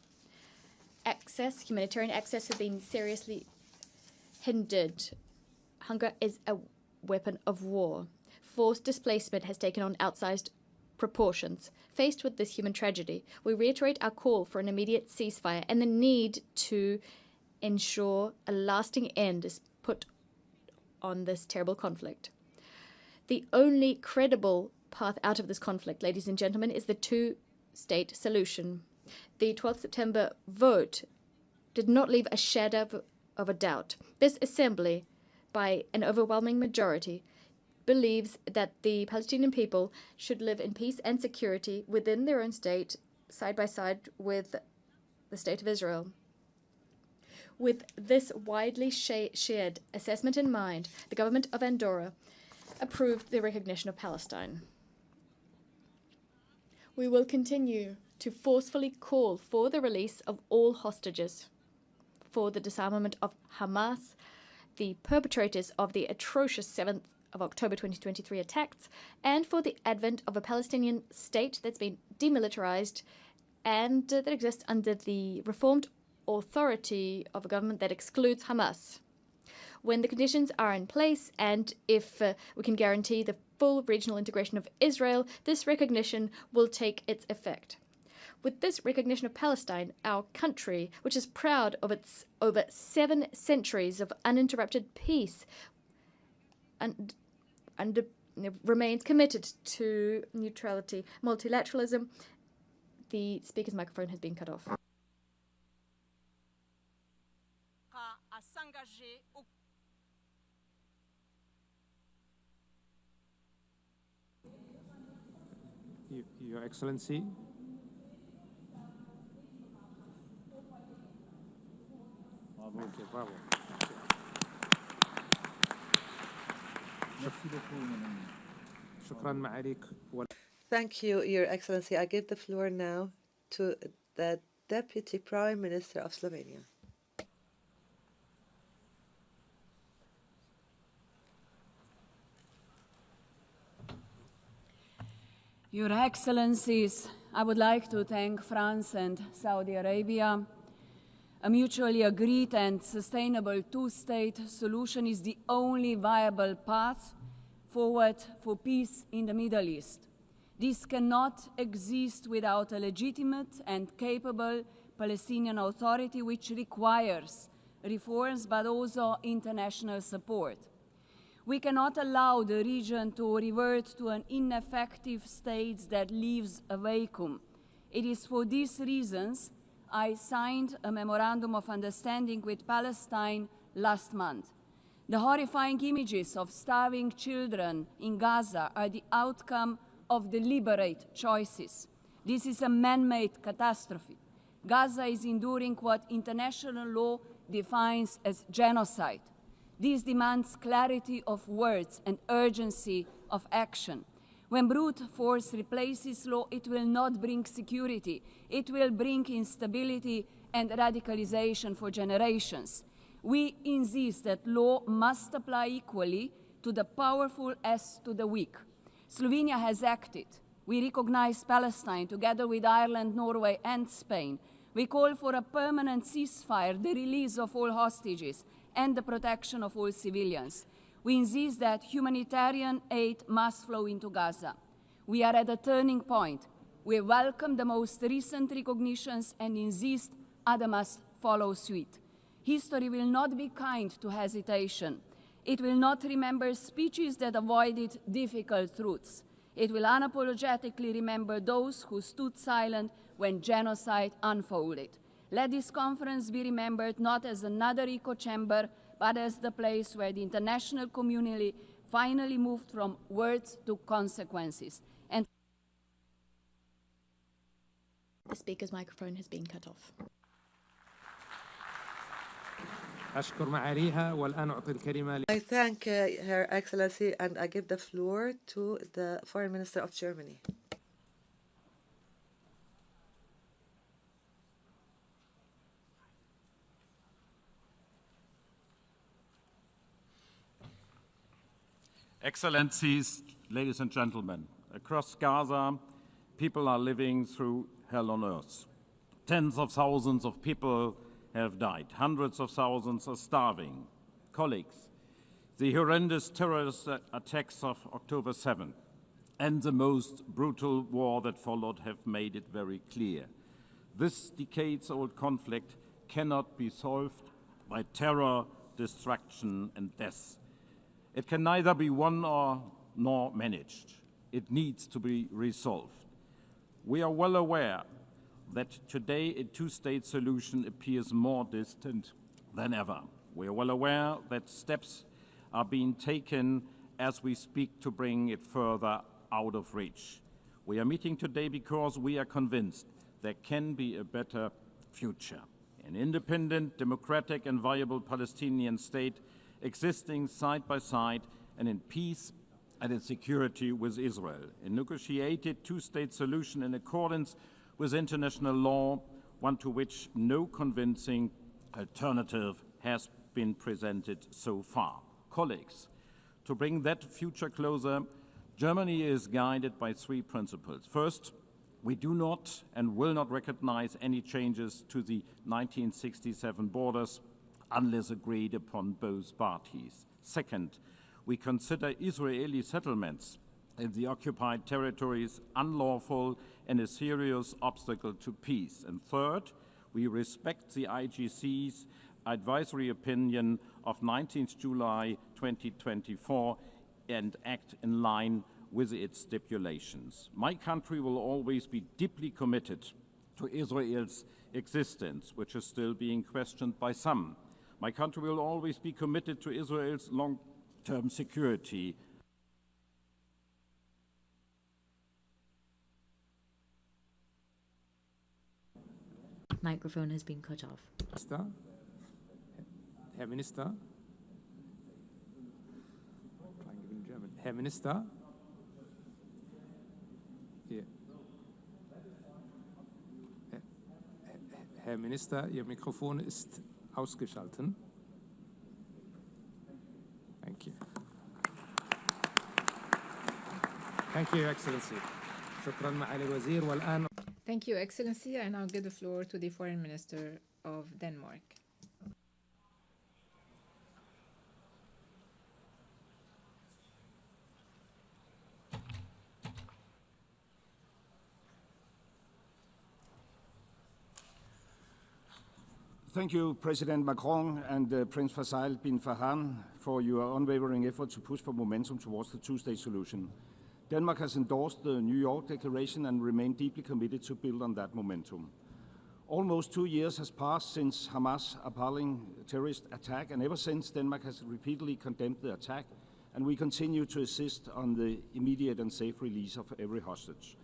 Humanitarian access has been seriously hindered. Hunger is a weapon of war. Forced displacement has taken on outsized proportions. Faced with this human tragedy, we reiterate our call for an immediate ceasefire and the need to ensure a lasting end is put on this terrible conflict. The only credible path out of this conflict, ladies and gentlemen, is the two-state solution. The 12th September vote did not leave a shadow of a doubt. This assembly, by an overwhelming majority, believes that the Palestinian people should live in peace and security within their own state, side by side with the State of Israel. With this widely shared assessment in mind, the government of Andorra approved the recognition of Palestine. We will continue to forcefully call for the release of all hostages, for the disarmament of Hamas, the perpetrators of the atrocious 7th of October 2023 attacks, and for the advent of a Palestinian state that's been demilitarized and that exists under the reformed authority of a government that excludes Hamas. When the conditions are in place and if we can guarantee the full regional integration of Israel, this recognition will take its effect. With this recognition of Palestine, our country, which is proud of its over 7 centuries of uninterrupted peace, and remains committed to neutrality, multilateralism. The speaker's microphone has been cut off. Your Excellency. Bravo. Thank you, Your Excellency. I give the floor now to the Deputy Prime Minister of Slovenia. Your Excellencies, I would like to thank France and Saudi Arabia. A mutually agreed and sustainable two-state solution is the only viable path forward for peace in the Middle East. This cannot exist without a legitimate and capable Palestinian Authority, which requires reforms but also international support. We cannot allow the region to revert to an ineffective state that leaves a vacuum. It is for these reasons I signed a memorandum of understanding with Palestine last month. The horrifying images of starving children in Gaza are the outcome of deliberate choices. This is a man-made catastrophe. Gaza is enduring what international law defines as genocide. This demands clarity of words and urgency of action. When brute force replaces law, it will not bring security. It will bring instability and radicalization for generations. We insist that law must apply equally to the powerful as to the weak. Slovenia has acted We recognize Palestine together with Ireland, Norway, and Spain. We call for a permanent ceasefire, the release of all hostages, and the protection of all civilians. We insist that humanitarian aid must flow into Gaza. We are at a turning point. We welcome the most recent recognitions and insist others must follow suit. History will not be kind to hesitation. It will not remember speeches that avoided difficult truths. It will unapologetically remember those who stood silent when genocide unfolded. Let this conference be remembered not as another echo chamber, but as the place where the international community finally moved from words to consequences. And the speaker's microphone has been cut off. I thank Her Excellency, and I give the floor to the Foreign Minister of Germany. Excellencies, ladies and gentlemen, across Gaza, people are living through hell on earth. Tens of thousands of people have died. Hundreds of thousands are starving. Colleagues, the horrendous terrorist attacks of October 7 and the most brutal war that followed have made it very clear. This decades-old conflict cannot be solved by terror, destruction, and death. It can neither be won nor managed. It needs to be resolved. We are well aware that today a two-state solution appears more distant than ever. We are well aware that steps are being taken as we speak to bring it further out of reach. We are meeting today because we are convinced there can be a better future. An independent, democratic and viable Palestinian state existing side by side and in peace and in security with Israel. A negotiated two-state solution in accordance with international law, one to which no convincing alternative has been presented so far. Colleagues, to bring that future closer, Germany is guided by three principles. First, we do not and will not recognize any changes to the 1967 borders unless agreed upon both parties. Second, we consider Israeli settlements in the occupied territories unlawful and a serious obstacle to peace. And third, we respect the IGC's advisory opinion of 19th July 2024 and act in line with its stipulations. My country will always be deeply committed to Israel's existence, which is still being questioned by some. My country will always be committed to Israel's long-term security. Microphone has been cut off. Herr Minister. Herr Minister. Hier. Herr Minister, Ihr Mikrofon ist ausgeschaltet. Thank you. Thank you, Your Excellency. شكرا معالي الوزير. والآن Thank you, Excellency. I now give the floor to the Foreign Minister of Denmark. Thank you, President Macron and Prince Faisal bin Farhan, for your unwavering effort to push for momentum towards the two-state solution. Denmark has endorsed the New York Declaration and remained deeply committed to build on that momentum. Almost 2 years has passed since Hamas' appalling terrorist attack, and ever since, Denmark has repeatedly condemned the attack, and we continue to insist on the immediate and safe release of every hostage.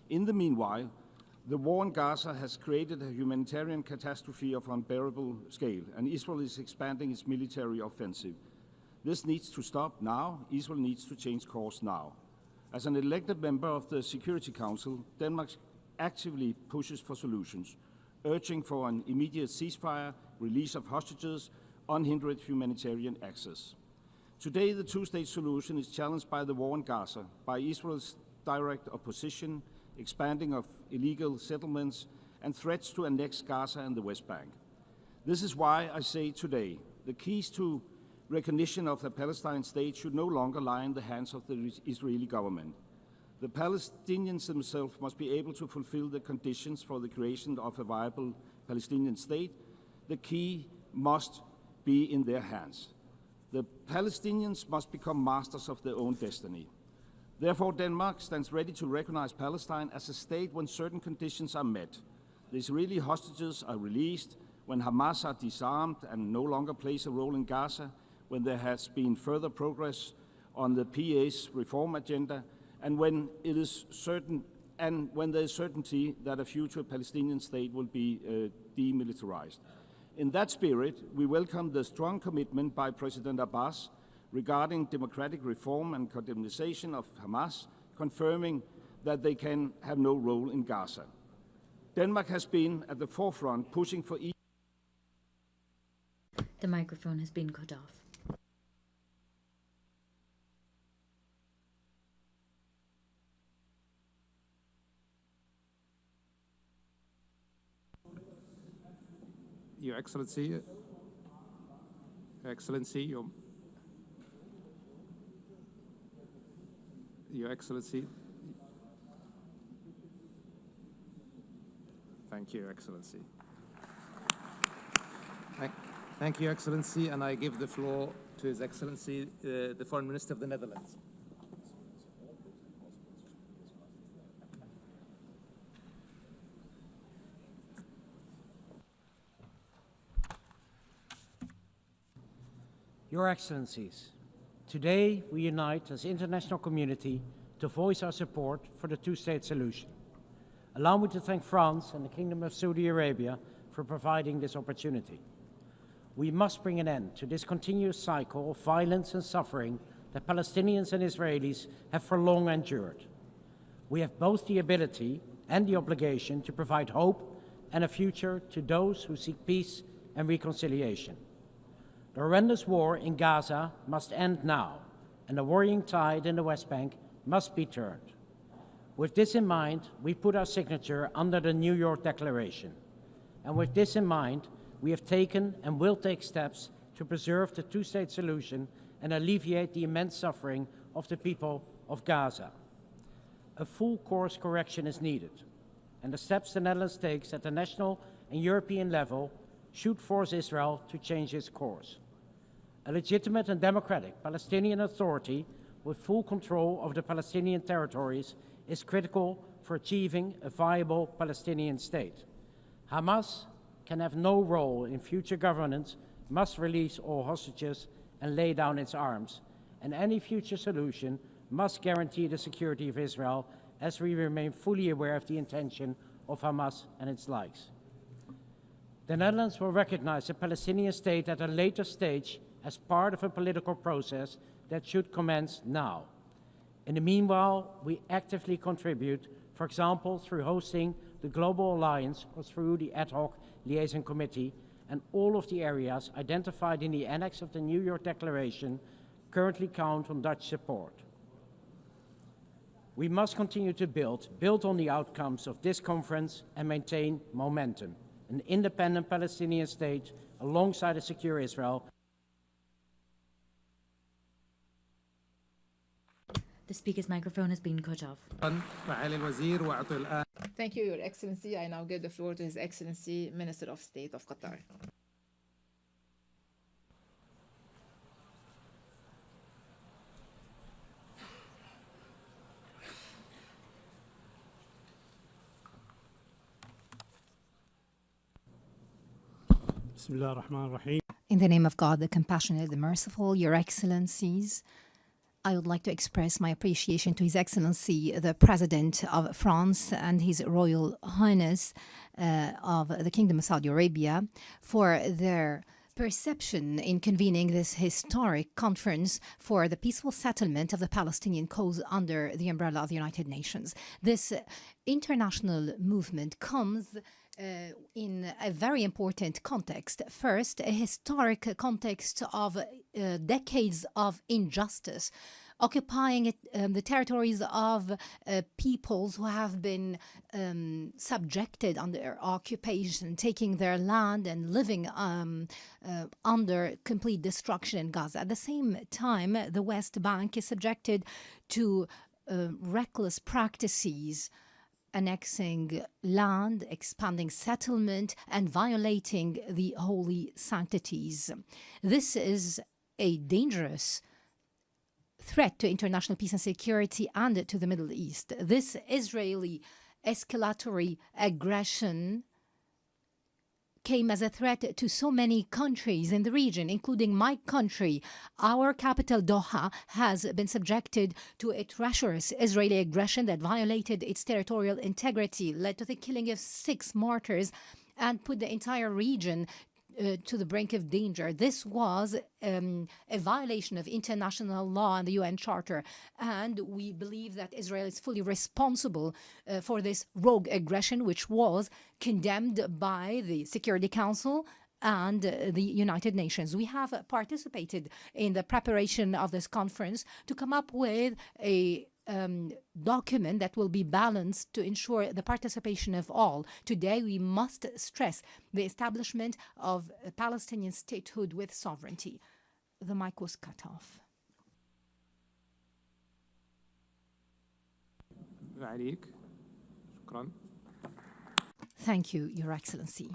In the meanwhile, the war in Gaza has created a humanitarian catastrophe of unbearable scale, and Israel is expanding its military offensive. This needs to stop now. Israel needs to change course now. As an elected member of the Security Council, Denmark actively pushes for solutions, urging for an immediate ceasefire, release of hostages, unhindered humanitarian access. Today, the two-state solution is challenged by the war in Gaza, by Israel's direct opposition, expanding of illegal settlements, and threats to annex Gaza and the West Bank. This is why I say today, the keys to recognition of the Palestinian state should no longer lie in the hands of the Israeli government. The Palestinians themselves must be able to fulfill the conditions for the creation of a viable Palestinian state. The key must be in their hands. The Palestinians must become masters of their own destiny. Therefore, Denmark stands ready to recognize Palestine as a state when certain conditions are met. The Israeli hostages are released, when Hamas are disarmed and no longer plays a role in Gaza, when there has been further progress on the PA's reform agenda, and when it is certain, and when there is certainty that a future Palestinian state will be demilitarized. In that spirit, we welcome the strong commitment by President Abbas regarding democratic reform and condemnation of Hamas, confirming that they can have no role in Gaza. Denmark has been at the forefront pushing for The microphone has been cut off. Your Excellency, Your Excellency. Thank you, Your Excellency. Thank you, Your Excellency, and I give the floor to His Excellency, the Foreign Minister of the Netherlands. Your Excellencies, today we unite as international community to voice our support for the two-state solution. Allow me to thank France and the Kingdom of Saudi Arabia for providing this opportunity. We must bring an end to this continuous cycle of violence and suffering that Palestinians and Israelis have for long endured. We have both the ability and the obligation to provide hope and a future to those who seek peace and reconciliation. The horrendous war in Gaza must end now, and the worrying tide in the West Bank must be turned. With this in mind, we put our signature under the New York Declaration. And with this in mind, we have taken and will take steps to preserve the two-state solution and alleviate the immense suffering of the people of Gaza. A full course correction is needed, and the steps the Netherlands takes at the national and European level should force Israel to change its course. A legitimate and democratic Palestinian Authority with full control of the Palestinian territories is critical for achieving a viable Palestinian state. Hamas can have no role in future governance, must release all hostages and lay down its arms, and any future solution must guarantee the security of Israel, as we remain fully aware of the intention of Hamas and its likes. The Netherlands will recognize a Palestinian state at a later stage as part of a political process that should commence now. In the meanwhile, we actively contribute, for example, through hosting the Global Alliance or through the Ad Hoc Liaison Committee, and all of the areas identified in the annex of the New York Declaration currently count on Dutch support. We must continue to build on the outcomes of this conference and maintain momentum. An independent Palestinian state alongside a secure Israel. The speaker's microphone has been cut off. Thank you, Your Excellency. I now give the floor to His Excellency, Minister of State of Qatar. In the name of God, the compassionate, the merciful, Your Excellencies, I would like to express my appreciation to His Excellency, the President of France, and His Royal Highness of the Kingdom of Saudi Arabia for their perception in convening this historic conference for the peaceful settlement of the Palestinian cause under the umbrella of the United Nations. This international movement comes in a very important context. First, a historic context of decades of injustice, occupying the territories of peoples who have been subjected under occupation, taking their land and living under complete destruction in Gaza. At the same time, the West Bank is subjected to reckless practices, annexing land, expanding settlement, and violating the holy sanctities. This is a dangerous threat to international peace and security and to the Middle East. This Israeli escalatory aggression came as a threat to so many countries in the region, including my country. Our capital, Doha, has been subjected to a treacherous Israeli aggression that violated its territorial integrity, led to the killing of 6 martyrs, and put the entire region to the brink of danger. This was a violation of international law and the UN Charter, and we believe that Israel is fully responsible for this rogue aggression, which was condemned by the Security Council and the United Nations. We have participated in the preparation of this conference to come up with a document that will be balanced to ensure the participation of all. Today, we must stress the establishment of a Palestinian statehood with sovereignty. The mic was cut off. Thank you, Your Excellency.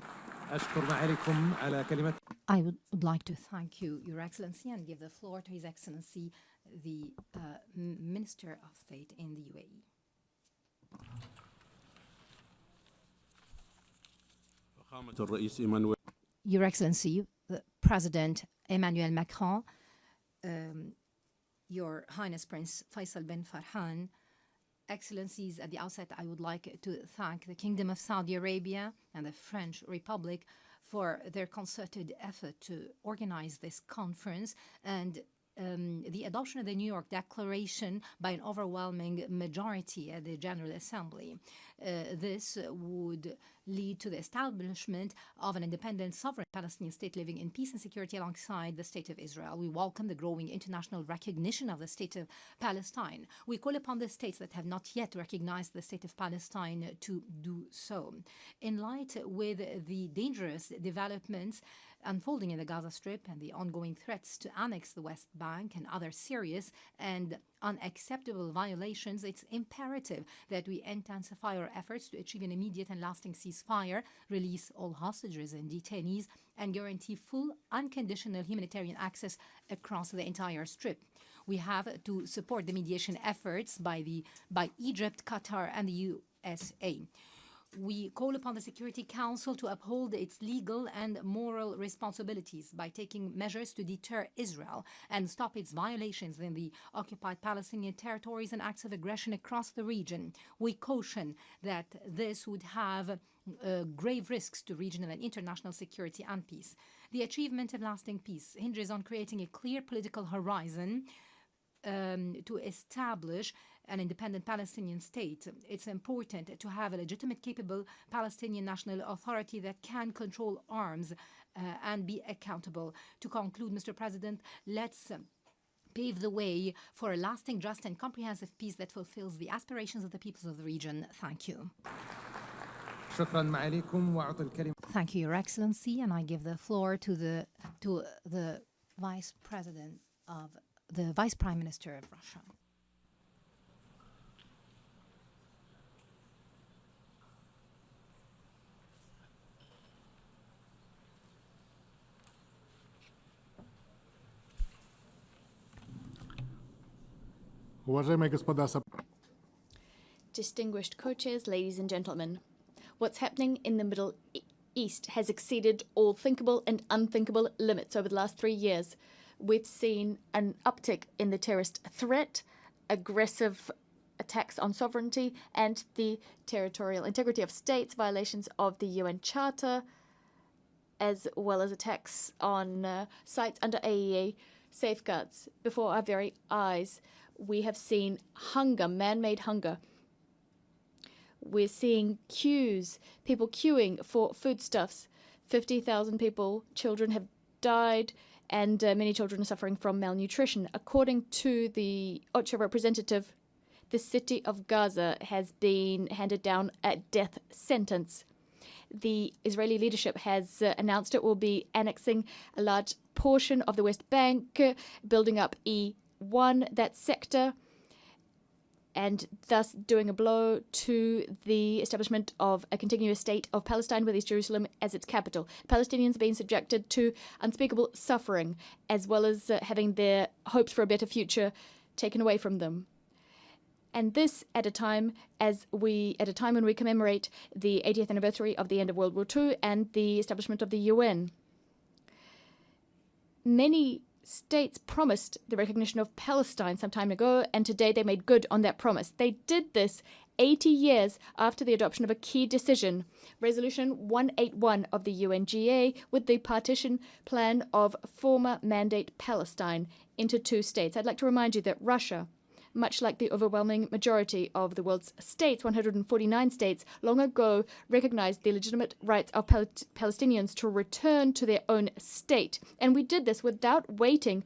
I would like to thank you, Your Excellency, and give the floor to His Excellency, the Minister of State in the UAE. Your Excellency, President Emmanuel Macron, Your Highness Prince Faisal bin Farhan, Excellencies, at the outset, I would like to thank the Kingdom of Saudi Arabia and the French Republic for their concerted effort to organize this conference and the adoption of the New York Declaration by an overwhelming majority at the General Assembly. This would lead to the establishment of an independent, sovereign Palestinian state living in peace and security alongside the State of Israel. We welcome the growing international recognition of the State of Palestine. We call upon the states that have not yet recognized the State of Palestine to do so. In light with the dangerous developments unfolding in the Gaza Strip and the ongoing threats to annex the West Bank and other serious and unacceptable violations, it's imperative that we intensify our efforts to achieve an immediate and lasting ceasefire, release all hostages and detainees, and guarantee full, unconditional humanitarian access across the entire Strip. We have to support the mediation efforts by Egypt, Qatar, and the USA. We call upon the Security Council to uphold its legal and moral responsibilities by taking measures to deter Israel and stop its violations in the occupied Palestinian territories and acts of aggression across the region. We caution that this would have grave risks to regional and international security and peace. The achievement of lasting peace hinges on creating a clear political horizon to establish an independent Palestinian state. It's important to have a legitimate, capable Palestinian national authority that can control arms and be accountable. To conclude, Mr. President, let's pave the way for a lasting, just, and comprehensive peace that fulfills the aspirations of the peoples of the region. Thank you. Thank you, Your Excellency, and I give the floor to the Vice President of the Vice Prime Minister of Russia. Distinguished co-chairs, ladies and gentlemen, what's happening in the Middle East has exceeded all thinkable and unthinkable limits over the last 3 years. We've seen an uptick in the terrorist threat, aggressive attacks on sovereignty and the territorial integrity of states, violations of the UN Charter, as well as attacks on sites under AEA safeguards. Before our very eyes, we have seen hunger, man-made hunger. We're seeing queues, people queuing for foodstuffs. 50,000 people, children have died, and many children are suffering from malnutrition. According to the OCHA representative, the city of Gaza has been handed down a death sentence. The Israeli leadership has announced it will be annexing a large portion of the West Bank, building up E1, that sector, and thus doing a blow to the establishment of a continuous state of Palestine with East Jerusalem as its capital. Palestinians being subjected to unspeakable suffering, as well as having their hopes for a better future taken away from them. And this at a time when we commemorate the 80th anniversary of the end of World War II and the establishment of the UN. Many states promised the recognition of Palestine some time ago, and today they made good on that promise. They did this 80 years after the adoption of a key decision, Resolution 181 of the UNGA, with the partition plan of former Mandate Palestine into two states. I'd like to remind you that Russia, much like the overwhelming majority of the world's states, 149 states, long ago recognized the legitimate rights of Palestinians to return to their own state. And we did this without waiting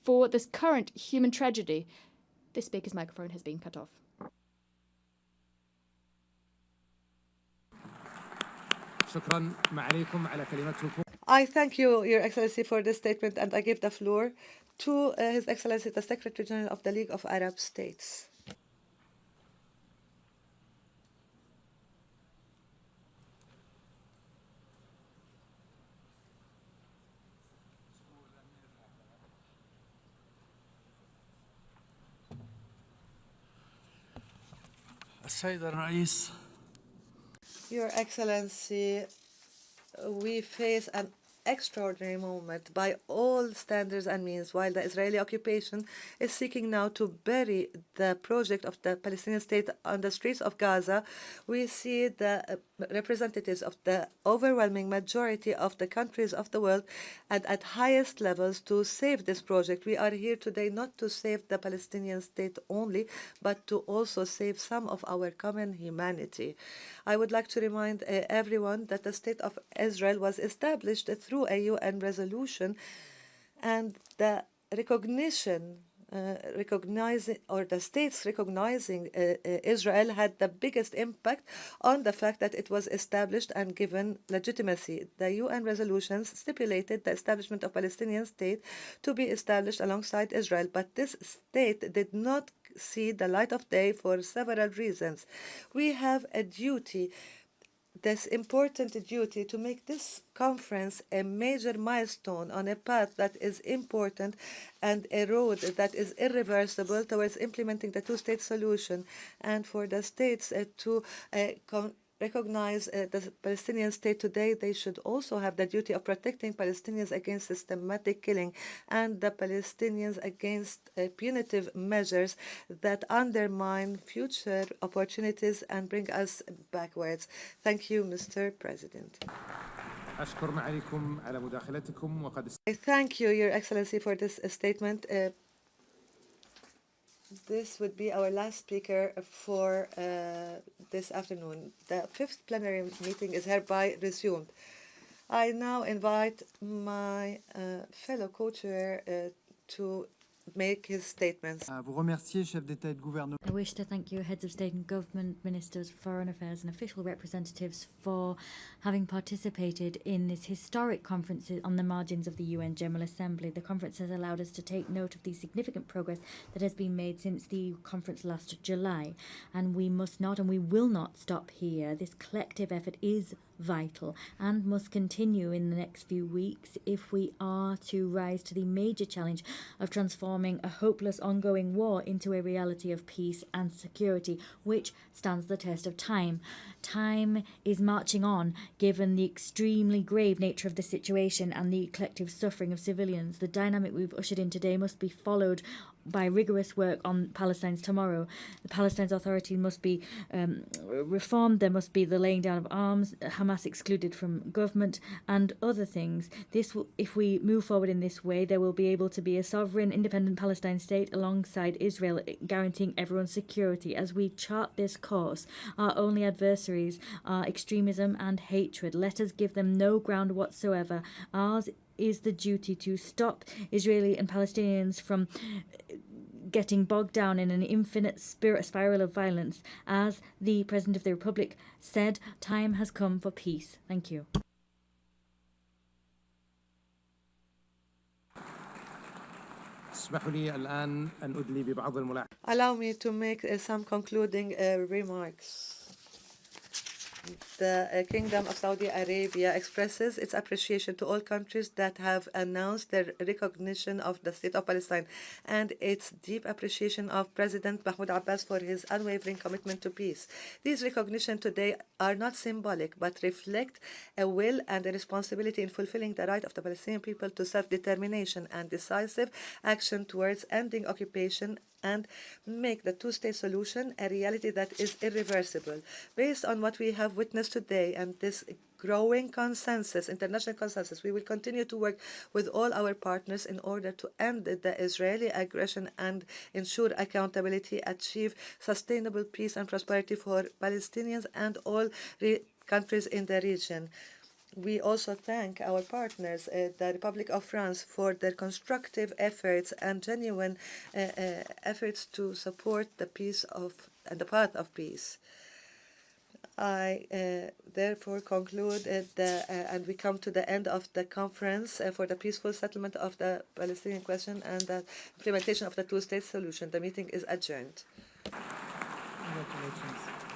for this current human tragedy. The speaker's microphone has been cut off. I thank you, Your Excellency, for this statement, and I give the floor to His Excellency, the Secretary General of the League of Arab States. Your Excellency, we face an extraordinary moment by all standards and means, while the Israeli occupation is seeking now to bury the project of the Palestinian state on the streets of Gaza. We see the representatives of the overwhelming majority of the countries of the world and at highest levels to save this project. We are here today not to save the Palestinian state only, but to also save some of our common humanity. I would like to remind everyone that the State of Israel was established through a UN resolution, and the the states recognizing Israel had the biggest impact on the fact that it was established and given legitimacy. The UN resolutions stipulated the establishment of Palestinian state to be established alongside Israel, but this state did not see the light of day for several reasons. We have a duty, this important duty, to make this conference a major milestone on a path that is important and a road that is irreversible towards implementing the two-state solution, and for the states to recognize the Palestinian state today. They should also have the duty of protecting Palestinians against systematic killing and the Palestinians against punitive measures that undermine future opportunities and bring us backwards. Thank you, Mr. President. I thank you, Your Excellency, for this statement. This would be our last speaker for this afternoon. The fifth plenary meeting is hereby resumed. I now invite my fellow co-chair to make his statements. Vous remercier, chef d'État et de gouvernement. I wish to thank you, heads of state and government, ministers, foreign affairs and official representatives for having participated in this historic conference on the margins of the UN General Assembly. The conference has allowed us to take note of the significant progress that has been made since the conference last July, and we must not and we will not stop here. This collective effort is vital and must continue in the next few weeks if we are to rise to the major challenge of transforming a hopeless ongoing war into a reality of peace and security, which stands the test of time. Time is marching on, given the extremely grave nature of the situation and the collective suffering of civilians. The dynamic we've ushered in today must be followed by rigorous work on Palestine's tomorrow. The Palestinian Authority must be reformed. There must be the laying down of arms, Hamas excluded from government, and other things. This will, if we move forward in this way, there will be able to be a sovereign, independent Palestine state alongside Israel, guaranteeing everyone's security. As we chart this course, our only adversary adversaries are extremism and hatred. Let us give them no ground whatsoever. Ours is the duty to stop Israeli and Palestinians from getting bogged down in an infinite spiral of violence. As the President of the Republic said, time has come for peace. Thank you. Allow me to make some concluding remarks. The Kingdom of Saudi Arabia expresses its appreciation to all countries that have announced their recognition of the State of Palestine and its deep appreciation of President Mahmoud Abbas for his unwavering commitment to peace. These recognitions today are not symbolic but reflect a will and a responsibility in fulfilling the right of the Palestinian people to self-determination and decisive action towards ending occupation and make the two-state solution a reality that is irreversible. Based on what we have witnessed today and this growing consensus, international consensus, we will continue to work with all our partners in order to end the Israeli aggression and ensure accountability, achieve sustainable peace and prosperity for Palestinians and all countries in the region. We also thank our partners, the Republic of France, for their constructive efforts and genuine efforts to support the peace and the path of peace. I therefore conclude and we come to the end of the conference for the peaceful settlement of the Palestinian question and the implementation of the two-state solution. The meeting is adjourned. Congratulations.